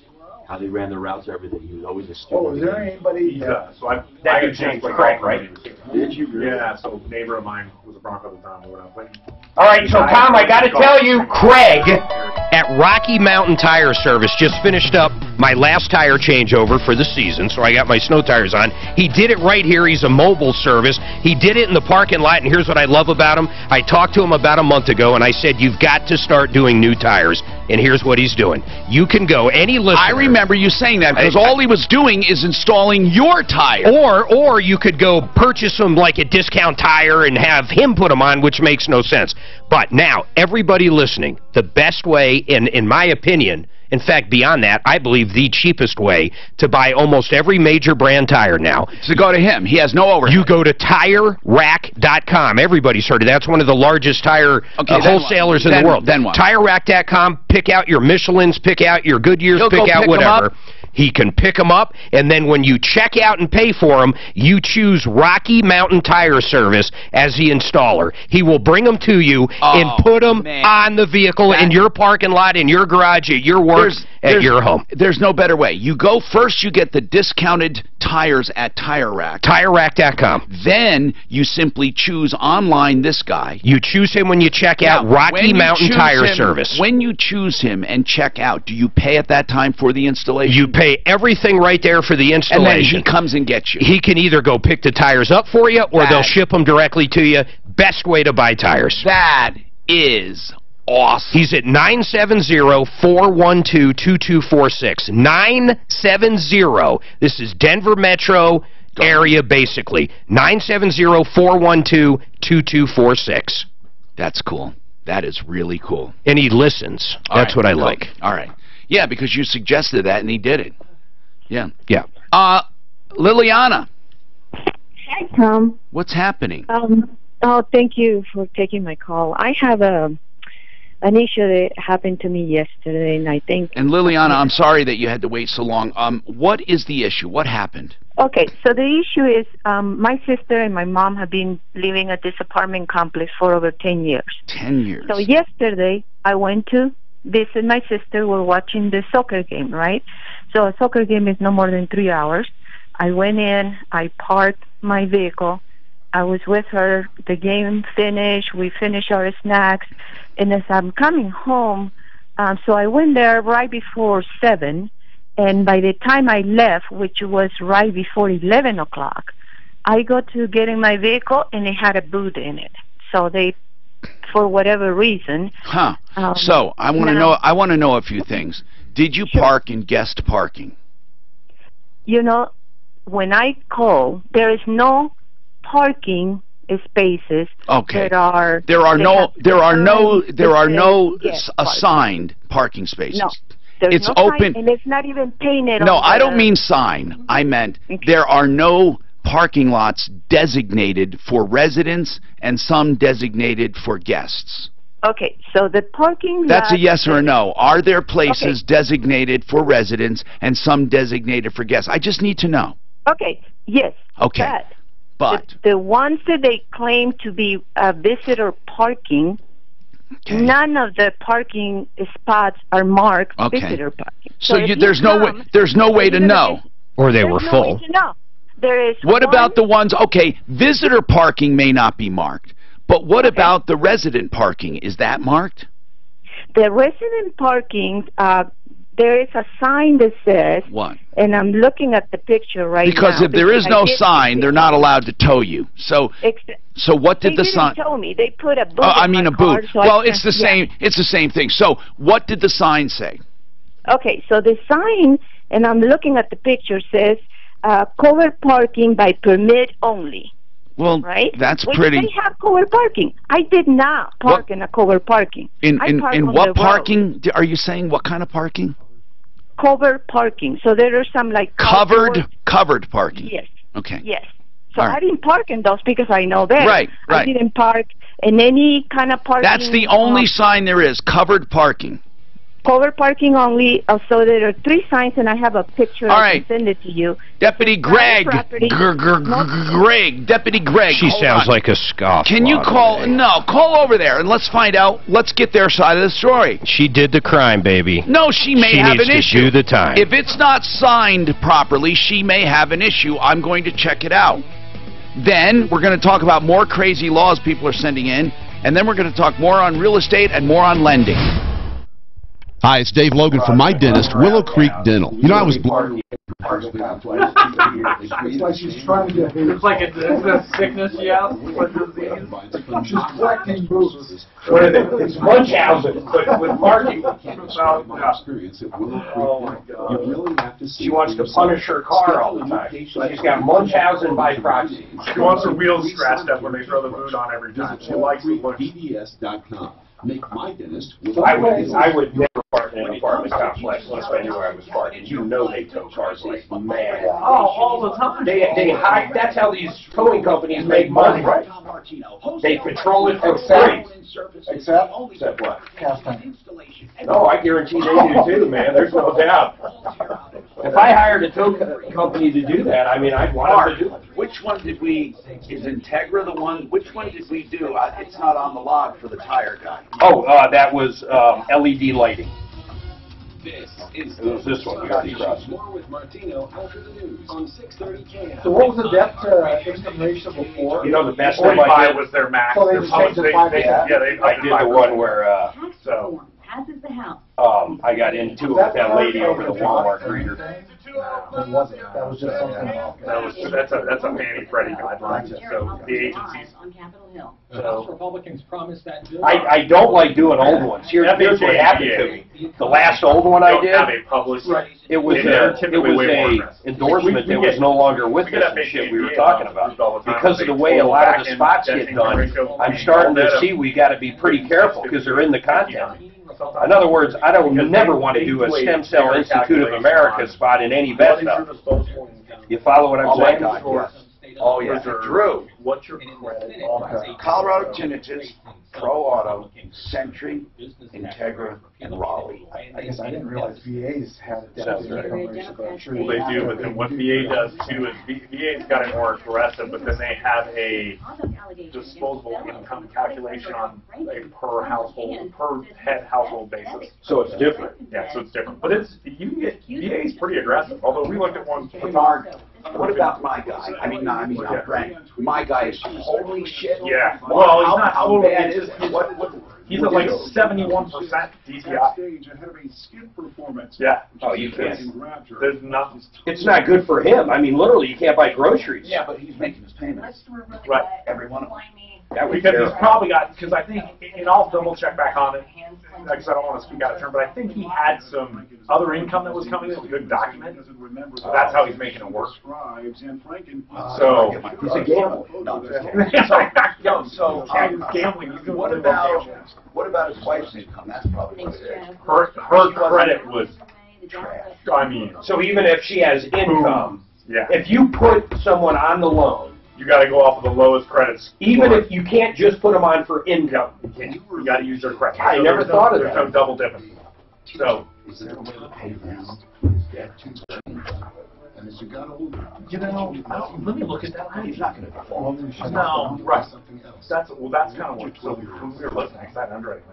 how they ran their routes, everything. He was always a student. Oh, is there anybody? Yeah, so I That got a could chance change to Craig, call right? him. Did you really? Yeah, so a neighbor of mine was a Bronco at the time. We went out playing. All right, so Tom, I got to tell you, Craig at Rocky Mountain Tire Service just finished up my last tire changeover for the season, so I got my snow tires on. He did it right here. He's a mobile service. He did it in the parking lot, and here's what I love about him. I talked to him about a month ago, and I said, you've got to start doing new tires, and here's what he's doing. You can go, any listener. I remember you saying that, because all he was doing is installing your tire. Or you could go purchase them like a discount tire and have him put them on, which makes no sense. But now, everybody listening, the best way, in my opinion, in fact, beyond that, I believe the cheapest way to buy almost every major brand tire now. To go to him. He has no overhead. You go to TireRack.com. Everybody's heard of that. That's one of the largest tire wholesalers in the world. Then what? TireRack.com. Pick out your Michelins, pick out your Goodyears, pick out whatever. He can pick them up, and then when you check out and pay for them, you choose Rocky Mountain Tire Service as the installer. He will bring them to you and put them on the vehicle in your parking lot, in your garage, at your work, at your home. There's no better way. You go first, you get the discounted tires at Tire Rack. TireRack.com. Then you simply choose online this guy. You choose him when you check out Rocky Mountain Tire Service. When you choose him and check out, do you pay at that time for the installation? You pay everything right there for the installation. And then he comes and gets you. He can either go pick the tires up for you, or they'll ship them directly to you. Best way to buy tires. That is awesome. He's at 970-412-2246. 970. This is Denver Metro area, basically. 970-412-2246. That's cool. That is really cool. And he listens. That's what I like. All right. Yeah, because you suggested that, and he did it. Yeah. Yeah. Liliana. Hi, Tom. What's happening? Thank you for taking my call. I have an issue that happened to me yesterday, and I think... And Liliana, I'm sorry that you had to wait so long. What is the issue? What happened? Okay, so the issue is my sister and my mom have been living at this apartment complex for over 10 years. 10 years. So yesterday, I went to visit my sister. We're watching the soccer game, right? So a soccer game is no more than 3 hours. I went in, I parked my vehicle. I was with her. The game finished. We finished our snacks. And as I'm coming home, so I went there right before 7. And by the time I left, which was right before 11 o'clock, I got to get in my vehicle, and it had a boot in it. So they, for whatever reason... So I want to know. I want to know a few things. Did you park in guest parking? You know, when I call, there is no parking spaces. Okay. There are no assigned parking spaces. No. There's it's no open, sign, and it's not even painted. No, on I don't mean sign. I meant there are no parking lots designated for residents and some designated for guests. Okay, so the parking lot... That's a yes or a no. Are there places designated for residents and some designated for guests? I just need to know. Okay, yes. Okay, but... The ones that they claim to be visitor parking... Okay. None of the parking spots are marked visitor parking. So there's no way to know. Or they were full. Way to know. There is what about the ones, visitor parking may not be marked, but what about the resident parking? Is that marked? The resident parking, there is a sign that says... What? And I'm looking at the picture right now. Because if there is no sign, they're not allowed to tow you. So what did the sign... They didn't tow me. They put a boot I mean a boot. So well, it's the same. It's the same thing. So what did the sign say? Okay, so the sign, and I'm looking at the picture, says covered parking by permit only. Well, right? that's Which pretty. They have covered parking. I did not park in a covered parking. In what the parking are you saying? What kind of parking? Covered parking. So there are some like covered parking. Yes. Okay. Yes. So Right. I didn't park in those because I know better. Right. I didn't park in any kind of parking. That's the only sign there is, covered parking. Covered parking only. So there are 3 signs, and I have a picture. All I right. can send it to you. Deputy Greg. Deputy Greg. She hold sounds on. like a scoff. Can you call? No, call over there and let's find out. Let's get their side of the story. She did the crime, baby. No, she may have needs an to issue. do the time. If it's not signed properly, she may have an issue. I'm going to check it out. Then we're going to talk about more crazy laws people are sending in, and then we're going to talk more on real estate and more on lending. Hi, it's Dave Logan from my dentist, Willow Creek Dental. You know, I was blown. It's like she's trying to get It's like it's a sickness she has, what disease? She's collecting bruises. What is it? It's Munchausen, but with marking. Oh my God. She wants to punish her car all the time. She's got Munchausen by proxy. She wants her wheels scratched up when they throw the boot on every time. She likes the look. BDS.com. Make my dentist. I would never park in an apartment complex unless I knew where I was parking. You know they tow cars like mad. Oh, all the time. They hide. That's how these towing companies make money. Right. They patrol it for free. Except what? Cast iron. No, I guarantee they do too, man. There's no doubt. If I hired a tow company to do that, I mean, I'd want them to do it. Which one did we, is Integra the one, which one did we do? It's not on the log for the tire guy. Oh, that was LED lighting. It was this one. You already crossed. So what was the debt to income ratio before? You know, the best one I 45 did was their max. So they Their just changed the public- 5%? yeah, I did the one where so Passes the house. I got into it with that lady over the Walmart greeter. It wasn't. That was just something. that's a Fannie Freddie guideline. So the agencies. On Capitol Hill. House Republicans promised that bill. I don't like doing old ones. Here's what happened to me. The last old one I did, it was a endorsement that was no longer with us and shit we were talking about. Because of the way a lot of the spots get done, I'm starting to see we got to be pretty careful because they're in the content. In other words, I don't never want to do a Stem Cell Institute of America spot in any vet stuff. You follow what I'm saying? Oh, yeah. Drew. What's your credit? Colorado Tinnitus, Pro Auto, Sentry, Integra, and Raleigh. I guess I didn't realize VAs had a debt to income ratio, but I'm sure Well, they do, but then what VA does too is VA's got it more aggressive, but then they have a disposable income calculation on a per household, per head household basis. So it's different. Yeah, so it's different. But you can get, VA's pretty aggressive, although we looked at one. Hey, Mark, what about my guy? I mean, not Brent. My guy is holy shit. Yeah. Well, he's not how totally. bad is it? He's at like 71% DTI. Yeah. Oh, you can't. There's nothing. It's not good for him. I mean, literally, you can't buy groceries. Yeah, but he's making his payments. Right. Every one of them. That was Because he's terrible. probably got, because I think, and I'll double check back on it, because I don't want to speak out of turn, but I think he had some other income that was coming in, a good document. So that's how he's making it work. So, He's a gambler. No, so gambling. What about his wife's income? That's probably what it is. Her credit was, I mean. So even if she has income, Yeah. if you put someone on the loan, you got to go off of the lowest credits. even if you can't just put them on for income. You got to use their credit. I never thought of that. There's no double dipping. So. Is there a way to pay around? And as you got older, You know, let me look at that. He's not going to default. No, right. That's kind of what. So we were looking at that underwriting.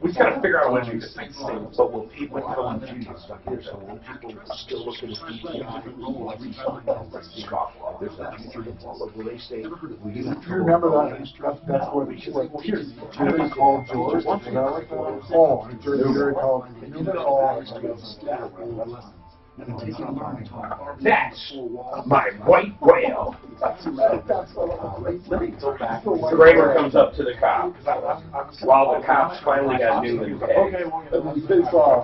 We just got to figure out a way to do this thing stable. But will people go in future stuff here? So will people still look at his DTI? There's that future default. Will they say? If you remember that, that's what Jerry called George. Was that like that? Oh, and Jerry called. You call. That's my white whale. Kramer comes up to the cop while the cops finally got Newman pegged.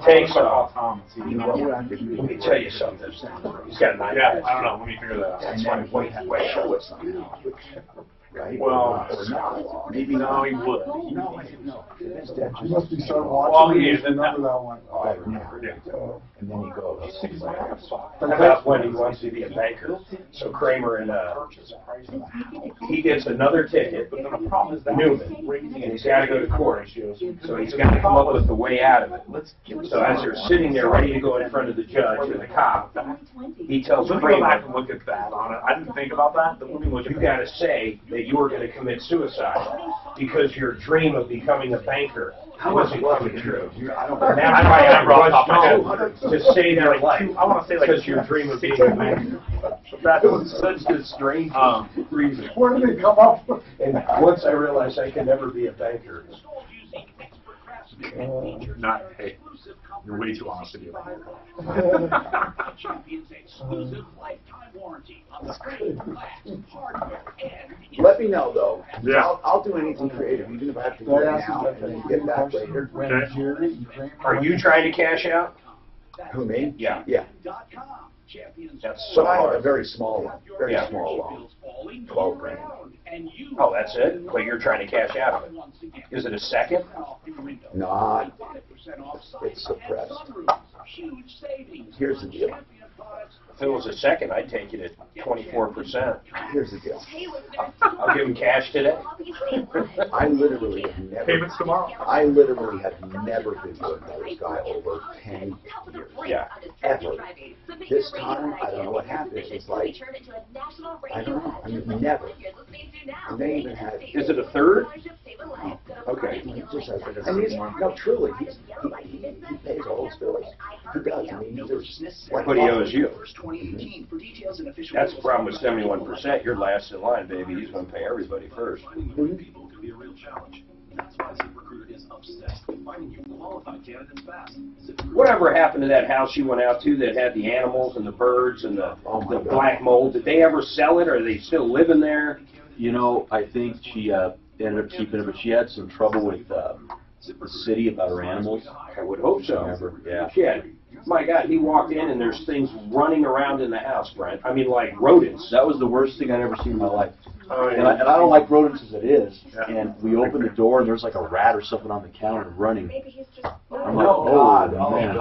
Takes off. Let me tell you something. He's got a knife. Yeah, I don't know. Let me figure that out. That's my white whale. Right? Well, or not. maybe no, he would. No, I didn't know. You must be starting watching. Well, he is. Remember that one. Oh, I remember. And then he goes. About when he wants to be a banker. So Kramer and he gets another ticket. Newman, and he's got to go to court. So he's got to come up with the way out of it. So as they're sitting there ready to go in front of the judge or the cop, he tells Let me go back Kramer, and look at that on it. I didn't think about that. But let me look at you got to say that you were going to commit suicide because your dream of becoming a banker wasn't coming true. I don't And know. that's why I rushed on to save your life. I want to say like because your dream of being a banker. That was such a strange reason. Where did it come up? And once I realized I could never be a banker. Not, hey, you're way too honest to be a banker. Let me know, though. Yeah. I'll do anything creative, even if I have to go now and then get back later. Are you trying to cash out? Who, me? Yeah. Yeah. That's so But I have a hard. very small one. Very Yeah. small loan. 12 grand. Oh, that's it? But you're trying to cash out of it. Is it a second? Not. It's suppressed. Here's the deal. If it was a second, I'd take it at 24%. Here's the deal. I'll give him cash today. I literally have never. Payments tomorrow. I literally have never been with another guy over 10 years. Yeah. Ever. This time, I don't know what happened. It's like, I don't know. I mean, never. And they even had. Is it a third? Okay. He just has, and he's, no, truly, he pays all his bills. He does. I mean, there's like. What he owes you. Mm-hmm. That's the problem with 71%. You're last in line, baby. He's going to pay everybody first. People can be a real challenge. That's why ZipRecruiter is obsessed with finding you qualified candidates fast. Whatever happened to that house you went out to that had the animals and the birds and the black mold? Did they ever sell it, or are they still living there? You know, I think she ended up keeping it, but she had some trouble with the city about her animals. I would hope so. Remember? Yeah. She had, my God, he walked in and there's things running around in the house, Brent. I mean, like rodents. That was the worst thing I'd ever seen in my life. Oh, yeah. And I don't like rodents as it is. Yeah. And we opened the door and there's like a rat or something on the counter running. I'm like, oh, man.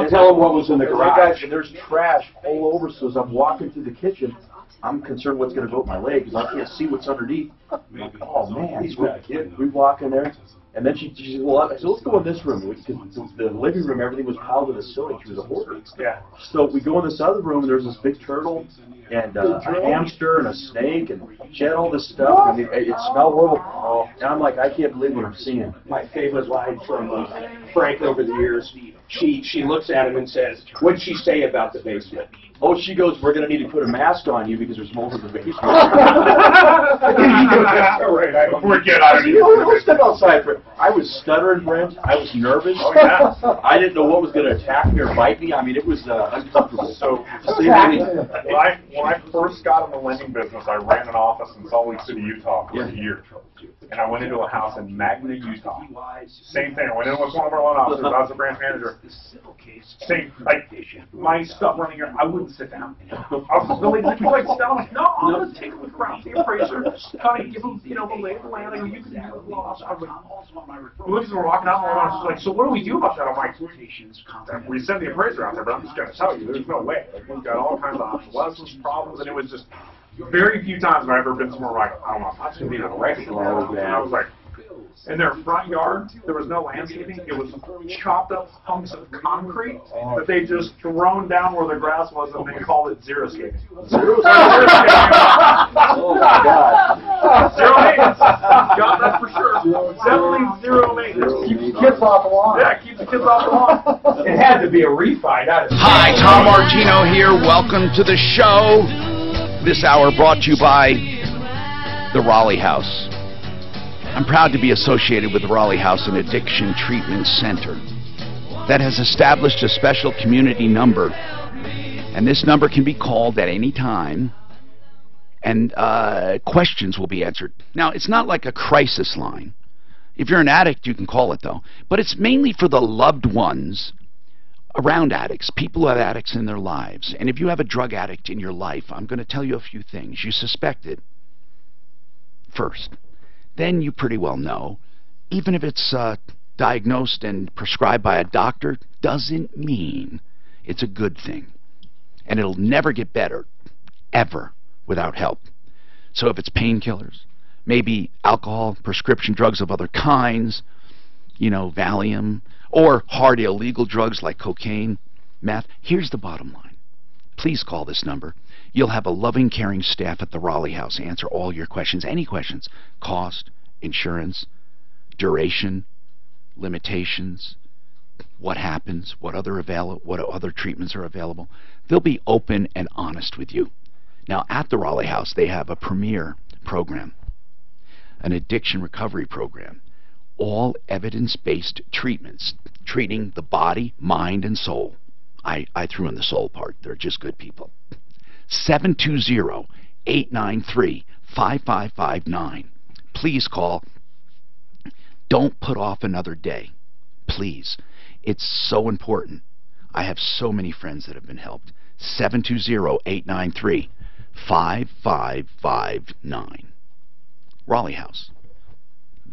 Tell him what was in the garage. And there's trash all over, so as I'm walking through the kitchen, I'm concerned what's going to go up my leg because I can't see what's underneath. I'm like, oh, man. He's not kidding. We walk in there. And then she said, well, so let's go in this room. Because the living room, everything was piled to the ceiling. She was a hoarder. Yeah. So we go in this other room, and there's this big turtle, and a hamster, and a snake, and she had all this stuff. And it smelled horrible. And I'm like, I can't believe what I'm seeing. My favorite line from Frank over the years, she looks at him and says, what'd she say about the basement? Oh, she goes, we're going to need to put a mask on you because there's mold in the basement. All right, Before we get out of here. Let's step outside for it. I was stuttering, Brent. I was nervous. Oh, yeah. I didn't know what was going to attack me or bite me. I mean, it was uncomfortable. So, when I first got in the lending business, I ran an office in Salt Lake City, Utah for a year. And I went into a house in Magna, Utah. Same thing. I went in with one of our loan officers. I was the branch manager. Same, like, my stuff running here, I wouldn't sit down. I was really like, sit down. I'm like, no, I'm going to take it with Ralph, the appraiser. Kind of give him, the lay of the land. I go, you can do it with loss. I was like, we're walking out, and I was like, so what do we do about that? I'm like, we send the appraiser out there, but I'm just going to tell you, there's no way. Like, we've got all kinds of obsolescence problems, and it was just very few times have I ever been somewhere like, I don't know, I'm going to be in a wreck. And I was like, in their front yard, there was no landscaping. It was chopped up hunks of concrete that they just thrown down where the grass was, and they called it xeriscaping. Oh, my God. Zero maintenance. God, that's for sure. Definitely zero maintenance. Keep the kids off the lawn. Yeah, keep the kids off the lawn. It had to be a refi, not a... Hi, Tom Martino here. Welcome to the show. This hour brought to you by the Raleigh House. I'm proud to be associated with the Raleigh House and Addiction Treatment Center. that has established a special community number. And this number can be called at any time, and questions will be answered. Now, it's not like a crisis line. If you're an addict, you can call it, though. But it's mainly for the loved ones around addicts, people who have addicts in their lives. And if you have a drug addict in your life, I'm going to tell you a few things. You suspect it first. Then you pretty well know. Even if it's diagnosed and prescribed by a doctor, doesn't mean it's a good thing. And it'll never get better, ever, without help. So if it's painkillers, maybe alcohol, prescription drugs of other kinds, you know, Valium, or hard illegal drugs like cocaine, meth, here's the bottom line. Please call this number. You'll have a loving, caring staff at the Raleigh House answer all your questions, any questions, cost, insurance, duration, limitations, what happens, what other treatments are available. They'll be open and honest with you. Now, at the Raleigh House, they have a premier program, an addiction recovery program, all evidence-based treatments, treating the body, mind, and soul. I threw in the soul part. They're just good people. 720-893-5559. Please call. Don't put off another day. Please. It's so important. I have so many friends that have been helped. 720-893-5559. Raleigh House.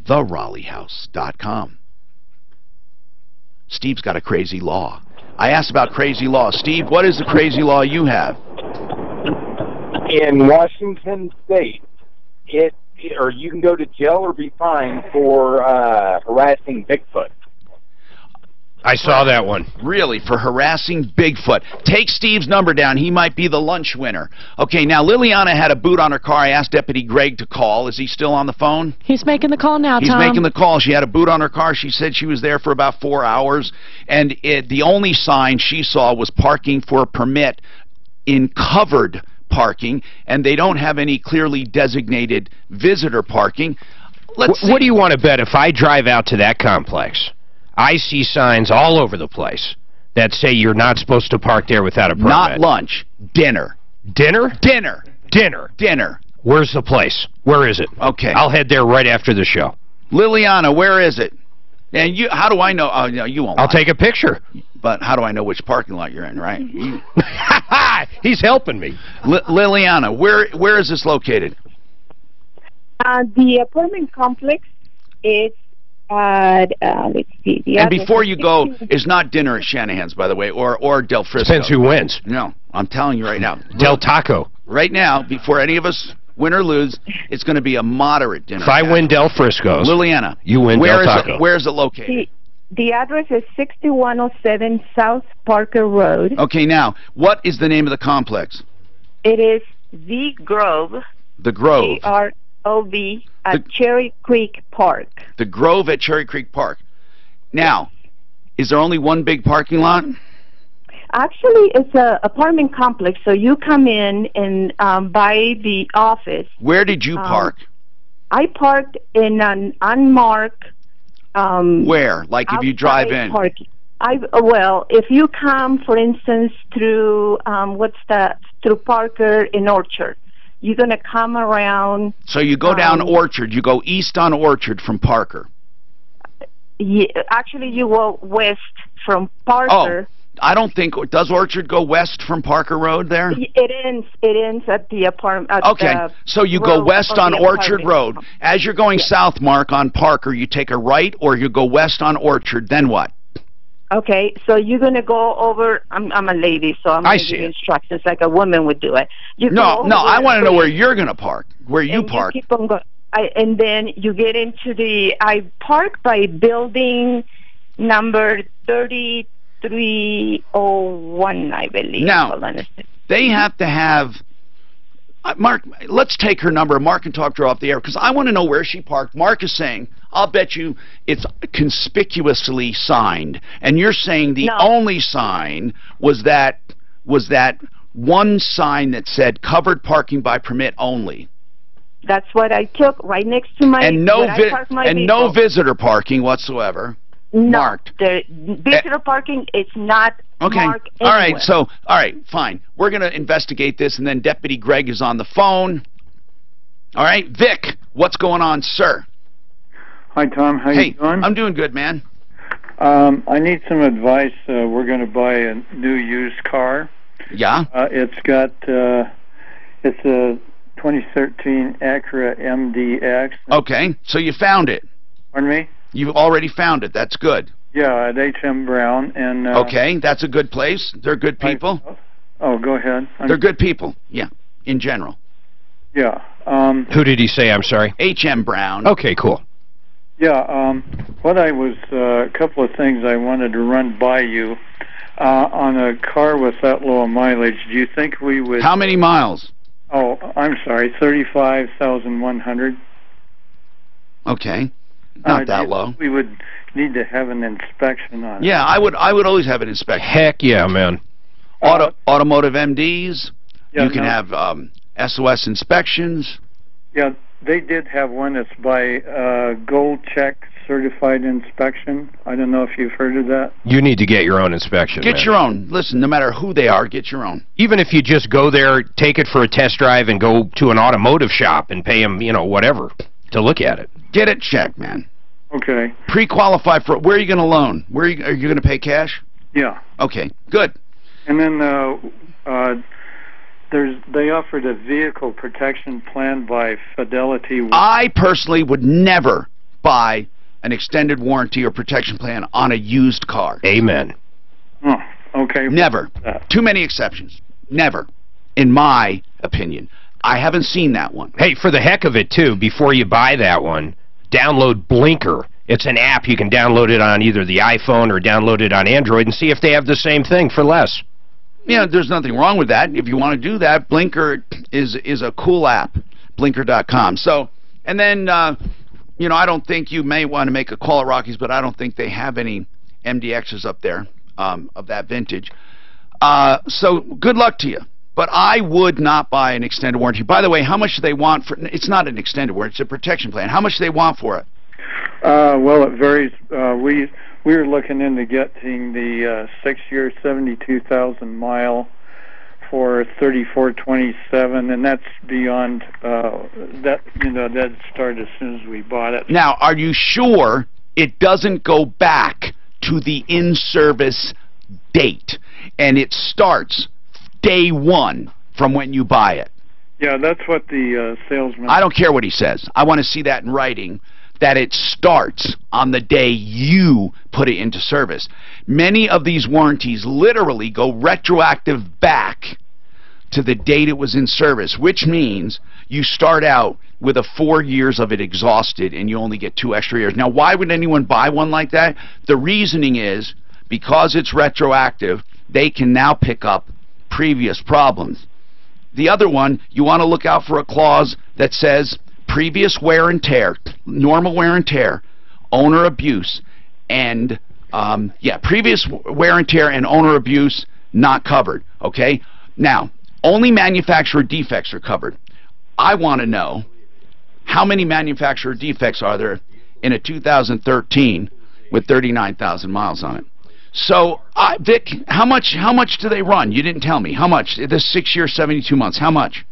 TheRaleighHouse.com. Steve's got a crazy law. I asked about crazy law. Steve, what is the crazy law you have? In Washington State, or you can go to jail or be fined for harassing Bigfoot. I saw that one. Really, for harassing Bigfoot. Take Steve's number down. He might be the lunch winner. Okay, now Liliana had a boot on her car. I asked Deputy Greg to call. Is he still on the phone? He's making the call now, Tom. He's making the call. She had a boot on her car. She said she was there for about 4 hours, and the only sign she saw was parking for a permit in covered parking, and they don't have any clearly designated visitor parking. What do you want to bet if I drive out to that complex? I see signs all over the place that say you're not supposed to park there without a permit. Not lunch. Dinner. Dinner? Dinner. Dinner. Dinner. Where's the place? Where is it? Okay. I'll head there right after the show. Liliana, where is it? And you, how do I know? Oh, no, you won't. I'll take a picture. But how do I know which parking lot you're in, right? He's helping me. Liliana, where is this located? The apartment complex is let's see. And before you go, it's not dinner at Shanahan's, by the way, or Del Frisco. Depends who wins. No, I'm telling you right now. Del Taco. Right now, before any of us win or lose, it's going to be a moderate dinner. If I win Del Frisco's, Liliana, you win Del Taco. Where is it located? The address is 6107 South Parker Road. Okay, now, what is the name of the complex? It is The Grove. The Grove. Grove at Cherry Creek Park. The Grove at Cherry Creek Park. Now, is there only one big parking lot? Actually, it's an apartment complex, so you come in and by the office. Where did you park? I parked in an unmarked. Where? Like if you drive in? Well, if you come, for instance, through through Parker in Orchard. You're going to come around. So you go down Orchard. You go east on Orchard from Parker. Yeah, actually, you go west from Parker. Oh, I don't think... Does Orchard go west from Parker Road there? It ends at the apartment. Okay, so you go west on Orchard Road. As you're going south, Mark, on Parker, you take a right, or you go west on Orchard. Then what? Okay, so you're going to go over... I'm a lady, so I'm going to give you instructions like a woman would do it. No, I want to know where you're going to park, where you park. You keep on and then you get into the... I park by building number 3301, I believe. Now, they have to have... Mark, let's take her number. Mark can talk to her off the air, because I want to know where she parked. Mark is saying, I'll bet you it's conspicuously signed. And you're saying the only sign was that one sign that said covered parking by permit only. That's what I took right next to my... And no visitor parking whatsoever. marked. The visitor parking is not marked All right, anywhere. so, all right, fine. We're going to investigate this, and then Deputy Greg is on the phone. All right, Vic, what's going on, sir? Hi, Tom. How you doing? I'm doing good, man. I need some advice. We're going to buy a new used car. Yeah? It's got, it's a 2013 Acura MDX. Okay, so you found it. Pardon me? You've already found it. That's good. Yeah, at H.M. Brown. And okay, that's a good place. They're good people. Oh, go ahead. They're good people, yeah, in general. Yeah. Who did he say? I'm sorry. H.M. Brown. Okay, cool. Yeah, what I was, a couple of things I wanted to run by you. On a car with that low mileage, do you think we would... How many miles? Oh, I'm sorry, 35,100. Okay, not that low. We would need to have an inspection on it. Yeah, I would always have an inspection. Heck yeah, man. Automotive MDs. Yeah, you can have SOS inspections. Yeah, they did have one that's by Gold Check Certified Inspection. I don't know if you've heard of that. You need to get your own inspection. Get your own. Listen, no matter who they are, get your own. Even if you just go there, take it for a test drive, and go to an automotive shop and pay them, you know, whatever, to look at it. Get it checked, man. Okay. Pre-qualify for it. Where are you going to loan? Are you going to pay cash? Yeah. Okay, good. And then they offered a vehicle protection plan by Fidelity. I personally would never buy an extended warranty or protection plan on a used car. Amen. Oh, okay. Never. Too many exceptions. Never, in my opinion. I haven't seen that one. Hey, for the heck of it, too, before you buy that one, download Blinker. It's an app. You can download it on either the iPhone or download it on Android and see if they have the same thing for less. Yeah, there's nothing wrong with that. If you want to do that, Blinker is a cool app, Blinker.com. So, and then, you know, I don't think you may want to make a call at Rockies, but I don't think they have any MDXs up there of that vintage. So, good luck to you. But I would not buy an extended warranty. By the way, how much do they want for... It's not an extended warranty, it's a protection plan. How much do they want for it? Well, it varies. We were looking into getting the 6-year, 72,000-mile for $34.27, and that's beyond that. You know, that started as soon as we bought it. Now, are you sure it doesn't go back to the in-service date, and it starts day one from when you buy it? Yeah, that's what the salesman... I don't care what he says. I want to see that in writing, that it starts on the day you put it into service. Many of these warranties literally go retroactive back to the date it was in service, which means you start out with 4 years of it exhausted and you only get 2 extra years. Now, why would anyone buy one like that? The reasoning is because it's retroactive, they can now pick up previous problems. The other one, you want to look out for a clause that says previous wear and tear, normal wear and tear, owner abuse, and previous wear and tear and owner abuse not covered. Okay? Now, only manufacturer defects are covered. I want to know how many manufacturer defects are there in a 2013 with 39,000 miles on it. So, Vic, how much do they run? You didn't tell me. How much? The 6-year, 72 months. How much?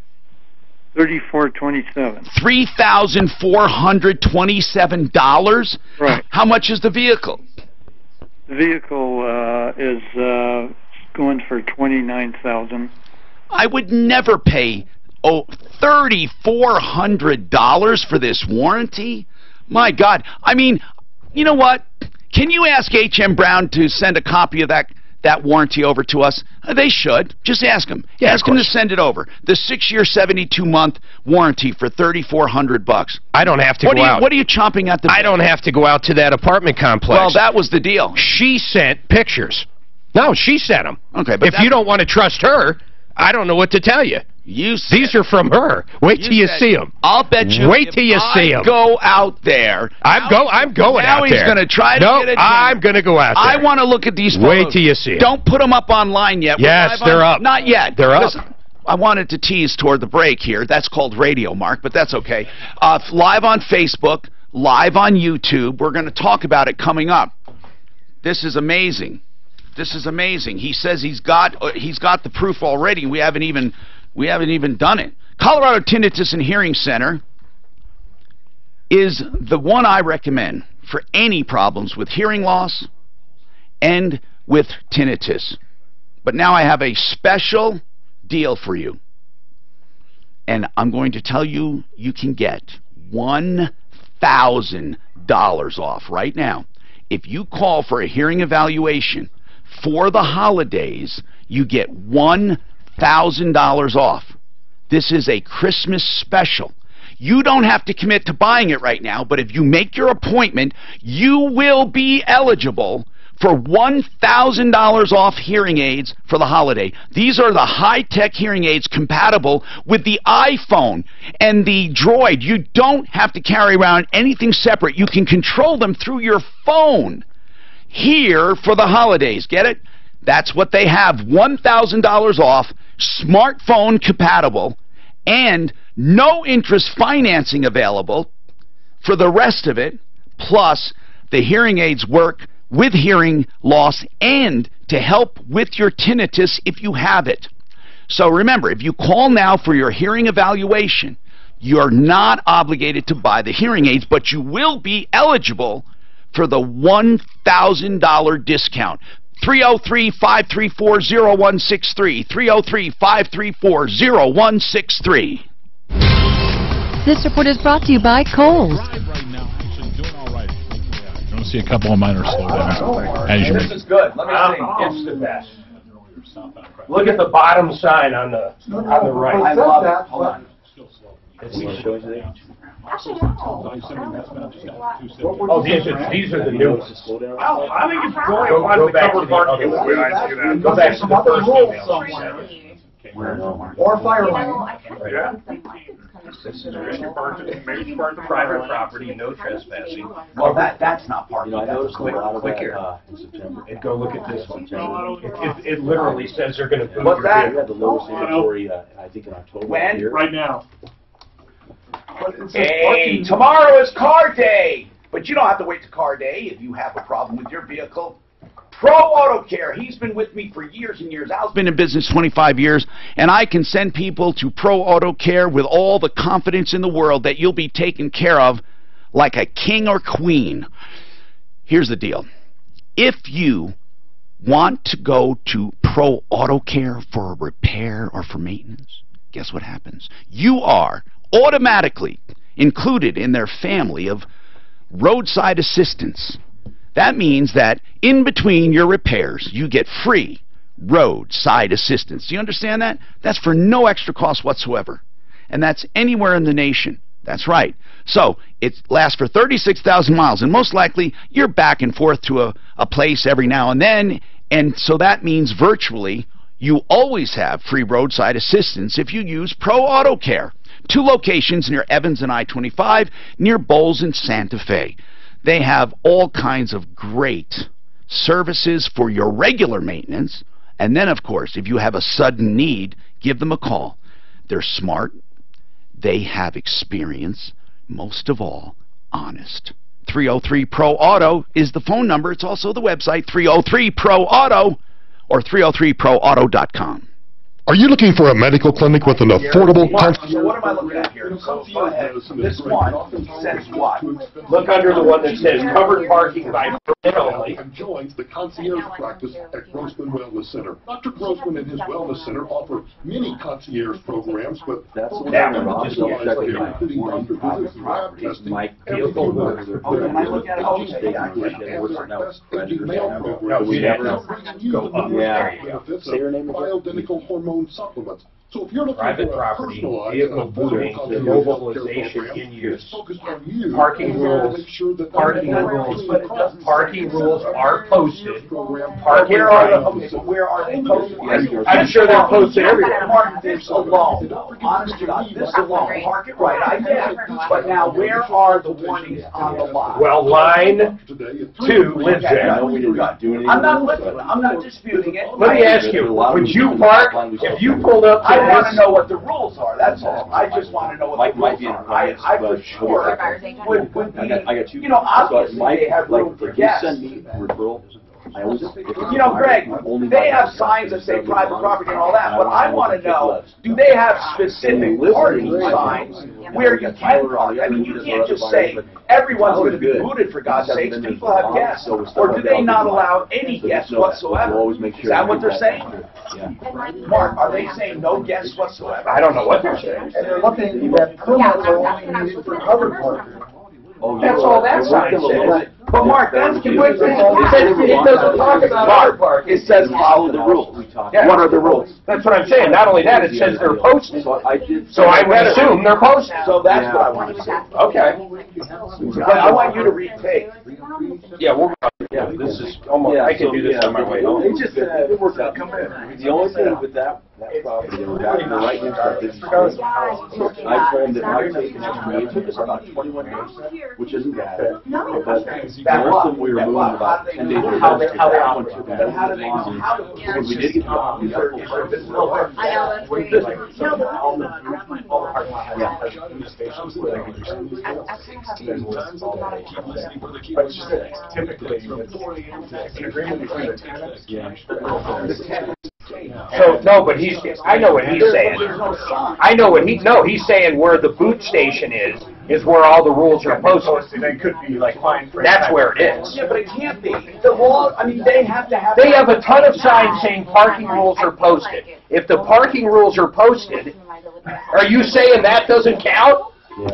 $34.27. $3,427? Right. How much is the vehicle? The vehicle is going for $29,000. I would never pay $3,400 for this warranty. My God. I mean, you know what? Can you ask H.M. Brown to send a copy of that warranty over to us? They should. Just ask them. Yeah, ask them to send it over. The 6-year, 72-month warranty for $3,400. I don't have to go out. What are you chomping at the bit? I don't have to go out to that apartment complex. Well, that was the deal. She sent pictures. No, she sent them. Okay, but if you don't want to trust her, I don't know what to tell you. These are from her. Wait till you see them. I'll bet you. Wait till you see them. Go out there. I'm going out there. Now he's going to try to get it. I'm going to go out there. I want to look at these photos. Wait till you see them. Don't put them up online yet. Yes, they're up. Not yet. They're up. Listen, I wanted to tease toward the break here. That's called radio, Mark, but that's okay. Live on Facebook, live on YouTube. We're going to talk about it coming up. This is amazing. This is amazing. He says he's got the proof already. We haven't even done it. Colorado Tinnitus and Hearing Center is the one I recommend for any problems with hearing loss and with tinnitus. But now I have a special deal for you. And I'm going to tell you, you can get $1,000 off right now. If you call for a hearing evaluation for the holidays, you get $1,000 off. This is a Christmas special. You don't have to commit to buying it right now, but if you make your appointment, you will be eligible for $1,000 off hearing aids for the holiday. These are the high-tech hearing aids compatible with the iPhone and the Droid. You don't have to carry around anything separate. You can control them through your phone here for the holidays. Get it? That's what they have. $1,000 off, smartphone compatible, and no interest financing available for the rest of it. Plus, the hearing aids work with hearing loss and to help with your tinnitus if you have it. So remember, if you call now for your hearing evaluation, you're not obligated to buy the hearing aids, but you will be eligible for the $1,000 discount. 303-534-0163. 303-534-0163. This report is brought to you by Kohl's. You're going to see a couple of minor slowdowns. This is good. Let me see. It's the best. Look at the bottom sign on the right. I love it. Hold on. Actually, no. Oh, these are the new ones. I think it's going on the cover market. Go back to the first email. Or fire lane. Yeah. Private property, no trespassing. Well, that's not part of I noticed a lot of Click here. in September. And go look at this one. It literally says they're going to boot What's your that? We had the lowest inventory, I think, in October. When? Here. Right now. Hey, tomorrow is car day. But you don't have to wait to car day if you have a problem with your vehicle. Pro Auto Care. He's been with me for years and years. I've been in business 25 years, and I can send people to Pro Auto Care with all the confidence in the world that you'll be taken care of like a king or queen. Here's the deal. If you want to go to Pro Auto Care for a repair or for maintenance, guess what happens? You are automatically included in their family of roadside assistance. That means that in between your repairs, you get free roadside assistance. Do you understand that? That's for no extra cost whatsoever. And that's anywhere in the nation. That's right. So it lasts for 36,000 miles, and most likely you're back and forth to a place every now and then, and so that means virtually you always have free roadside assistance if you use Pro Auto Care. 2 locations near Evans and I-25, near Bowles and Santa Fe. They have all kinds of great services for your regular maintenance. And then, of course, if you have a sudden need, give them a call. They're smart. They have experience. Most of all, honest. 303-PRO-AUTO is the phone number. It's also the website, 303-PRO-AUTO or 303proauto.com. Are you looking for a medical clinic with an affordable... So what am I looking at here? So go ahead. This one says what? Look under the one that says covered parking by permit only. Joins the concierge practice at Grossman Wellness Center. Dr. Grossman and his Wellness Center offer many concierge programs, but That's the one That that one, Rob just double check here. including doctor visits, lab testing, Mike, vehicle work. When I look at it, oh, Mail program. No, you have to go up. Yeah. There you go. Say your name again. bioidentical hormone supplements. So if you're looking Private for a property, personalized vehicle and affordable booting, concierge mobilization healthcare in use. focused on you, Parking we want to rules, make sure that parking rules are posted. Parking where are they posted? I'm sure they're posted everywhere. Mark this alone. Honest to God, this alone. Park it right. I get it. But now, where are the warnings on the lot? Well, line 2 lives there. I'm not listening. I'm not disputing it. Let me ask you, would you park, if you pulled up to I want to this, know what the rules are. That's all. I just want to know what the rules are. I for sure would be, I got 2. you know, obviously they have room for If you guests. send me referral, You know, Greg, they have signs that say private property and all that, but I want to know, do they have specific parking signs where you can park? I mean, you can't just say everyone's going to be booted, for God's sakes. People have guests. Or do they not allow any guests whatsoever? Is that what they're saying? Mark, are they saying no guests whatsoever? I don't know what they're saying. And they're looking that permits are only needed for covered parking. That's all that sign says. But Mark, that's it doesn't talk about our park. It says follow the rules. Yeah. What are the rules? That's what I'm saying. Not only that, it says they're posted. So I would assume they're posted. So that's what I want to say. Okay. But I want you to retake. Yeah, this is almost. I can do this on my way home. It just it worked out. The only thing with that property, and back in the right next to this house, I found that my taking it took us about 21 days, which isn't bad. But most of them we were moving about 10 days ago. When we did get Typically, it's an agreement between the tenants. So no, but I know what he's saying. I know what he's saying where the boot station is where all the rules are posted. They could be like fine print. That's where it is. Yeah, but it can't be. The law, I mean, they have to have. They have a ton of signs saying parking rules are posted. If the parking rules are posted, are you saying that doesn't count?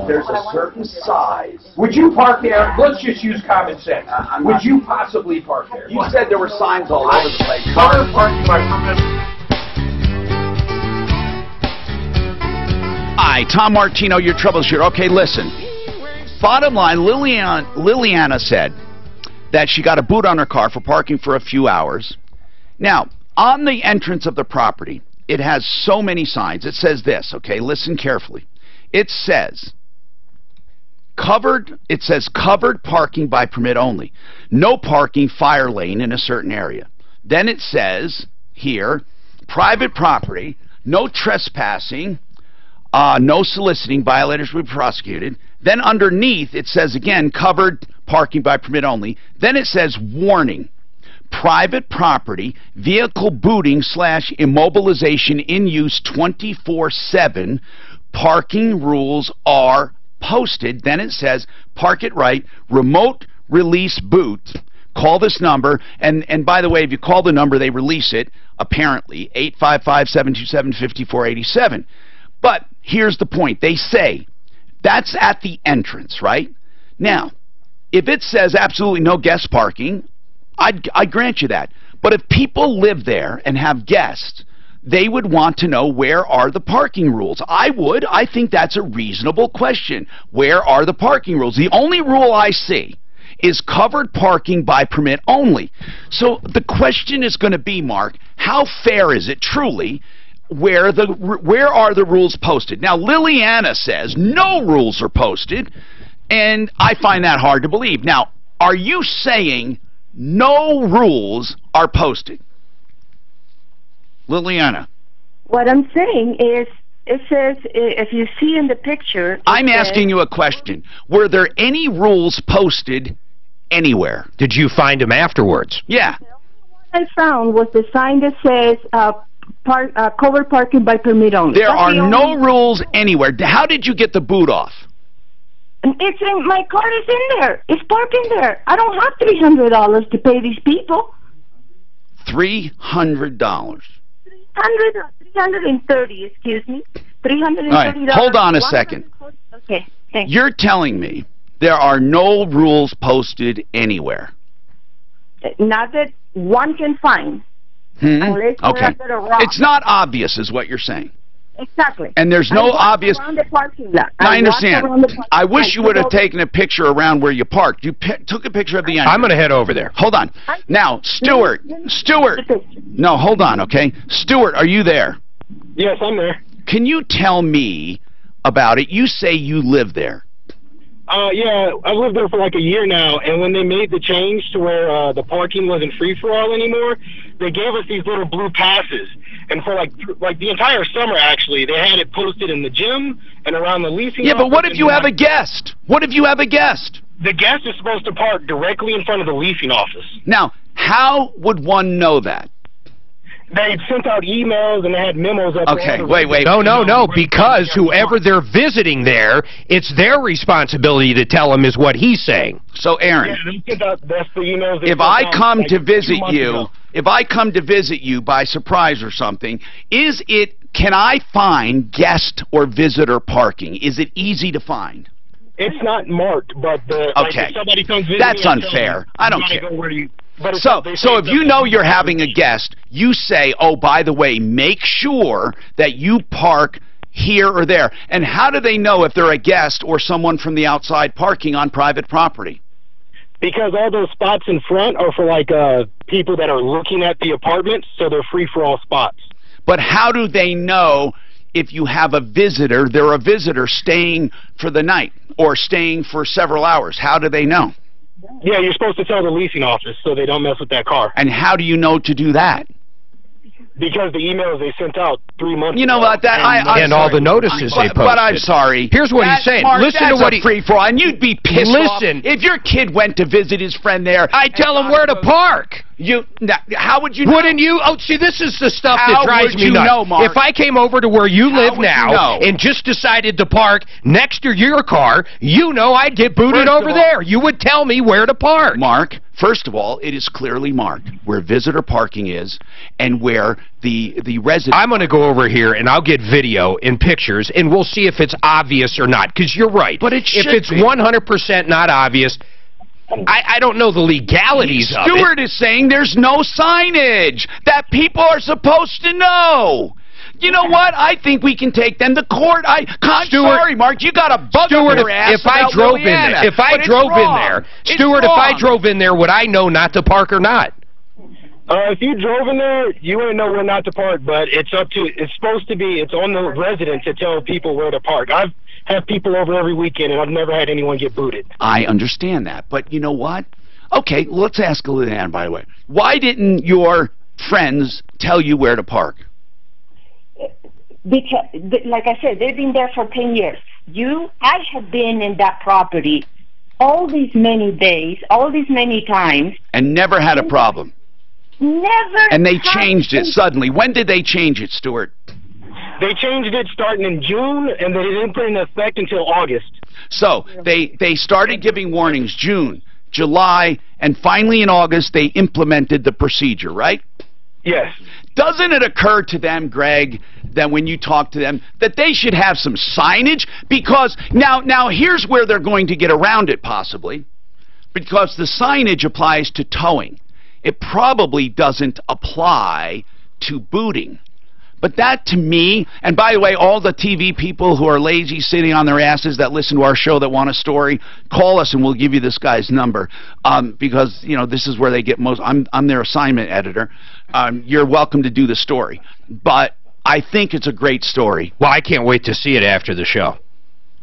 There's a certain size. Would you park there? Let's just use common sense. Would you possibly park there? You said there were signs all over the place. Covered parking by permit. Hi, Tom Martino, your troubleshooter. Okay, listen. Bottom line, Liliana said that she got a boot on her car for parking for a few hours. Now, on the entrance of the property, it has so many signs. It says this, okay? Listen carefully. It says covered parking by permit only. No parking fire lane in a certain area. Then it says here, private property, no trespassing, no soliciting, violators will be prosecuted. Then underneath it says again, covered parking by permit only. Then it says warning, private property, vehicle booting / immobilization in use 24/7. Parking rules are posted. Then it says park it right, remote release boot. Call this number, and by the way, if you call the number, they release it, apparently, 855-727-5487. But here's the point. They say that's at the entrance, right? Now, if it says absolutely no guest parking, I grant you that. But if people live there and have guests, they would want to know, where are the parking rules? I would. I think that's a reasonable question. Where are the parking rules? The only rule I see is covered parking by permit only. So the question is going to be, Mark, how fair is it truly? Where are the rules posted? Now, Liliana says no rules are posted, and I find that hard to believe. Now, are you saying no rules are posted? Liliana. What I'm saying is, it says, if you see in the picture... I'm asking you a question. Were there any rules posted anywhere? Did you find them afterwards? Yeah. What I found was the sign that says covered parking by permit only. There are no rules anywhere. How did you get the boot off? It's in, my car is in there. It's parked in there. I don't have $300 to pay these people. $300. $330, excuse me. $330. All right, hold on a second. Okay, thanks. You're telling me there are no rules posted anywhere? Not that one can find. Unless okay. It's not obvious is what you're saying. Exactly. And there's no obvious... Around the parking lot. I understand. I wish you would have taken a picture around where you parked. You took a picture of the entrance. I'm going to head over there. Hold on. Now, Stuart. No, hold on, okay? Stuart, are you there? Yes, I'm there. Can you tell me about it? You say you live there. Yeah, I've lived there for like a year now, and when they made the change to where the parking wasn't free-for-all anymore, they gave us these little blue passes. And for like the entire summer, actually, they had it posted in the gym and around the leasing office. Yeah, but what if you have a guest? What if you have a guest? The guest is supposed to park directly in front of the leasing office. Now, How would one know that? They sent out emails and they had memos up. Okay, wait. No, because whoever they're visiting there, it's their responsibility to tell them is what he's saying. So, Aaron, that's the emails if I come to visit you, if I come to visit you by surprise or something, can I find guest or visitor parking? Is it easy to find? It's not marked, but okay, if somebody comes visit that's me, unfair. I don't care. So if you know you're having a guest, you say, oh, by the way, make sure that you park here or there. And how do they know if they're a guest or someone from the outside parking on private property? Because all those spots in front are for people that are looking at the apartments, so they're free for all spots. But how do they know if you have a visitor, they're a visitor staying for the night or staying for several hours? How do they know? Yeah, you're supposed to tell the leasing office so they don't mess with that car. And how do you know to do that? Because the emails they sent out 3 months ago. You know what? And all the notices they posted. But I'm sorry. Here's what he's saying. Mark, listen to what he free for all, and you'd be pissed off if your kid went to visit his friend there. I tell him where to park. How would you know? Wouldn't you? Oh, see, this is the stuff that drives me nuts. Know, Mark? If I came over to where you live now and just decided to park next to your car, I'd get booted over there. You would tell me where to park. Mark, first of all, it is clearly marked where visitor parking is and where the resident... I'm going to go over here and I'll get video and pictures and we'll see if it's obvious or not. Because you're right. But it should If it's 100% not obvious... I don't know the legalities of it. Stewart is saying there's no signage that people are supposed to know. You know what? I think we can take them to court. I'm sorry, Mark. You got a bug up your ass. If I drove in there, Stewart, if I drove in there, would I know not to park or not? If you drove in there, you wouldn't know where not to park. But it's on the resident to tell people where to park. I've had people over every weekend, and I've never had anyone get booted. I understand that, but you know what? Okay, let's ask Leanne, by the way. Why didn't your friends tell you where to park? Because, like I said, they've been there for 10 years. I have been in that property all these many days, all these many times. And never had a problem? Never. And they changed it suddenly. When did they change it, Stewart? They changed it starting in June, and they didn't put it in effect until August. So they started giving warnings June, July, and finally in August they implemented the procedure, right? Yes. Doesn't it occur to them, Greg, that when you talk to them, that they should have some signage? Because now here's where they're going to get around it possibly, because the signage applies to towing. It probably doesn't apply to booting. But that, to me, and by the way, all the TV people who are lazy sitting on their asses that listen to our show that want a story, call us and we'll give you this guy's number. Because, this is where they get most... I'm their assignment editor. You're welcome to do the story. But I think it's a great story. Well, I can't wait to see it after the show.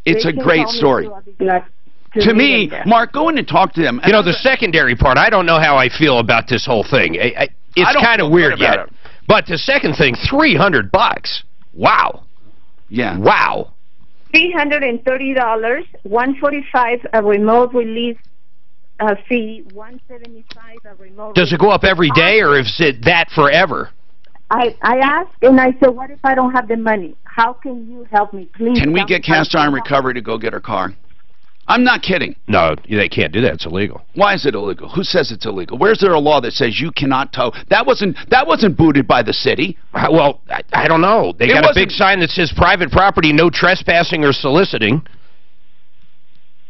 It's a great story. To me, Mark, go in and talk to them. The secondary part, I don't know how I feel about this whole thing. It's kind of weird yet. But the second thing, $300. Wow. Yeah. Wow. $330, $145 a remote release fee, $175 a remote. Does it go up every day, or is it that forever? I asked, and I said, what if I don't have the money? How can you help me? Please. Can we get Cast Iron Recovery to go get her car? I'm not kidding. No, they can't do that. It's illegal. Why is it illegal? Who says it's illegal? Where's there a law that says you cannot tow? That wasn't booted by the city. Well, I don't know. They got a big sign that says private property, no trespassing or soliciting.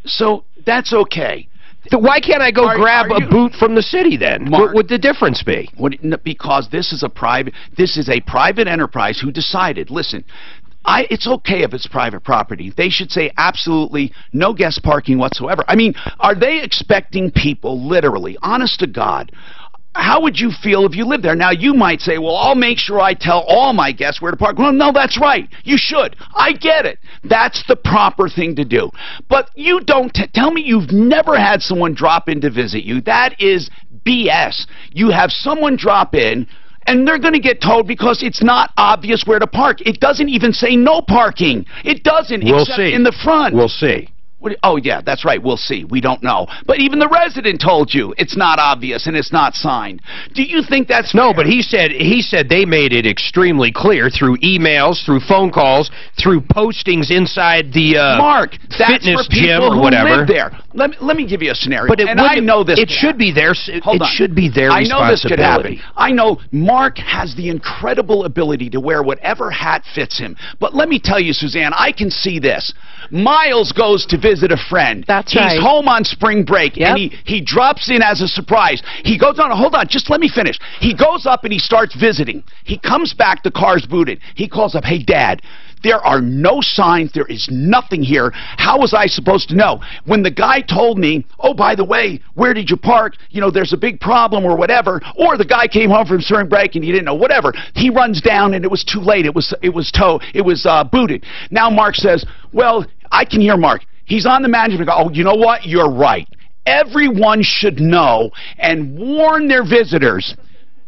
So that's okay. So why can't I go grab a boot from the city then? Mark, what would the difference be? Because this is a private enterprise who decided, listen, it's okay if it's private property. They should say absolutely no guest parking whatsoever. I mean, are they expecting people, literally, honest to God, how would you feel if you lived there? Now, you might say, well, I'll make sure I tell all my guests where to park. Well, no, that's right. You should. I get it. That's the proper thing to do. But you don't tell me you've never had someone drop in to visit you. That is BS. You have someone drop in, and they're going to get towed because it's not obvious where to park. It doesn't even say no parking. It doesn't, except in the front. We'll see. Oh, yeah, that's right. We'll see. We don't know. But even the resident told you it's not obvious and it's not signed. Do you think that's fair? No, but he said they made it extremely clear through emails, through phone calls, through postings inside the Mark, that's fitness for people gym or who whatever. Live there. Let me give you a scenario. But and I know this. It should be their. It should be their responsibility. I know this could happen. I know Mark has the incredible ability to wear whatever hat fits him. But let me tell you, Suzanne, I can see this. Miles goes to visit a friend. That's right. He's home on spring break, and he drops in as a surprise. He goes on, hold on, just let me finish. He goes up and he starts visiting. He comes back, the car's booted. He calls up, hey, Dad, there are no signs. There is nothing here. How was I supposed to know? When the guy told me, oh, by the way, where did you park? You know, there's a big problem or whatever. Or the guy came home from spring break and he didn't know, whatever. He runs down and it was too late. It was booted. Now Mark says, well, I can hear Mark. He's on the management. Oh, you know what? You're right. Everyone should know and warn their visitors.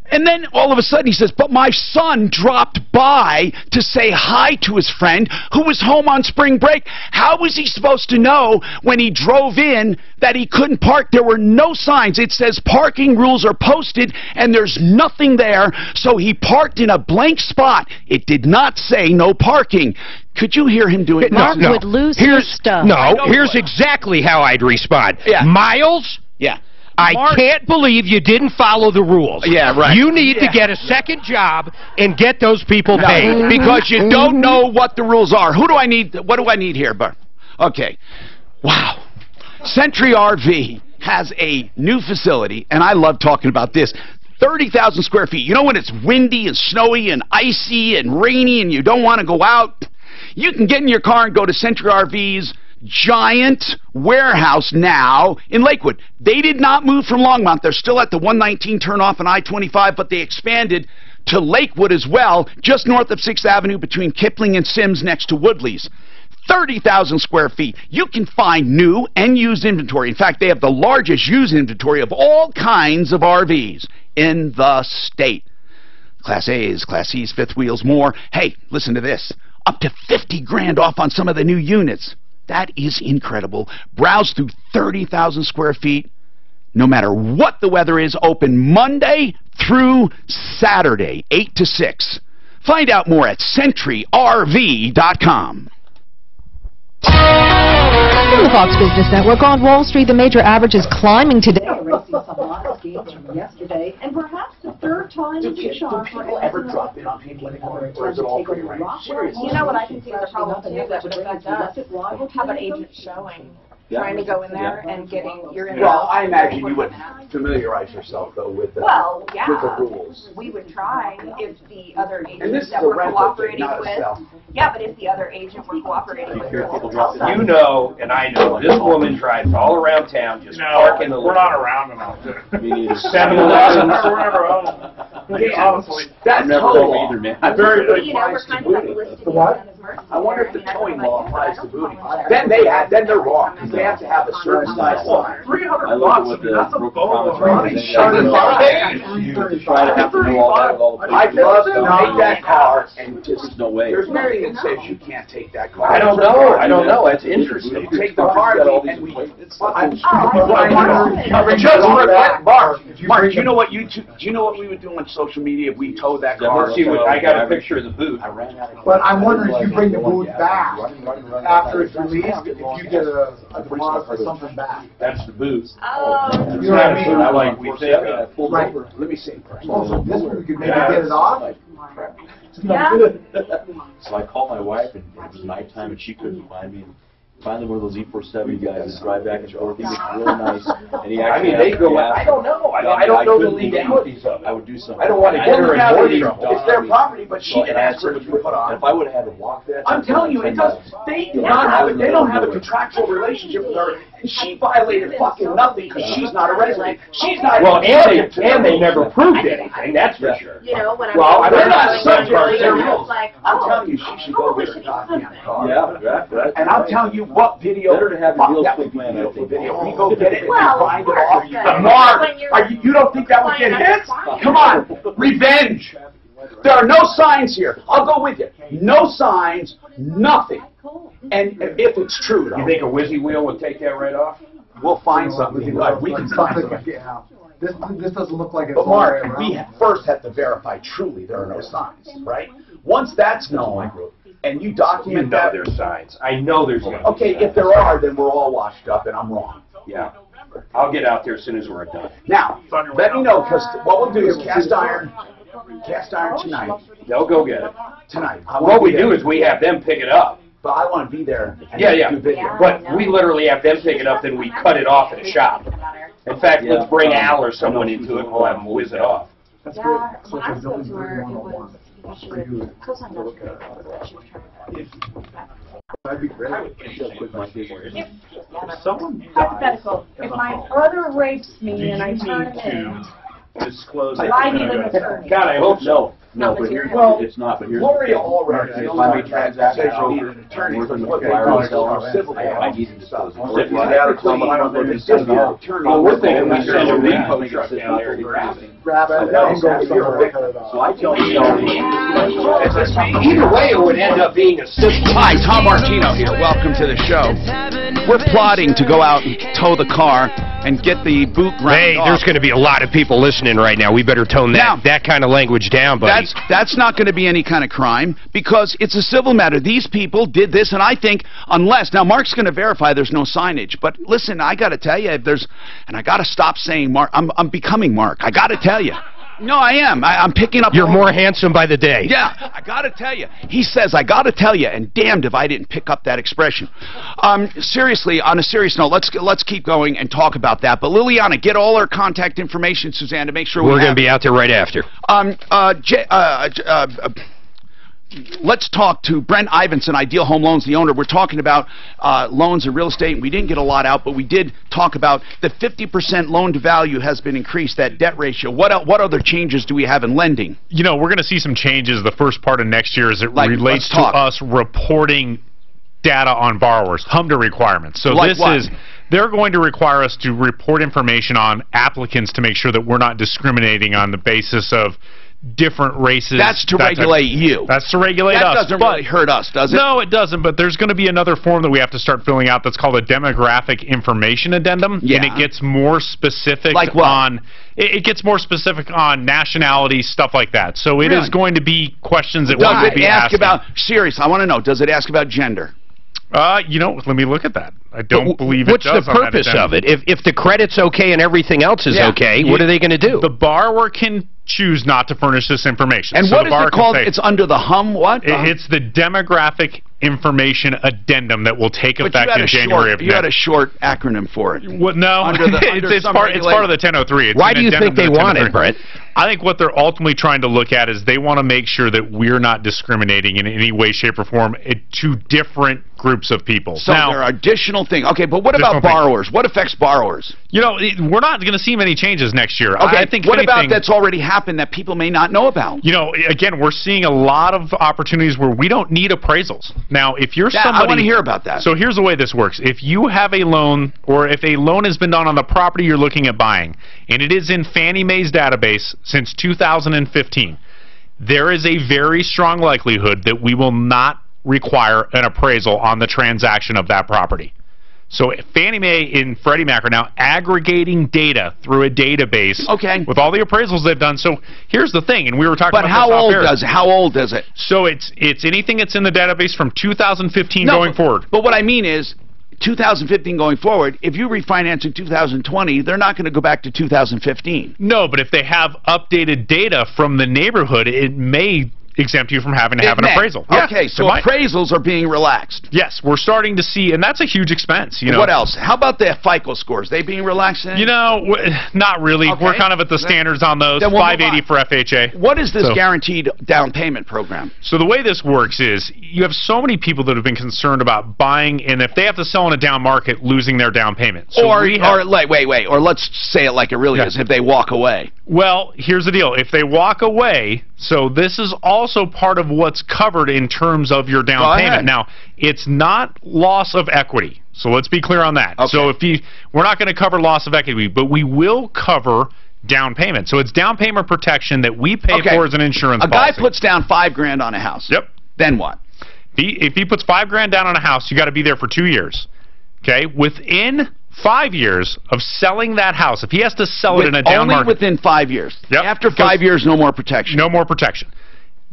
And then all of a sudden he says, but my son dropped by to say hi to his friend who was home on spring break. How was he supposed to know when he drove in that he couldn't park? There were no signs. It says parking rules are posted and there's nothing there. So he parked in a blank spot. It did not say no parking. Could you hear him doing it? Mark would lose his stuff. No, here's exactly how I'd respond. Yeah. Miles? Yeah. I can't believe you didn't follow the rules. Yeah, right. You need to get a second job and get those people paid. Because you don't know what the rules are. Who do I need? What do I need here, Bert? Okay. Wow. Century RV has a new facility, and I love talking about this. 30,000 square feet. You know when it's windy and snowy and icy and rainy and you don't want to go out? You can get in your car and go to Century RV's giant warehouse now in Lakewood. They did not move from Longmont. They're still at the 119 turnoff on I-25, but they expanded to Lakewood as well, just north of 6th Avenue between Kipling and Sims next to Woodley's. 30,000 square feet. You can find new and used inventory. In fact, they have the largest used inventory of all kinds of RVs in the state. Class A's, Class C's, fifth wheels, more. Hey, listen to this. Up to 50 grand off on some of the new units. That is incredible. Browse through 30,000 square feet, no matter what the weather is, open Monday through Saturday, 8 to 6. Find out more at CentryRV.com. From the Fox Business Network on Wall Street, the major average is climbing today. Erasing some modest gains from yesterday, and perhaps the third time Do people ever drop in on people anymore, or is it all free range? You know what I can see the problem too that would affect us? How about agents showing? Trying to go in there and getting your Well, I imagine you would familiarize yourself, though, with the, with the rules. We would try if the other And agents this is that a we're rental thing, cooperating not a with. sell. Yeah, but if the other agent were cooperating with their You know, and I know, this woman drives all around town, just parking the. We're not around enough to. 7-Eleven or whatever. Honestly, That's total. I'm very big. You know, we're kind of like listed The what? as mercy. I wonder if the towing law applies to booty. Then they're wrong, because they have to have a certain size line. $300 bucks, that's a boatload of money. I'd love to take that car and just, there's nothing that says you can't take that car. I don't know, that's interesting. You take the car and we, Mark, do you know what we would do on social media if we towed that car? I got a picture of the boot. But I'm wondering if you bring the boot back after it's released, if you get a deposit or something back. That's the boot. Oh. You know what I mean? I like we think of. Right. Let me see. Oh, so this one, you could maybe get it off? Yeah. So I called my wife, and it was nighttime, and she couldn't find me. Finally, one of those E47 guys that drive back and forth. He was really nice, and he actually. I mean, they go. I don't know. I don't know the legalities of it. I would do something. I don't want to get her in more trouble. It's their property, but she didn't ask for it to be put on. If I would have had to walk that. I'm telling you, it does. They do not have it. They don't have a contractual relationship with her. And she violated fucking nothing because she's not a resident. She's not. Well, and they never proved anything. That's for sure. You know, when they're not subject to their rules. Like, I'm telling you, she should go get her goddamn car. Yeah, right. And I'm telling you what video. Better to have your deal quick, man. Video. We go get it and Well, find it off. okay. Mark, you don't think that would get hits? Come on, revenge. There are no signs here. I'll go with you. No signs, nothing. And if it's true, though, You think a whizzy wheel would take that right off? we'll find something. We can find something. Yeah. This doesn't look like it's. But Mark, we first have to verify truly there are no signs, right? Once that's known, and you document that. there's signs. I know there's signs. Okay, if there are, then we're all washed up, and I'm wrong. Yeah. I'll get out there as soon as we're done. Now, let me know, because what we'll do is cast iron tonight. They'll go get it. Tonight. What we do is we have them pick it up. But I want to be there. Yeah. But we literally have them pick it up, then we cut it off at a shop. In fact, let's bring Al or someone into it, and we'll have them whiz it off. That's great. When I spoke to her, it was she would co-sign that. That'd be great. Hypothetical. If my brother rapes me and I turn him in, disclose but I need an attorney. God, I hope so. No, but here's, it's not, but here's. Gloria already If feels I like be transacting, I need an attorney for what they civil call our civil I need to disclose. Or if you got a claim, well, we're thinking we send a repo truck down there. So I tell you, either way, it would end up being a civil. Hi, Tom Martino here. Welcome to the show. We're plotting to go out and tow the car and get the boot ground Hey, there's going to be a lot of people listening right now. We better tone that kind of language down, buddy. That's not going to be any kind of crime because it's a civil matter. These people did this, and I think unless now Mark's going to verify there's no signage. But listen, I got to tell you, if there's, and I got to stop saying Mark. I'm becoming Mark. I got to tell you. No, I am. I'm picking up. You're more handsome by the day. Yeah, I got to tell you. He says, I got to tell you, and damned if I didn't pick up that expression. Seriously, on a serious note, let's keep going and talk about that. But Liliana, get all our contact information, Suzanne, to make sure we're going to be out there right after. Let's talk to Brent Ivinson, Ideal Home Loans, the owner. We're talking about loans and real estate, and we didn't get a lot out, but we did talk about the 50% loan to value has been increased, that debt ratio. What other changes do we have in lending? You know, we're going to see some changes the first part of next year as it relates to us reporting data on borrowers, HMDA requirements. So they're going to require us to report information on applicants to make sure that we're not discriminating on the basis of different races. That's to regulate you. That's to regulate us. That doesn't really hurt us, does it? No, it doesn't, but there's going to be another form that we have to start filling out that's called a demographic information addendum, and it gets more specific on it gets more specific on nationality, stuff like that. So it is going to be questions that we will be asking. Serious, I want to know, does it ask about gender? You know, let me look at that. I don't believe it does. What's the purpose of it? If the credit's okay and everything else is okay, what are they going to do? The borrower can choose not to furnish this information. And what is it called? It's under the what? It's the demographic information addendum that will take effect in January of next year. You had a short acronym for it. Well, no, it's part of the 1003. Why do you think they want it, Brett? I think what they're ultimately trying to look at is they want to make sure that we're not discriminating in any way, shape, or form to different groups of people. So there are additional things. Okay, but what about borrowers? What affects borrowers? You know, we're not going to see many changes next year. Okay, I think what about that's already happened that people may not know about? You know, again, we're seeing a lot of opportunities where we don't need appraisals. Now, if you're somebody... I want to hear about that. So here's the way this works. If you have a loan, or if a loan has been done on the property you're looking at buying, and it is in Fannie Mae's database since 2015, there is a very strong likelihood that we will not require an appraisal on the transaction of that property. So Fannie Mae and Freddie Mac are now aggregating data through a database with all the appraisals they've done. So here's the thing, and we were talking about how old is it? So it's anything that's in the database from 2015 going forward. But what I mean is 2015 going forward, if you refinance in 2020, they're not going to go back to 2015. No, but if they have updated data from the neighborhood, it may exempt you from having to have an appraisal. Okay, so appraisals are being relaxed. Yes, we're starting to see, and that's a huge expense. You know. What else? How about the FICO scores? They being relaxed? You know, not really. Okay. We're kind of at the standards on those. 580 for FHA. What is this guaranteed down payment program? So the way this works is you have so many people that have been concerned about buying, and if they have to sell in a down market, losing their down payment. So or let's say it like it really is. If they walk away. Well, here's the deal. If they walk away, so this is also part of what's covered in terms of your down payment. Now, it's not loss of equity. So let's be clear on that. Okay. So we're not going to cover loss of equity, but we will cover down payment. So it's down payment protection that we pay for as an insurance policy. A guy puts down $5,000 on a house. Yep. Then what? If he puts $5,000 down on a house, you got to be there for 2 years. Okay? Within 5 years of selling that house, if he has to sell it in a down market. Only within 5 years. Yep. After 5 years, no more protection. No more protection.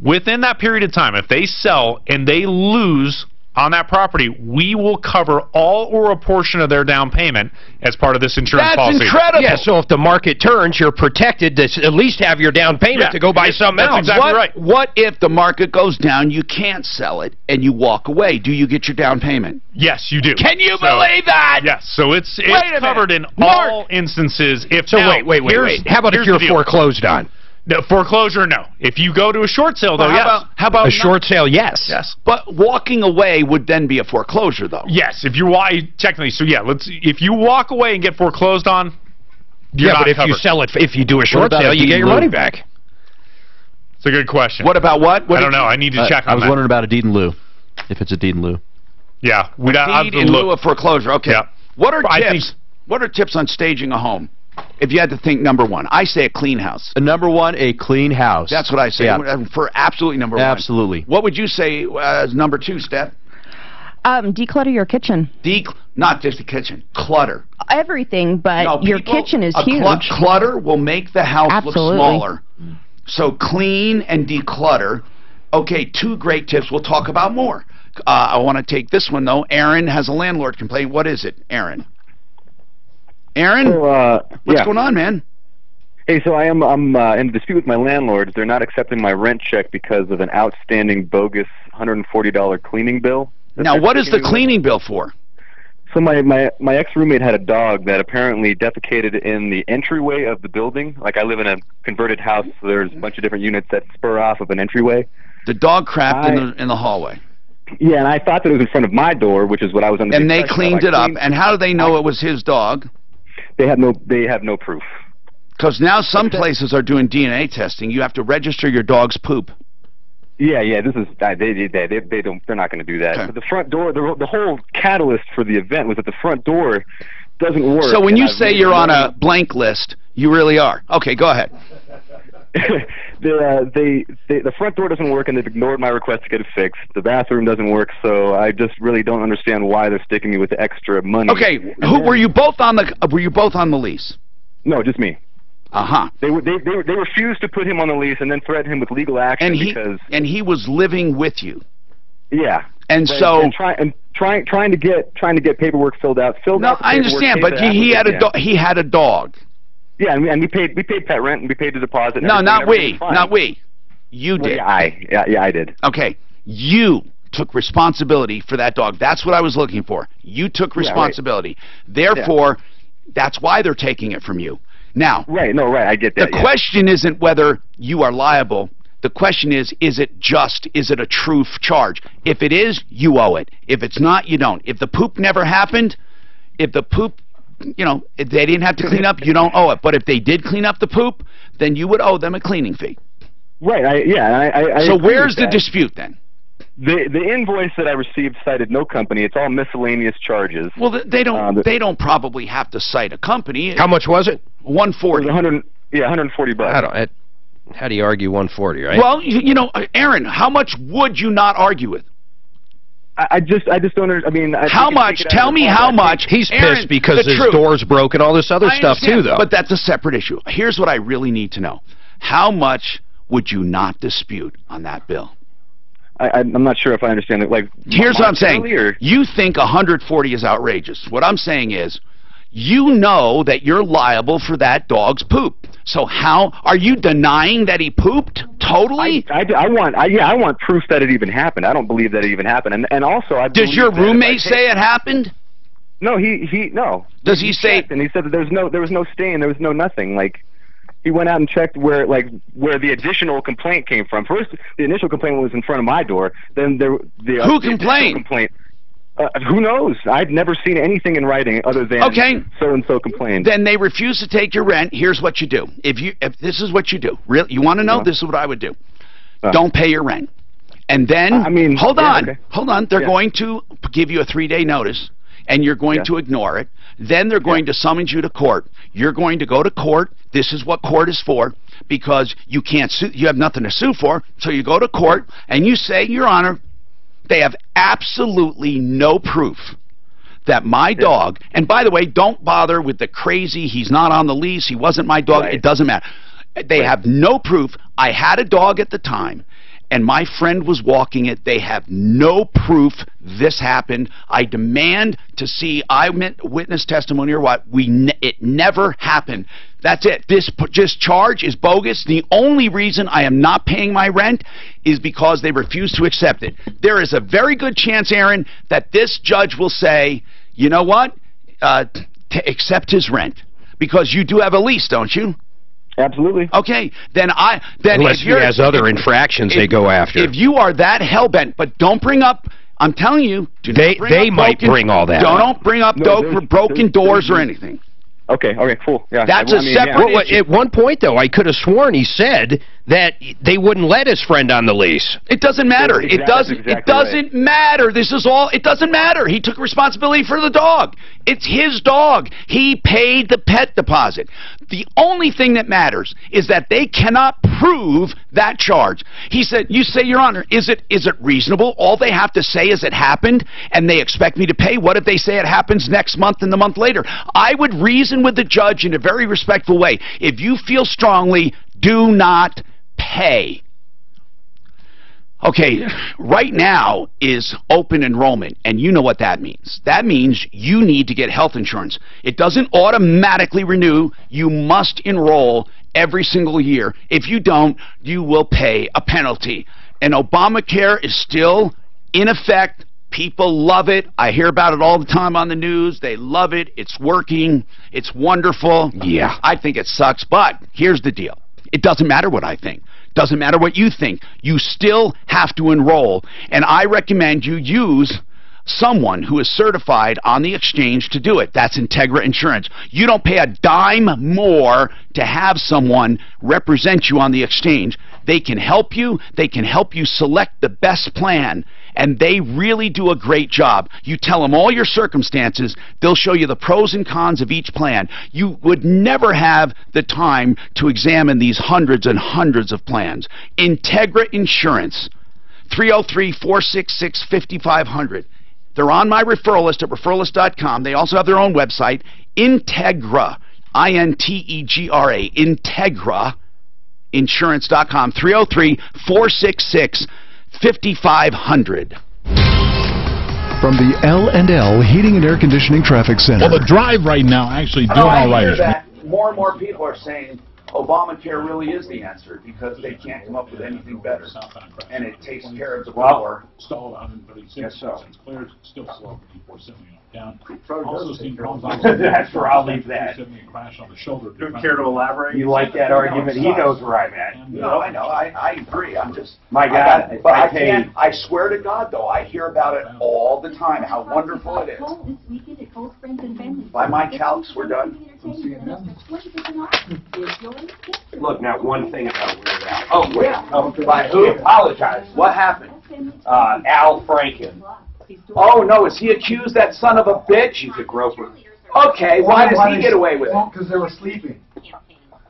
Within that period of time, if they sell and they lose on that property, we will cover all or a portion of their down payment as part of this insurance policy. That's incredible. Yeah, so if the market turns, you're protected to at least have your down payment to go buy something else. That's exactly right. What if the market goes down, you can't sell it, and you walk away? Do you get your down payment? Yes, you do. Can you believe that? Yes, so it's covered in all instances. If so wait. How about if you're foreclosed on? No, foreclosure, no. If you go to a short sale, though, yes. How about a short sale? Yes. Yes. But walking away would then be a foreclosure, though. Yes, if you technically. So yeah, if you walk away and get foreclosed on, you're not if covered. you sell it, if you do a short sale, you get your money back. It's a good question. What about what? I don't know. I need to check on that. I was wondering about a deed in lieu, if it's a deed in lieu. Yeah, deed in lieu of foreclosure. Okay. Yeah. What are tips? What are tips on staging a home? If you had to think number one, I say a clean house. Number one, a clean house. That's what I say for absolutely number one. Absolutely. What would you say as number two, Steph? Declutter your kitchen. Not just the kitchen, clutter. Everything, but your kitchen is huge. Clutter will make the house look smaller. So clean and declutter. Okay, two great tips. We'll talk about more. I want to take this one, though. Aaron has a landlord complaint. What is it, Aaron? Aaron? What's going on, man? Hey, so I'm in a dispute with my landlords. They're not accepting my rent check because of an outstanding bogus $140 cleaning bill. Now, what is the cleaning bill for? So my ex-roommate had a dog that apparently defecated in the entryway of the building. Like, I live in a converted house, so there's a bunch of different units that spur off of an entryway. The dog crapped in the hallway. Yeah, and I thought that it was in front of my door, which is what I was under. And they cleaned it up. And how do they know it was his dog? They have no proof. Because now some places are doing DNA testing. You have to register your dog's poop. Yeah. This is they don't. They're not going to do that. Okay. But the front door, the whole catalyst for the event was that the front door doesn't work. So when you say you're on a blank list, you really are. Okay, go ahead. The front door doesn't work, and they've ignored my request to get it fixed. The bathroom doesn't work, so I just really don't understand why they're sticking me with the extra money. Okay, were you both on the lease? No, just me. They refused to put him on the lease, and then threatened him with legal action and he was living with you. Yeah. And trying to get paperwork filled out. No, I understand, but he had a dog. Yeah, and we paid pet rent, and we paid the deposit. No, not we. You did. Yeah, I did. Okay, you took responsibility for that dog. That's what I was looking for. You took responsibility. Therefore, that's why they're taking it from you. Now, I get that. The question isn't whether you are liable. The question is it just? Is it a true charge? If it is, you owe it. If it's not, you don't. If the poop never happened, if they didn't have to clean up, you don't owe it. But if they did clean up the poop, then you would owe them a cleaning fee. Right. I so where's the dispute then? The invoice that I received cited no company. It's all miscellaneous charges. Well, they don't probably have to cite a company. How much was it? $140. $140. How do you argue 140, right? Well, Aaron, how much would you not argue with? I just don't understand. I mean, how much? Tell me how much. He's pissed because his door's broke and all this other stuff too, though. But that's a separate issue. Here's what I really need to know: how much would you not dispute on that bill? I'm not sure if I understand it. Like, here's what I'm saying: you think 140 is outrageous. What I'm saying is, you know that you're liable for that dog's poop. So how are you denying that he pooped totally? I want proof that it even happened. I don't believe that it even happened. And also, does your roommate say it happened? No, no. Does he say? And he said that there was no stain, there was no nothing. Like, he went out and checked where the additional complaint came from. First, the initial complaint was in front of my door. Then who complained? Who knows? I've never seen anything in writing other than so-and-so complained. Then they refuse to take your rent. Here's what you do. If this is what you do, really, you want to know? This is what I would do. Don't pay your rent. And then, hold on. They're going to give you a 3-day notice, and you're going to ignore it. Then they're going to summons you to court. You're going to go to court. This is what court is for, because you can't sue. You have nothing to sue for, so you go to court, and you say, Your Honor, They have absolutely no proof that my dog, and by the way, don't bother with the crazy, he's not on the lease, he wasn't my dog, it doesn't matter. They have no proof. I had a dog at the time, and my friend was walking it. They have no proof this happened. I demand to see eyewitness testimony or what. It never happened. That's it. This charge is bogus. The only reason I am not paying my rent is because they refuse to accept it. There is a very good chance, Aaron, that this judge will say, you know what, to accept his rent. Because you do have a lease, don't you? Absolutely. Okay, then unless he has other infractions they go after. If you are that hell-bent, but don't bring up, I'm telling you, they might bring all that up. Don't bring up broken doors or anything. Okay, cool. Yeah. That's a separate issue. At one point, though, I could have sworn he said that they wouldn't let his friend on the lease. It doesn't matter. It doesn't matter. This is all, it doesn't matter. He took responsibility for the dog. It's his dog. He paid the pet deposit. The only thing that matters is that they cannot prove that charge. He said, you say, Your Honor, is it reasonable? All they have to say is it happened and they expect me to pay. What if they say it happens next month and the month later? I would reason with the judge in a very respectful way. If you feel strongly, do not pay. Okay, right now is open enrollment, and you know what that means. That means you need to get health insurance. It doesn't automatically renew. You must enroll every single year. If you don't, you will pay a penalty. And Obamacare is still in effect. People love it. I hear about it all the time on the news. They love it. It's working. It's wonderful. Yeah, I think it sucks, but here's the deal. It doesn't matter what I think. Doesn't matter what you think. You still have to enroll. And I recommend you use someone who is certified on the exchange to do it. That's Integra Insurance. You don't pay a dime more to have someone represent you on the exchange. They can help you. They can help you select the best plan. And they really do a great job. You tell them all your circumstances. They'll show you the pros and cons of each plan. You would never have the time to examine these hundreds and hundreds of plans. Integra Insurance, 303-466-5500. They're on my referral list at referralist.com. They also have their own website, Integra, I-N-T-E-G-R-A, Integra Insurance.com, 303-466-5500. From the L&L Heating and Air Conditioning Traffic Center. Well, the drive right now actually doing all right. I hear that. More and more people are saying Obamacare really is the answer because they can't come up with anything better, and it takes care of the poor. Yes, so. That's where I'll leave that. Don't care to elaborate? You like that argument? He knows where I'm at. No, I know. I agree. I'm just. My God. But I can't. I swear to God, though, I hear about it all the time. How wonderful it is. By my calcs, we're done. Look, now one thing about Weird Al. Oh, wait. By who? Apologize. What happened? Al Franken. Oh, no. Is he accused, that son of a bitch? He's a groper. Okay, why does he get away with it? Because they were sleeping.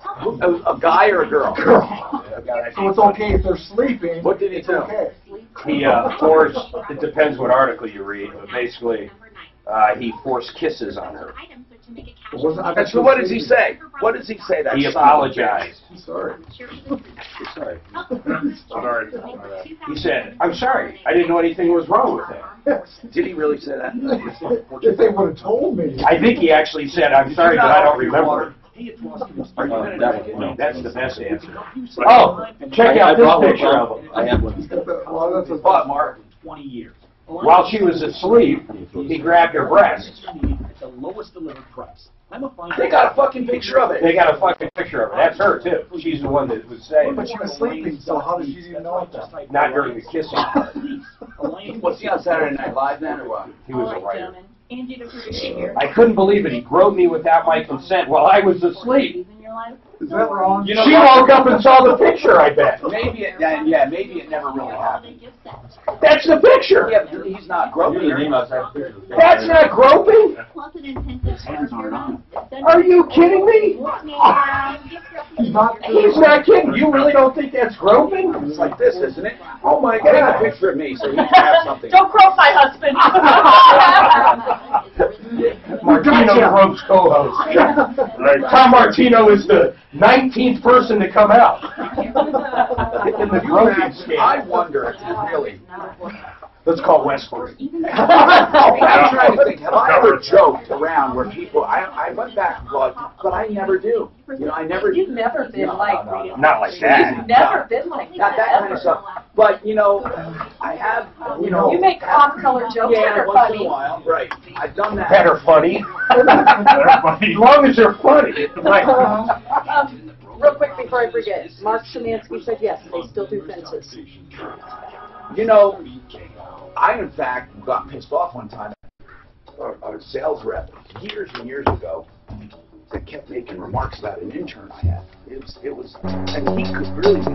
A guy or a girl? So it's okay if they're sleeping. What did he do? Okay. He forced, it depends what article you read, but basically, he forced kisses on her. So what does he say? What does he say? That he apologized. Sorry. Sorry. Sorry. He said, I'm sorry. I didn't know anything was wrong with that. Did he really say that? If they would have told me. I think he actually said, I'm sorry, but I don't remember. No. That's the best answer. Oh, check out this picture of him. I have one. What, Mark? 20 years. While she was asleep, he grabbed her breast. At the lowest delivered price. They got a fucking picture of it. They got a fucking picture of her. That's her, too. She's the one that was saying. But she was sleeping, so how did she even know that? Not during the kissing part. Was he on Saturday Night Live then, or what? He was a writer. I couldn't believe it. He groped me without my consent while I was asleep. Is that wrong? She woke up and saw the picture, I bet. Maybe it never really happened. That's the picture. Yeah, he's not groping her. That's not groping? Are you kidding me? He's not kidding. You really don't think that's groping? It's like this, isn't it? Oh my Take a God. picture of me so he can have something. Don't grope my husband. Martino gropes co-host. Tom Martino is the 19th person to come out in the groping scale. I wonder if really. Let's call Westford. I'm trying to think, have I ever joked around where people, I went back and thought, but I never do. You know, I never. You've never been like. Not like that. You've never been like that. Not that kind of stuff. But, you know, I have, you know. You make off-color jokes that are once in funny. a while. Right. I've done that. That are funny. As long as they're funny. Right. Real quick before I forget, Mark Szymanski said yes, they still do fences. You know, I, in fact, got pissed off one time. A sales rep years and years ago that kept making remarks about an intern I had. It was, and he could really be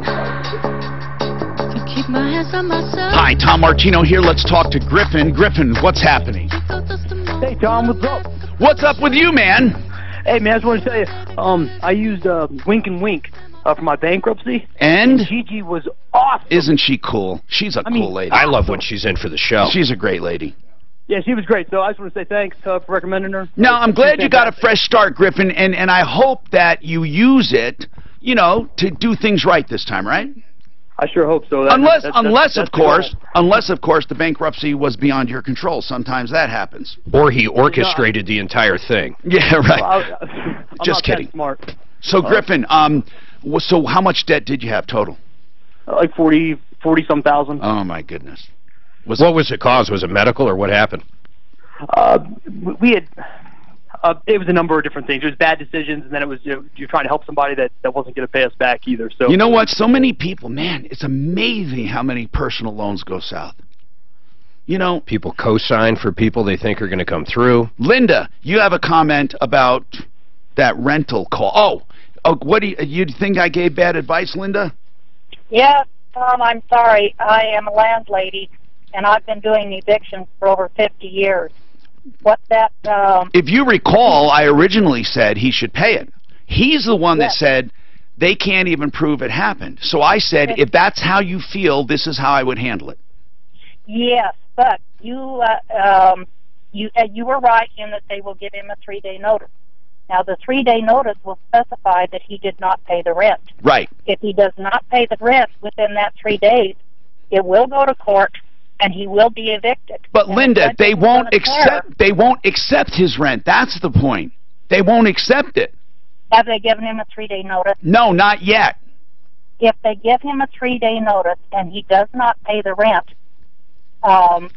Hi, Tom Martino here. Let's talk to Griffin. Griffin, what's happening? Hey, Tom, what's up? What's up with you, man? Hey, man, I just want to tell you, I used Wink and Wink for my bankruptcy. And? Gigi was awesome. Isn't she cool? She's a cool lady. I love when she's in for the show. She's a great lady. Yeah, she was great. So I just want to say thanks for recommending her. No, I'm glad you got a fresh start, Griffin, and I hope that you use it, you know, to do things right this time, right? I sure hope so. Unless, of course, the bankruptcy was beyond your control. Sometimes that happens. Or he orchestrated the entire thing. Yeah, right. Well, Just kidding. That smart. So, Griffin, so how much debt did you have total? Like 40-some thousand. Oh, my goodness. What was the cause? Was it medical or what happened? We had... it was a number of different things. It was bad decisions, and then it was you're trying to help somebody that wasn't going to pay us back either. So you know what? So many people, man, it's amazing how many personal loans go south. You know, people co-sign for people they think are going to come through. Linda, you have a comment about that rental call. Oh, what do you think I gave bad advice, Linda? Yeah, Tom, I'm sorry. I am a landlady, and I've been doing evictions for over 50 years. What that... If you recall, I originally said he should pay it. He's the one that said they can't even prove it happened. So I said, if that's how you feel, this is how I would handle it. Yes, but you were right in that they will give him a 3-day notice. Now, the 3-day notice will specify that he did not pay the rent. Right. If he does not pay the rent within that 3 days, it will go to court, and he will be evicted. But Linda, they won't accept his rent. That's the point. They won't accept it. Have they given him a 3-day notice? No, not yet. If they give him a 3-day notice and he does not pay the rent,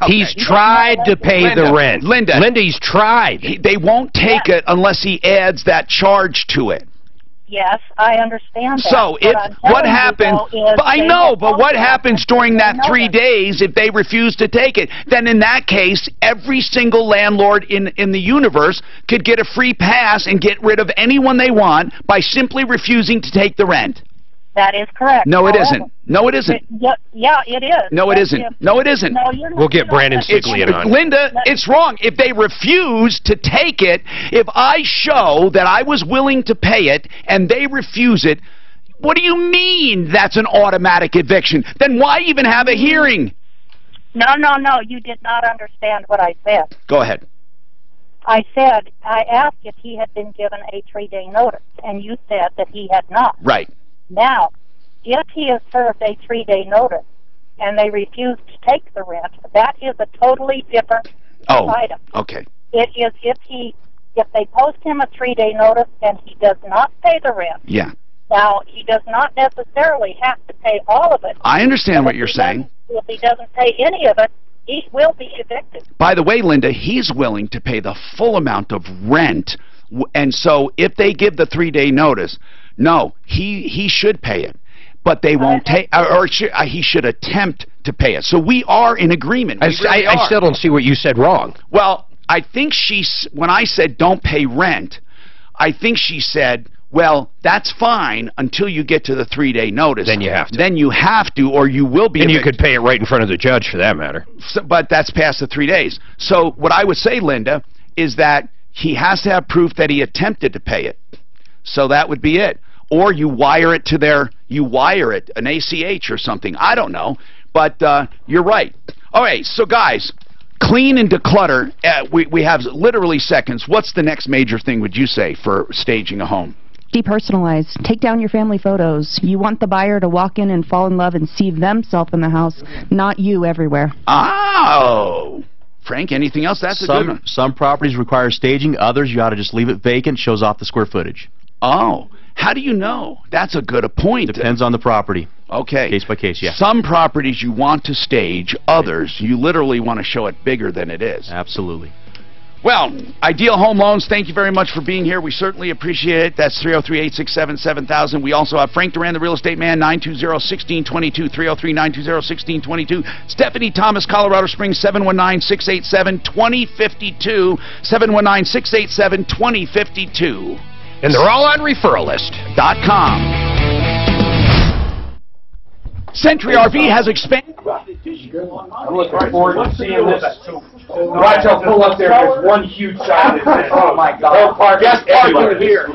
he's tried to pay the rent. Linda, he's tried. They won't take it unless he adds that charge to it. Yes, I understand that. So what happens? I know, but what happens during that 3 days if they refuse to take it? Then in that case, every single landlord in the universe could get a free pass and get rid of anyone they want by simply refusing to take the rent. That is correct. No, it isn't. No, it isn't. Yeah, it is. No, it isn't. No, it isn't. No, you're not. We'll get Brandon Stigley on. Linda, it's wrong. If they refuse to take it, if I show that I was willing to pay it and they refuse it, what do you mean that's an automatic eviction? Then why even have a hearing? No, you did not understand what I said. Go ahead. I asked if he had been given a 3-day notice, and you said that he had not. Right. Now, if he has served a 3-day notice and they refuse to take the rent, that is a totally different item. Okay. It is if they post him a 3-day notice and he does not pay the rent. Yeah. Now, he does not necessarily have to pay all of it. I understand what you're saying. If he doesn't pay any of it, he will be evicted. By the way, Linda, he's willing to pay the full amount of rent, and so if they give the 3-day notice, no, he should pay it, but they won't take, or he should attempt to pay it. So we are in agreement. I still don't see what you said wrong. Well, I think when I said don't pay rent, I think she said, well, that's fine until you get to the 3-day notice. Then you have to. Then you have to, or you will be. And you could pay it right in front of the judge, for that matter. So, but that's past the 3 days. So what I would say, Linda, is that he has to have proof that he attempted to pay it. So that would be it. or you wire it to an ACH or something. I don't know, but you're right. All right, so guys, clean and declutter. We have literally seconds. What's the next major thing, would you say, for staging a home? Depersonalize. Take down your family photos. You want the buyer to walk in and fall in love and see themselves in the house, not you everywhere. Oh. Frank, anything else? That's a good one. Some properties require staging. Others, you ought to just leave it vacant. Shows off the square footage. Oh. How do you know? That's a good point. Depends on the property. Okay. Case by case, yeah. Some properties you want to stage. Others, you literally want to show it bigger than it is. Absolutely. Well, Ideal Home Loans, thank you very much for being here. We certainly appreciate it. That's 303-867-7000. We also have Frank Duran, the real estate man, 920-1622, 303-920-1622. Stephanie Thomas, Colorado Springs, 719-687-2052, 719-687-2052. And they're all on referralist.com. Century RV has expanded. I'm looking forward to seeing this. Watch, I'll pull up there. There's one huge sign that says, "Oh my God, no parking here."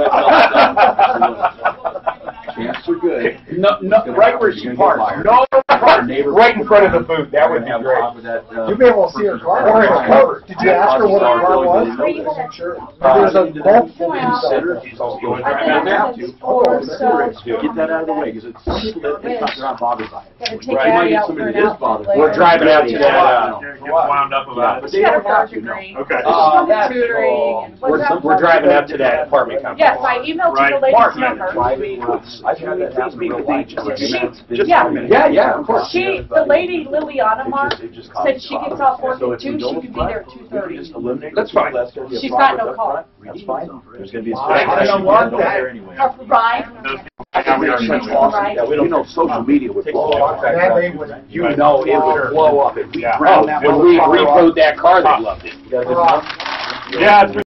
We're good. No, right where she parks. No parking. Right in front of the booth. That would be great. You'll be able to see her car. Or it's covered. Did you ask her what her car was? Sure. There's a both. Get that out of the way, because it's not bothered by it. Take Daddy out for an outfit. We're driving out to that. Get wound up about it. She's got a project degree. Okay. That's tutoring. We're driving out to that apartment complex. Yes, I emailed you the lady's number. I've had that happen real fast. Yeah, of course. The lady, Liliana Mark, said she gets off work at 2, she could be there at 2:30. That's fine. She's got no car. That's fine. There's going to be a I don't want that. Right. You know, social media would blow up. You know it would blow up. When we repoed that car, they loved it. Yeah.